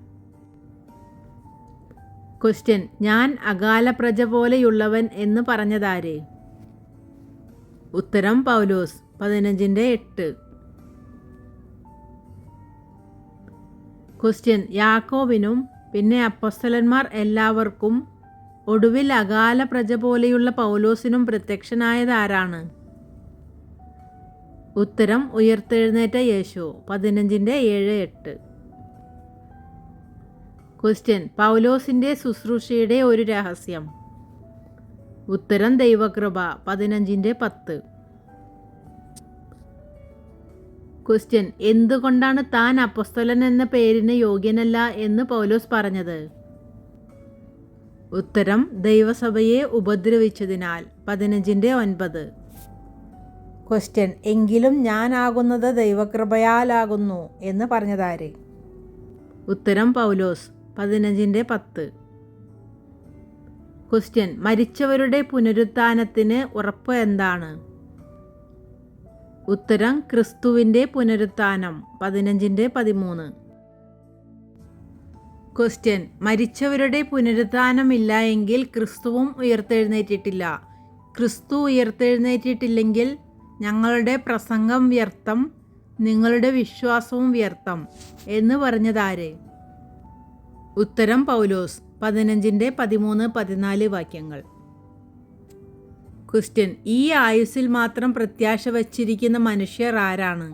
ക്വസ്റ്റ്യൻ: ഞാൻ അകാല പ്രജ പോലെയുള്ളവൻ എന്ന് പറഞ്ഞതാര്? ഉത്തരം പൗലോസ്. 15-8. ക്വസ്റ്റ്യൻ: യാക്കോബിനും പിന്നെ അപ്പോസ്തലന്മാർ എല്ലാവർക്കും ഒടുവിൽ അകാല പ്രജ പോലെയുള്ള പൗലോസിനും പ്രത്യക്ഷനായത് ആരാണ്? ഉത്തരം ഉയർത്തെഴുന്നേറ്റ യേശു. 15-7-8. ക്വസ്റ്റ്യൻ: പൗലോസിൻ്റെ ശുശ്രൂഷയുടെ ഒരു രഹസ്യം. ഉത്തരം ദൈവകൃപ. 15-10. ക്വസ്റ്റ്യൻ: എന്തുകൊണ്ടാണ് താൻ അപ്പോസ്തലൻ എന്ന പേരിന് യോഗ്യനല്ല എന്ന് പൗലോസ് പറഞ്ഞത്? ഉത്തരം ദൈവസഭയെ ഉപദ്രവിച്ചതിനാൽ. 15-9. ക്വസ്റ്റ്യൻ: എങ്കിലും ഞാനാകുന്നത് ദൈവകൃപയാലാകുന്നു എന്ന് പറഞ്ഞതാര്? ഉത്തരം പൗലോസ്. 15-10. ക്വസ്റ്റ്യൻ: മരിച്ചവരുടെ പുനരുത്ഥാനത്തിന് ഉറപ്പ് എന്താണ്? ഉത്തരം ക്രിസ്തുവിൻ്റെ പുനരുത്ഥാനം. 15-13. ക്വസ്റ്റ്യൻ: മരിച്ചവരുടെ പുനരുത്ഥാനമില്ല എങ്കിൽ ക്രിസ്തുവും ഉയർത്തെഴുന്നേറ്റിട്ടില്ല. ക്രിസ്തു ഉയർത്തെഴുന്നേറ്റിട്ടില്ലെങ്കിൽ ഞങ്ങളുടെ പ്രസംഗം വ്യർത്ഥം, നിങ്ങളുടെ വിശ്വാസവും വ്യർത്ഥം എന്ന് പറഞ്ഞതാര്? ഉത്തരം പൗലോസ്. 15-13-14 വാക്യങ്ങൾ. ക്വസ്റ്റ്യൻ: ഈ ആയുസ്സിൽ മാത്രം പ്രത്യാശ വച്ചിരിക്കുന്ന മനുഷ്യർ ആരാണ്?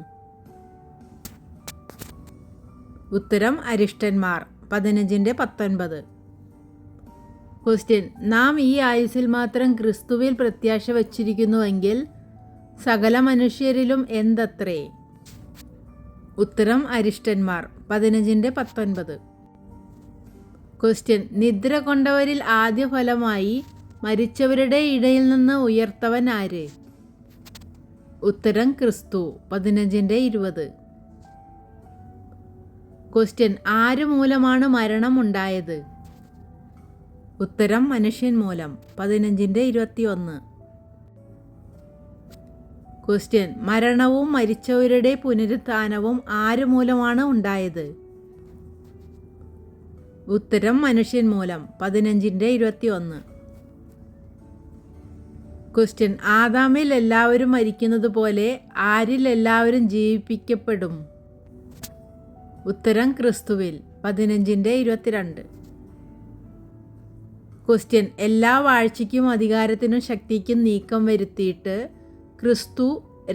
ഉത്തരം അരിഷ്ടന്മാർ. 15-19. ക്വസ്റ്റ്യൻ: നാം ഈ ആയുസ്സിൽ മാത്രം ക്രിസ്തുവിൽ പ്രത്യാശ വച്ചിരിക്കുന്നുവെങ്കിൽ സകല മനുഷ്യരിലും എന്തത്രേ? ഉത്തരം അരിഷ്ടന്മാർ. 15-19. ക്വസ്റ്റ്യൻ: നിദ്ര കൊണ്ടവരിൽ ആദ്യ ഫലമായി മരിച്ചവരുടെ ഇടയിൽ നിന്ന് ഉയർത്തവൻ ആര്? ഉത്തരം ക്രിസ്തു. 15-20. ക്വസ്റ്റ്യൻ: ആര് മൂലമാണ് മരണം ഉണ്ടായത്? ഉത്തരം മനുഷ്യൻ മൂലം. 15-21. ക്വസ്റ്റ്യൻ: മരണവും മരിച്ചവരുടെ പുനരുത്ഥാനവും ആര് മൂലമാണ് ഉണ്ടായത്? ഉത്തരം മനുഷ്യൻ മൂലം. 15-21. ക്വസ്റ്റ്യൻ: ആദാമിൽ എല്ലാവരും മരിക്കുന്നത് പോലെ ആരിൽ എല്ലാവരും ജീവിപ്പിക്കപ്പെടും? ഉത്തരം ക്രിസ്തുവിൽ. 15-22. ക്വസ്റ്റ്യൻ: എല്ലാ വാഴ്ചയ്ക്കും അധികാരത്തിനും ശക്തിക്കും നീക്കം വരുത്തിയിട്ട് ക്രിസ്തു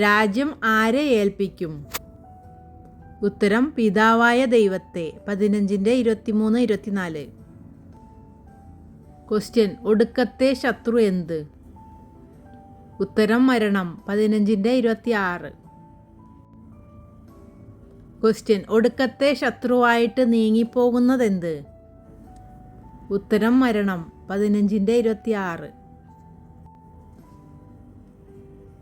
രാജ്യം ആരെ ഏൽപ്പിക്കും? ഉത്തരം പിതാവായ ദൈവത്തെ. 15-23-24. ക്വസ്റ്റ്യൻ: ഒടുക്കത്തെ ശത്രു എന്ത്? ഉത്തരം മരണം. 15-26. ക്വസ്റ്റ്യൻ: ഒടുക്കത്തെ ശത്രുവായിട്ട് നീങ്ങിപ്പോകുന്നതെന്ത്? ഉത്തരം മരണം. 15-26.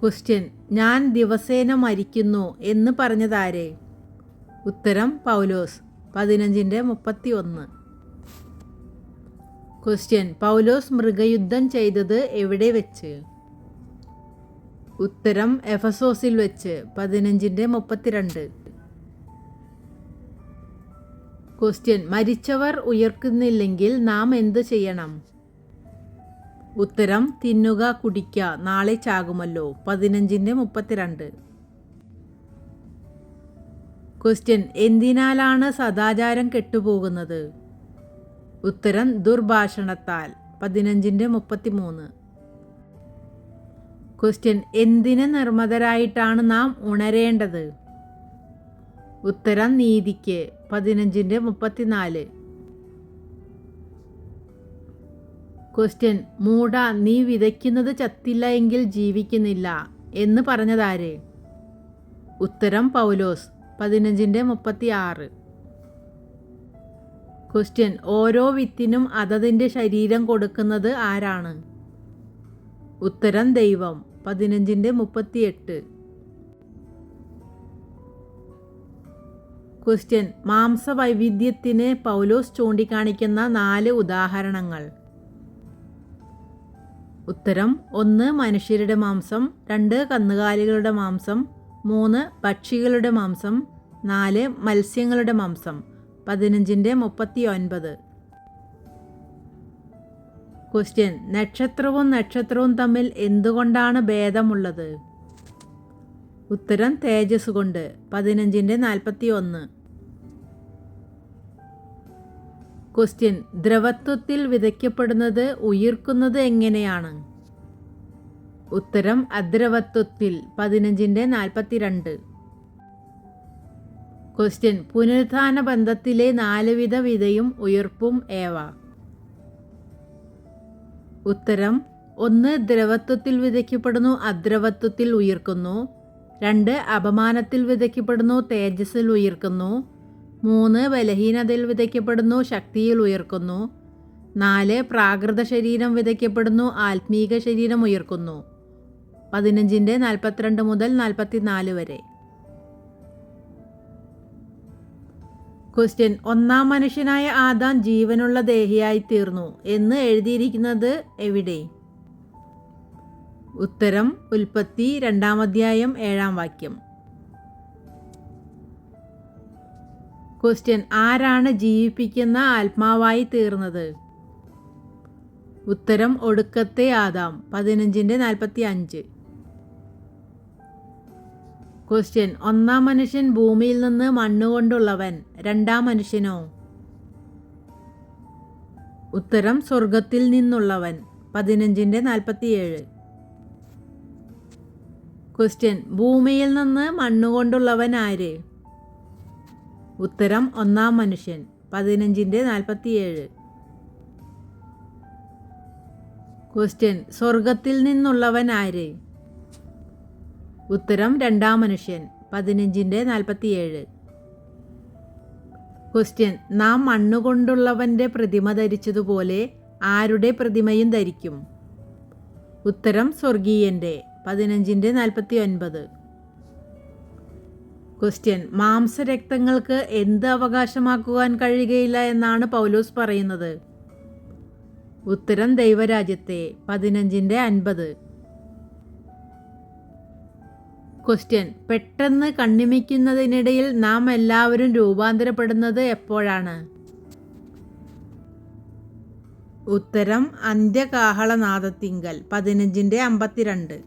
ക്വസ്റ്റ്യൻ: ഞാൻ ദിവസേന മരിക്കുന്നു എന്ന് പറഞ്ഞതാരെ? ഉത്തരം പൗലോസ്. 15-31. ക്വസ്റ്റ്യൻ: പൗലോസ് മൃഗയുദ്ധം ചെയ്തത് എവിടെ വെച്ച്? ഉത്തരം എഫസോസിൽ വെച്ച്. 15-32. ക്വസ്റ്റ്യൻ: മരിച്ചവർ ഉയർക്കുന്നില്ലെങ്കിൽ നാം എന്ത് ചെയ്യണം? ഉത്തരം തിന്നുക കുടിക്കുക, നാളെ ചാകുമല്ലോ. 15-32. ക്വസ്റ്റ്യൻ: എന്തിനാലാണ് സദാചാരം കെട്ടുപോകുന്നത്? ഉത്തരം ദുർഭാഷണത്താൽ. 15-33. ക്വസ്റ്റ്യൻ: എന്തിന് നിർമ്മതരായിട്ടാണ് നാം ഉണരേണ്ടത്? ഉത്തരം നീതിക്ക്. 15-34. ക്വസ്റ്റ്യൻ: മൂഢ, നീ വിതയ്ക്കുന്നത് ചത്തില്ല എങ്കിൽ ജീവിക്കുന്നില്ല എന്ന് പറഞ്ഞതാര്? ഉത്തരം പൗലോസ്. 15-36. ക്വസ്റ്റ്യൻ: ഓരോ വിത്തിനും അതതിൻ്റെ ശരീരം കൊടുക്കുന്നത് ആരാണ്? ഉത്തരം ദൈവം. 15:38. ക്വസ്റ്റ്യൻ: മാംസവൈവിധ്യത്തിന് പൗലോസ് ചൂണ്ടിക്കാണിക്കുന്ന 4 ഉദാഹരണങ്ങൾ. ഉത്തരം: 1 മനുഷ്യരുടെ മാംസം, 2 കന്നുകാലികളുടെ മാംസം, 3 പക്ഷികളുടെ മാംസം, 4 മത്സ്യങ്ങളുടെ മാംസം. 15:39. ക്വസ്റ്റ്യൻ: നക്ഷത്രവും തമ്മിൽ എന്തുകൊണ്ടാണ് ഭേദമുള്ളത്? ഉത്തരം: തേജസ് കൊണ്ട്. 15:41. ക്വസ്റ്റ്യൻ: ദ്രവത്വത്തിൽ വിതയ്ക്കപ്പെടുന്നത് ഉയിർക്കുന്നത് എങ്ങനെയാണ്? ഉത്തരം: അദ്രവത്വത്തിൽ. 15:42. ക്വസ്റ്റ്യൻ: പുനരുത്ഥാന ബന്ധത്തിലെ 4 വിധ വിതയും ഉയിർപ്പും ഏവ? ഉത്തരം: 1 ദ്രവത്വത്തിൽ വിതയ്ക്കപ്പെടുന്നു, അദ്രവത്വത്തിൽ ഉയിർക്കുന്നു. 2 അപമാനത്തിൽ വിതയ്ക്കപ്പെടുന്നു, തേജസ്സിൽ ഉയിർക്കുന്നു. 3 ബലഹീനതയിൽ വിതയ്ക്കപ്പെടുന്നു, ശക്തിയിൽ ഉയർക്കുന്നു. 4 പ്രാകൃത ശരീരം വിതയ്ക്കപ്പെടുന്നു, ആത്മീക ശരീരം ഉയർക്കുന്നു. 15:42 മുതൽ 44 വരെ. ക്വസ്റ്റ്യൻ: ഒന്നാം മനുഷ്യനായ ആദാം ജീവനുള്ള ദേഹിയായി തീർന്നു എന്ന് എഴുതിയിരിക്കുന്നത് എവിടെ? ഉത്തരം: ഉൽപ്പത്തി 2-ാം 7-ാം വാക്യം. ക്വസ്റ്റ്യൻ: ആരാണ് ജീവിപ്പിക്കുന്ന ആത്മാവായി തീർന്നത്? ഉത്തരം: ഒടുക്കത്തെ ആദാം. 15:45. ക്വസ്റ്റ്യൻ: ഒന്നാം മനുഷ്യൻ ഭൂമിയിൽ നിന്ന് മണ്ണുകൊണ്ടുള്ളവൻ, രണ്ടാം മനുഷ്യനോ? ഉത്തരം: സ്വർഗത്തിൽ നിന്നുള്ളവൻ. 15:47. ക്വസ്റ്റ്യൻ: ഭൂമിയിൽ നിന്ന് മണ്ണുകൊണ്ടുള്ളവൻ ആര്? ഉത്തരം: ഒന്നാം മനുഷ്യൻ. 15:47. ക്വസ്റ്റ്യൻ: സ്വർഗത്തിൽ നിന്നുള്ളവൻ ആര്? ഉത്തരം: രണ്ടാം മനുഷ്യൻ. 15:47. ക്വസ്റ്റ്യൻ: നാം മണ്ണുകൊണ്ടുള്ളവൻ്റെ പ്രതിമ ധരിച്ചതുപോലെ ആരുടെ പ്രതിമയും ധരിക്കും? ഉത്തരം: സ്വർഗീയൻ്റെ. 15:49. ക്വസ്റ്റ്യൻ: മാംസരക്തങ്ങൾക്ക് എന്ത് അവകാശമാക്കുവാൻ കഴിയുകയില്ല എന്നാണ് പൗലോസ് പറയുന്നത്? ഉത്തരം: ദൈവരാജ്യത്തെ. 15:50. ക്വസ്റ്റ്യൻ: പെട്ടെന്ന് കണ്ണിമയ്ക്കുന്നതിനിടയിൽ നാം എല്ലാവരും രൂപാന്തരപ്പെടുന്നത് എപ്പോഴാണ്? ഉത്തരം: അന്ത്യകാഹളനാദത്തിങ്കൽ. 15:52.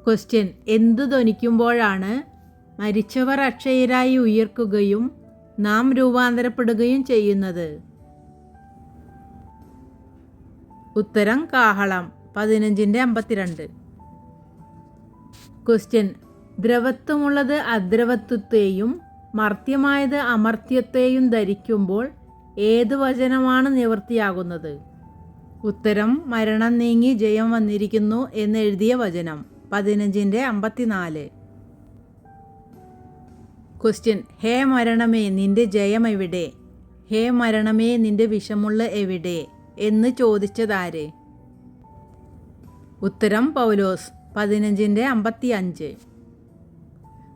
ക്വസ്റ്റ്യൻ: എന്തു ധ്വനിക്കുമ്പോഴാണ് മരിച്ചവർ അക്ഷയരായി ഉയിർക്കുകയും നാം രൂപാന്തരപ്പെടുകയും ചെയ്യുന്നത്? ഉത്തരം: കാഹളം. 15:52. ക്വസ്റ്റ്യൻ: ദ്രവത്വമുള്ളത് അദ്രവത്വത്തെയും മർത്യമായത് അമർത്യത്തെയും ധരിക്കുമ്പോൾ ഏത് വചനമാണ് നിവൃത്തിയാകുന്നത്? ഉത്തരം: മരണം നീങ്ങി ജയം വന്നിരിക്കുന്നു എന്നെഴുതിയ വചനം. 15:54. ക്വസ്റ്റ്യൻ: ഹേ മരണമേ നിന്റെ ജയം എവിടെ? ഹേ മരണമേ നിന്റെ വിഷമുള്ള എവിടെ എന്ന് ചോദിച്ചതാര്? ഉത്തരം: പൗലോസ്. 15:55.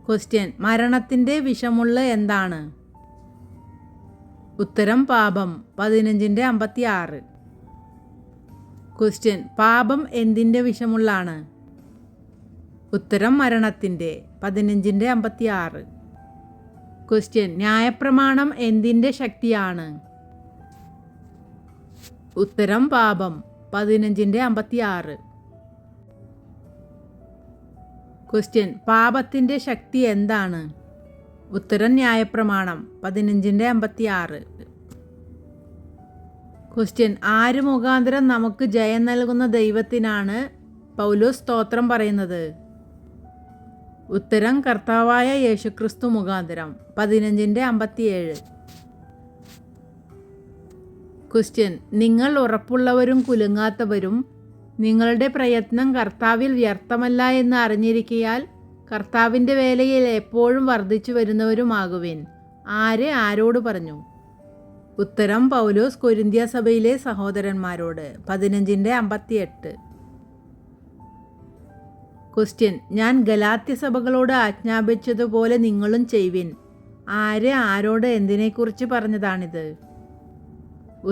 ക്വസ്റ്റ്യൻ: മരണത്തിൻ്റെ വിഷമുള്ള എന്താണ്? ഉത്തരം: പാപം. 15:56. ക്വസ്റ്റ്യൻ: പാപം എന്തിൻ്റെ വിഷമുള്ളാണ്? ഉത്തരം: മരണത്തിൻ്റെ. 15:56. ക്വസ്റ്റ്യൻ: ന്യായപ്രമാണം എന്തിൻ്റെ ശക്തിയാണ്? ഉത്തരം: പാപം. 15:56. ക്വസ്റ്റ്യൻ: പാപത്തിൻ്റെ ശക്തി എന്താണ്? ഉത്തരം: ന്യായപ്രമാണം. 15:56. ക്വസ്റ്റ്യൻ: ആര് മുഖാന്തരം നമുക്ക് ജയം നൽകുന്ന ദൈവത്തിനാണ് പൗലോസ് സ്തോത്രം പറയുന്നത്? ഉത്തരം: കർത്താവായ യേശുക്രിസ്തു മുഖാന്തരം. 15:57. ക്വസ്റ്റ്യൻ: നിങ്ങൾ ഉറപ്പുള്ളവരും കുലുങ്ങാത്തവരും നിങ്ങളുടെ പ്രയത്നം കർത്താവിൽ വ്യർത്ഥമല്ല എന്ന് അറിഞ്ഞിരിക്കയാൽ കർത്താവിൻ്റെ വേലയിൽ എപ്പോഴും വർദ്ധിച്ചു വരുന്നവരുമാകുവിൻ. ആര് ആരോട് പറഞ്ഞു? ഉത്തരം പൗലോസ് കൊരിന്ത്യ സഭയിലെ സഹോദരന്മാരോട് 15:58. ക്വസ്റ്റ്യൻ: ഞാൻ ഗലാത്യ സഭകളോട് ആജ്ഞാപിച്ചതുപോലെ നിങ്ങളും ചെയ്വിൻ. ആര് ആരോട് എന്തിനെക്കുറിച്ച് പറഞ്ഞതാണിത്?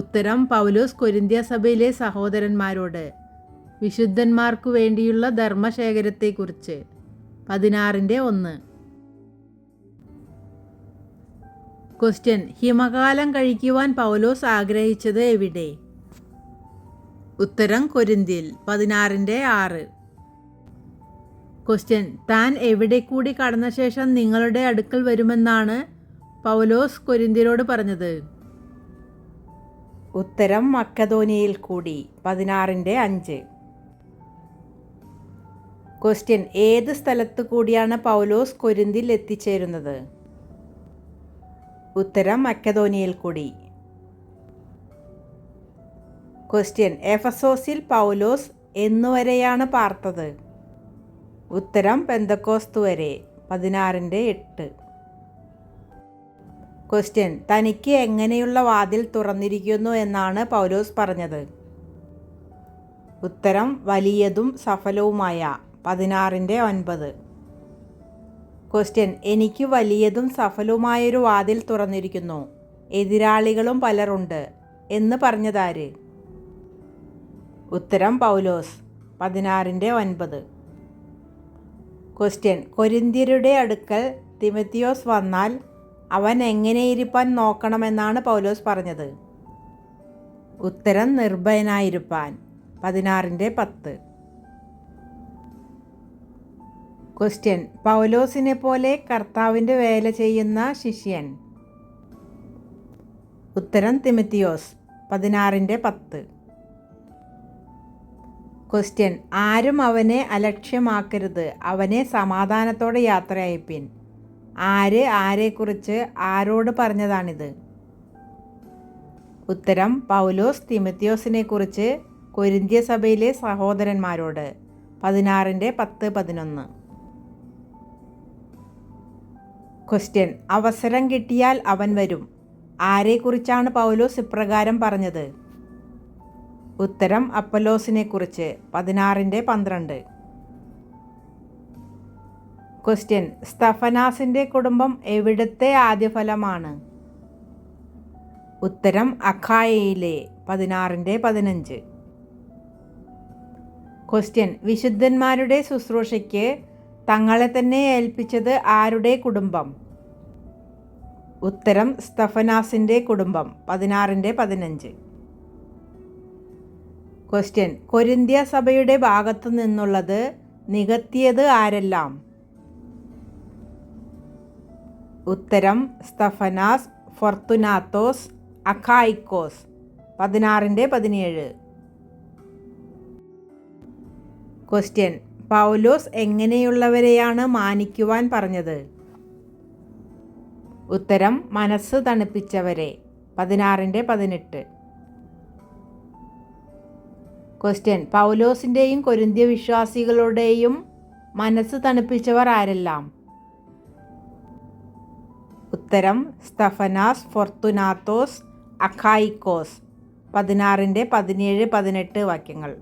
ഉത്തരം പൗലോസ് കൊരിന്ത്യ സഭയിലെ സഹോദരന്മാരോട് വിശുദ്ധന്മാർക്കു വേണ്ടിയുള്ള ധർമ്മശേഖരത്തെക്കുറിച്ച്. 16:1. ക്വസ്റ്റ്യൻ: ഹിമകാലം കഴിക്കുവാൻ പൗലോസ് ആഗ്രഹിച്ചത് എവിടെ? ഉത്തരം കൊരിന്തിൽ. 16:6. ക്വസ്റ്റ്യൻ: താൻ എവിടെ കൂടി കടന്ന ശേഷം നിങ്ങളുടെ അടുക്കൽ വരുമെന്നാണ് പൗലോസ് കൊരിന്ത്യരോട് പറഞ്ഞത്? ഉത്തരം മക്കെദോനിയയിൽ കൂടി. 16:5. ക്വസ്റ്റ്യൻ: ഏത് സ്ഥലത്തു കൂടിയാണ് പൗലോസ് കൊരിന്തിൽ എത്തിച്ചേരുന്നത്? ഉത്തരം മക്കെദോനിയയിൽ കൂടി. ക്വസ്റ്റ്യൻ: എഫസോസിൽ പൗലോസ് എന്നുവരെയാണ് പാർത്തത്? ഉത്തരം പെന്തക്കോസ്ത് വരെ. 16:8. ക്വസ്റ്റ്യൻ: തനിക്ക് എങ്ങനെയുള്ള വാതിൽ തുറന്നിരിക്കുന്നു എന്നാണ് പൗലോസ് പറഞ്ഞത്? ഉത്തരം വലിയതും സഫലവുമായ. 16:9. ക്വസ്റ്റ്യൻ: എനിക്ക് വലിയതും സഫലവുമായൊരു വാതിൽ തുറന്നിരിക്കുന്നു, എതിരാളികളും പലരുണ്ട് എന്ന് പറഞ്ഞതാര്? ഉത്തരം പൗലോസ്. 16:9. ക്വസ്റ്റ്യൻ: കൊരിന്ത്യരുടെ അടുക്കൽ തിമോത്തിയോസ് വന്നാൽ അവൻ എങ്ങനെയിരിക്കാൻ നോക്കണമെന്നാണ് പൗലോസ് പറഞ്ഞത്? ഉത്തരം നിർഭയനായിരിക്കാൻ. 16:10. ക്വസ്റ്റ്യൻ: പൗലോസിനെ പോലെ കർത്താവിൻ്റെ വേല ചെയ്യുന്ന ശിഷ്യൻ? ഉത്തരം തിമോത്തിയോസ്. 16:10. ക്വസ്റ്റ്യൻ: ആരും അവനെ അലക്ഷ്യമാക്കരുത്, അവനെ സമാധാനത്തോടെ യാത്ര അയപ്പിൻ. ആര് ആരെക്കുറിച്ച് ആരോട് പറഞ്ഞതാണിത്? ഉത്തരം പൗലോസ് തിമോത്തിയോസിനെ കുറിച്ച് കൊരിന്ത്യ സഭയിലെ സഹോദരന്മാരോട്. 16:10-11. ക്വസ്റ്റ്യൻ: അവസരം കിട്ടിയാൽ അവൻ വരും. ആരെക്കുറിച്ചാണ് പൗലോസ് ഇപ്രകാരം പറഞ്ഞത്? ഉത്തരം അപ്പൊല്ലോസിനെ കുറിച്ച്. 16:12. ക്വസ്റ്റ്യൻ: സ്തഫനാസിൻ്റെ കുടുംബം എവിടുത്തെ ആദ്യഫലമാണ്? ഉത്തരം അഖായയിലെ. 16:15. ക്വസ്റ്റ്യൻ: വിശുദ്ധന്മാരുടെ ശുശ്രൂഷയ്ക്ക് തങ്ങളെ തന്നെ ഏൽപ്പിച്ചത് ആരുടെ കുടുംബം? ഉത്തരം സ്തഫനാസിൻ്റെ കുടുംബം. 16:15. ക്വസ്റ്റ്യൻ: കൊരിന്ത്യ സഭയുടെ ഭാഗത്തു നിന്നുള്ളത് നികത്തിയത് ആരെല്ലാം? ഉത്തരം സ്തഫനാസ്, ഫൊർത്തുനാത്തോസ്, അഖായിക്കോസ്. 16:17. ക്വസ്റ്റ്യൻ: പൗലോസ് എങ്ങനെയുള്ളവരെയാണ് മാനിക്കുവാൻ പറഞ്ഞത്? ഉത്തരം മനസ്സ് തണുപ്പിച്ചവരെ. 16:18. ക്വസ്റ്റ്യൻ: പൗലോസിൻ്റെയും കൊരിന്ത്യ വിശ്വാസികളുടെയും മനസ്സ് തണുപ്പിച്ചവർ ആരെല്ലാം? ഉത്തരം സ്തഫനാസ്, ഫൊർത്തുനാത്തോസ്, അഖായിക്കോസ്. 16:17-18 വാക്യങ്ങൾ.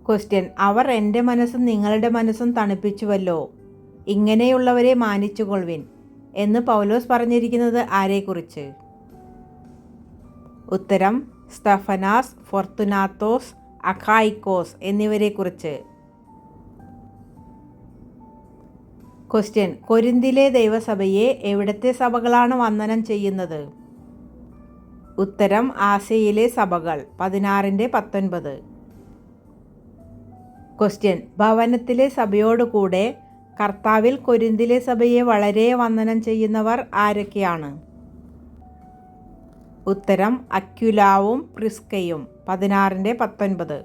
ക്വസ്റ്റ്യൻ: അവർ എൻ്റെ മനസ്സും നിങ്ങളുടെ മനസ്സും തണുപ്പിച്ചുവല്ലോ, ഇങ്ങനെയുള്ളവരെ മാനിച്ചുകൊള്ളുവിൻ എന്ന് പൗലോസ് പറഞ്ഞിരിക്കുന്നത് ആരെക്കുറിച്ച്? ഉത്തരം സ്തഫനാസ്, ഫൊർത്തുനാത്തോസ്, അഖായിക്കോസ് എന്നിവരെക്കുറിച്ച്. ക്വസ്റ്റ്യൻ: കൊരിന്തിലെ ദൈവസഭയെ എവിടത്തെ സഭകളാണ് വന്ദനം ചെയ്യുന്നത്? ഉത്തരം ആസ്യയിലെ സഭകൾ. 16:19. ക്വസ്റ്റ്യൻ: ഭവനത്തിലെ സഭയോടുകൂടെ കർത്താവിൽ കൊരിന്തിലെ സഭയെ വളരെ വന്ദനം ചെയ്യുന്നവർ ആരൊക്കെയാണ്? ഉത്തരം അക്വിലാവും പ്രിസ്കയും. 16:19.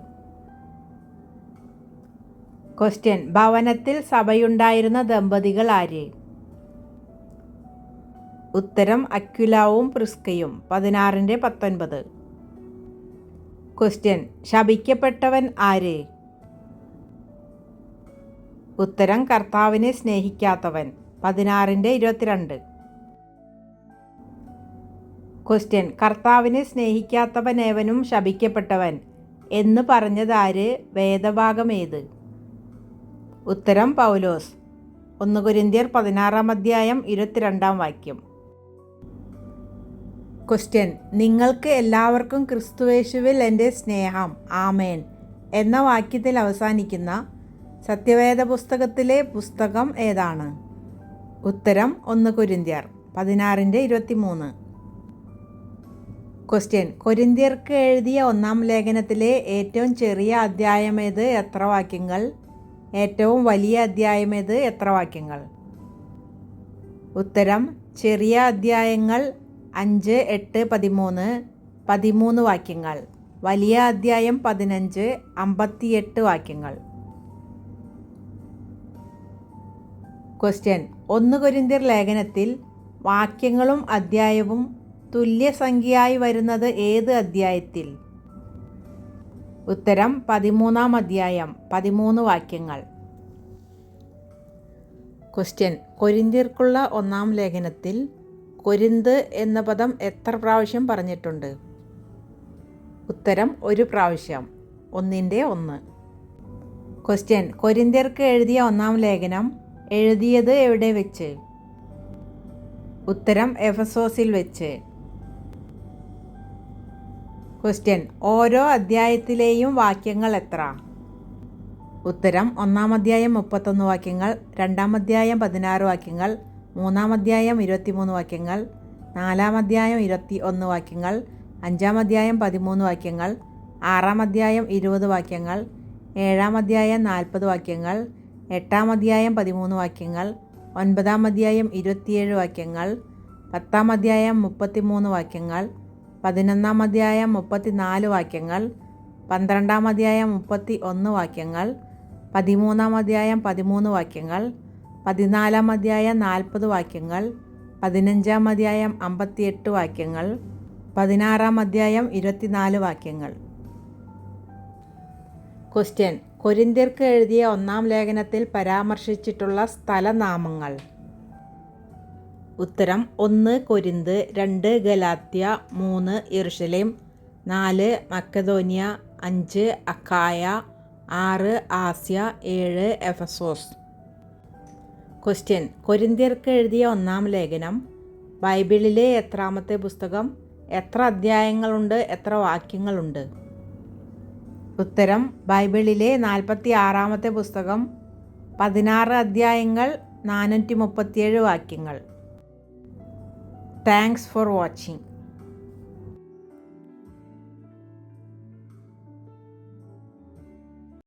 ക്വസ്റ്റ്യൻ: ഭവനത്തിൽ സഭയുണ്ടായിരുന്ന ദമ്പതികൾ ആര്? ഉത്തരം അക്വിലാവും പ്രിസ്കയും. 16:19. ക്വസ്റ്റ്യൻ: ശപിക്കപ്പെട്ടവൻ ആര്? ഉത്തരം കർത്താവിനെ സ്നേഹിക്കാത്തവൻ. 16:22. ക്വസ്റ്റ്യൻ: കർത്താവിനെ സ്നേഹിക്കാത്തവനേവനും ശപിക്കപ്പെട്ടവൻ എന്ന് പറഞ്ഞതാര്? വേദഭാഗം ഏത്? ഉത്തരം പൗലോസ്. 1 കൊരിന്ത്യർ 16:22 ക്വസ്റ്റ്യൻ: നിങ്ങൾക്ക് എല്ലാവർക്കും ക്രിസ്തുയേശുവിൽ എൻ്റെ സ്നേഹം, ആമേൻ എന്ന വാക്യത്തിൽ അവസാനിക്കുന്ന സത്യവേദ പുസ്തകത്തിലെ പുസ്തകം ഏതാണ്? ഉത്തരം 1 കൊരിന്ത്യർ 16:23. ക്വസ്റ്റ്യൻ: കൊരിന്ത്യർക്ക് എഴുതിയ 1-ാം ലേഖനത്തിലെ ഏറ്റവും ചെറിയ അധ്യായമേത്? എത്ര വാക്യങ്ങൾ? ഏറ്റവും വലിയ അധ്യായമേത്? എത്ര വാക്യങ്ങൾ? ഉത്തരം: ചെറിയ അധ്യായങ്ങൾ 5, 8, 13, 13 വാക്യങ്ങൾ. വലിയ അധ്യായം 15, 58 വാക്യങ്ങൾ. ക്വസ്റ്റ്യൻ: 1 കൊരിന്ത്യർ ലേഖനത്തിൽ വാക്യങ്ങളും അധ്യായവും തുല്യസംഖ്യയായി വരുന്നത് ഏത് അധ്യായത്തിൽ? ഉത്തരം 13-ാം അധ്യായം, 13 വാക്യങ്ങൾ. ക്വസ്റ്റ്യൻ: കൊരിന്ത്യർക്കുള്ള 1-ാം ലേഖനത്തിൽ കൊരിന്ത് എന്ന പദം എത്ര പ്രാവശ്യം പറഞ്ഞിട്ടുണ്ട്? ഉത്തരം 1 പ്രാവശ്യം, 1. ക്വസ്റ്റ്യൻ: കൊരിന്ത്യർക്ക് എഴുതിയ 1-ാം ലേഖനം എഴുതിയത് എവിടെ വെച്ച്? ഉത്തരം എഫെസോസിൽ വെച്ച്. ക്വസ്റ്റ്യൻ: ഓരോ അധ്യായത്തിലെയും വാക്യങ്ങൾ എത്ര? ഉത്തരം: 1-ാം അധ്യായം 31 വാക്യങ്ങൾ, 2-ാം അധ്യായം 16 വാക്യങ്ങൾ, 3-ാം അധ്യായം 23 വാക്യങ്ങൾ, 4-ാം അധ്യായം 21 വാക്യങ്ങൾ, 5-ാം അധ്യായം 13 വാക്യങ്ങൾ, 6-ാം അധ്യായം 20 വാക്യങ്ങൾ, 7-ാം അധ്യായം 40 വാക്യങ്ങൾ, 8-ാം അധ്യായം 13 വാക്യങ്ങൾ, 9-ാം അധ്യായം 27 വാക്യങ്ങൾ, 10-ാം അധ്യായം 33 വാക്യങ്ങൾ, 11-ാം അധ്യായം 34 വാക്യങ്ങൾ, 12-ാം അധ്യായം 31 വാക്യങ്ങൾ, 13-ാം അധ്യായം 13 വാക്യങ്ങൾ, 14-ാം അധ്യായം 40 വാക്യങ്ങൾ, 15-ാം അധ്യായം 58 വാക്യങ്ങൾ, 16-ാം അധ്യായം 24 വാക്യങ്ങൾ. ക്വസ്റ്റ്യൻ: കൊരിന്ത്യർക്ക് എഴുതിയ 1-ാം ലേഖനത്തിൽ പരാമർശിച്ചിട്ടുള്ള സ്ഥലനാമങ്ങൾ? ഉത്തരം: 1 കൊരിന്ത്, 2 ഗലാത്യ, 3 യെരുശലേം, 4 മക്കെദോനിയ, 5 അഖായ, 6 ആസ്യ, 7 എഫെസോസ്. ക്വസ്റ്റ്യൻ: കൊരിന്ത്യർക്ക് എഴുതിയ 1-ാം ലേഖനം ബൈബിളിലെ എത്രാമത്തെ പുസ്തകം? എത്ര അധ്യായങ്ങളുണ്ട്? എത്ര വാക്യങ്ങളുണ്ട്? ഉത്തരം: ബൈബിളിലെ 46-ാമത്തെ പുസ്തകം, 16 അധ്യായങ്ങൾ, 437 വാക്യങ്ങൾ. Thanks for watching.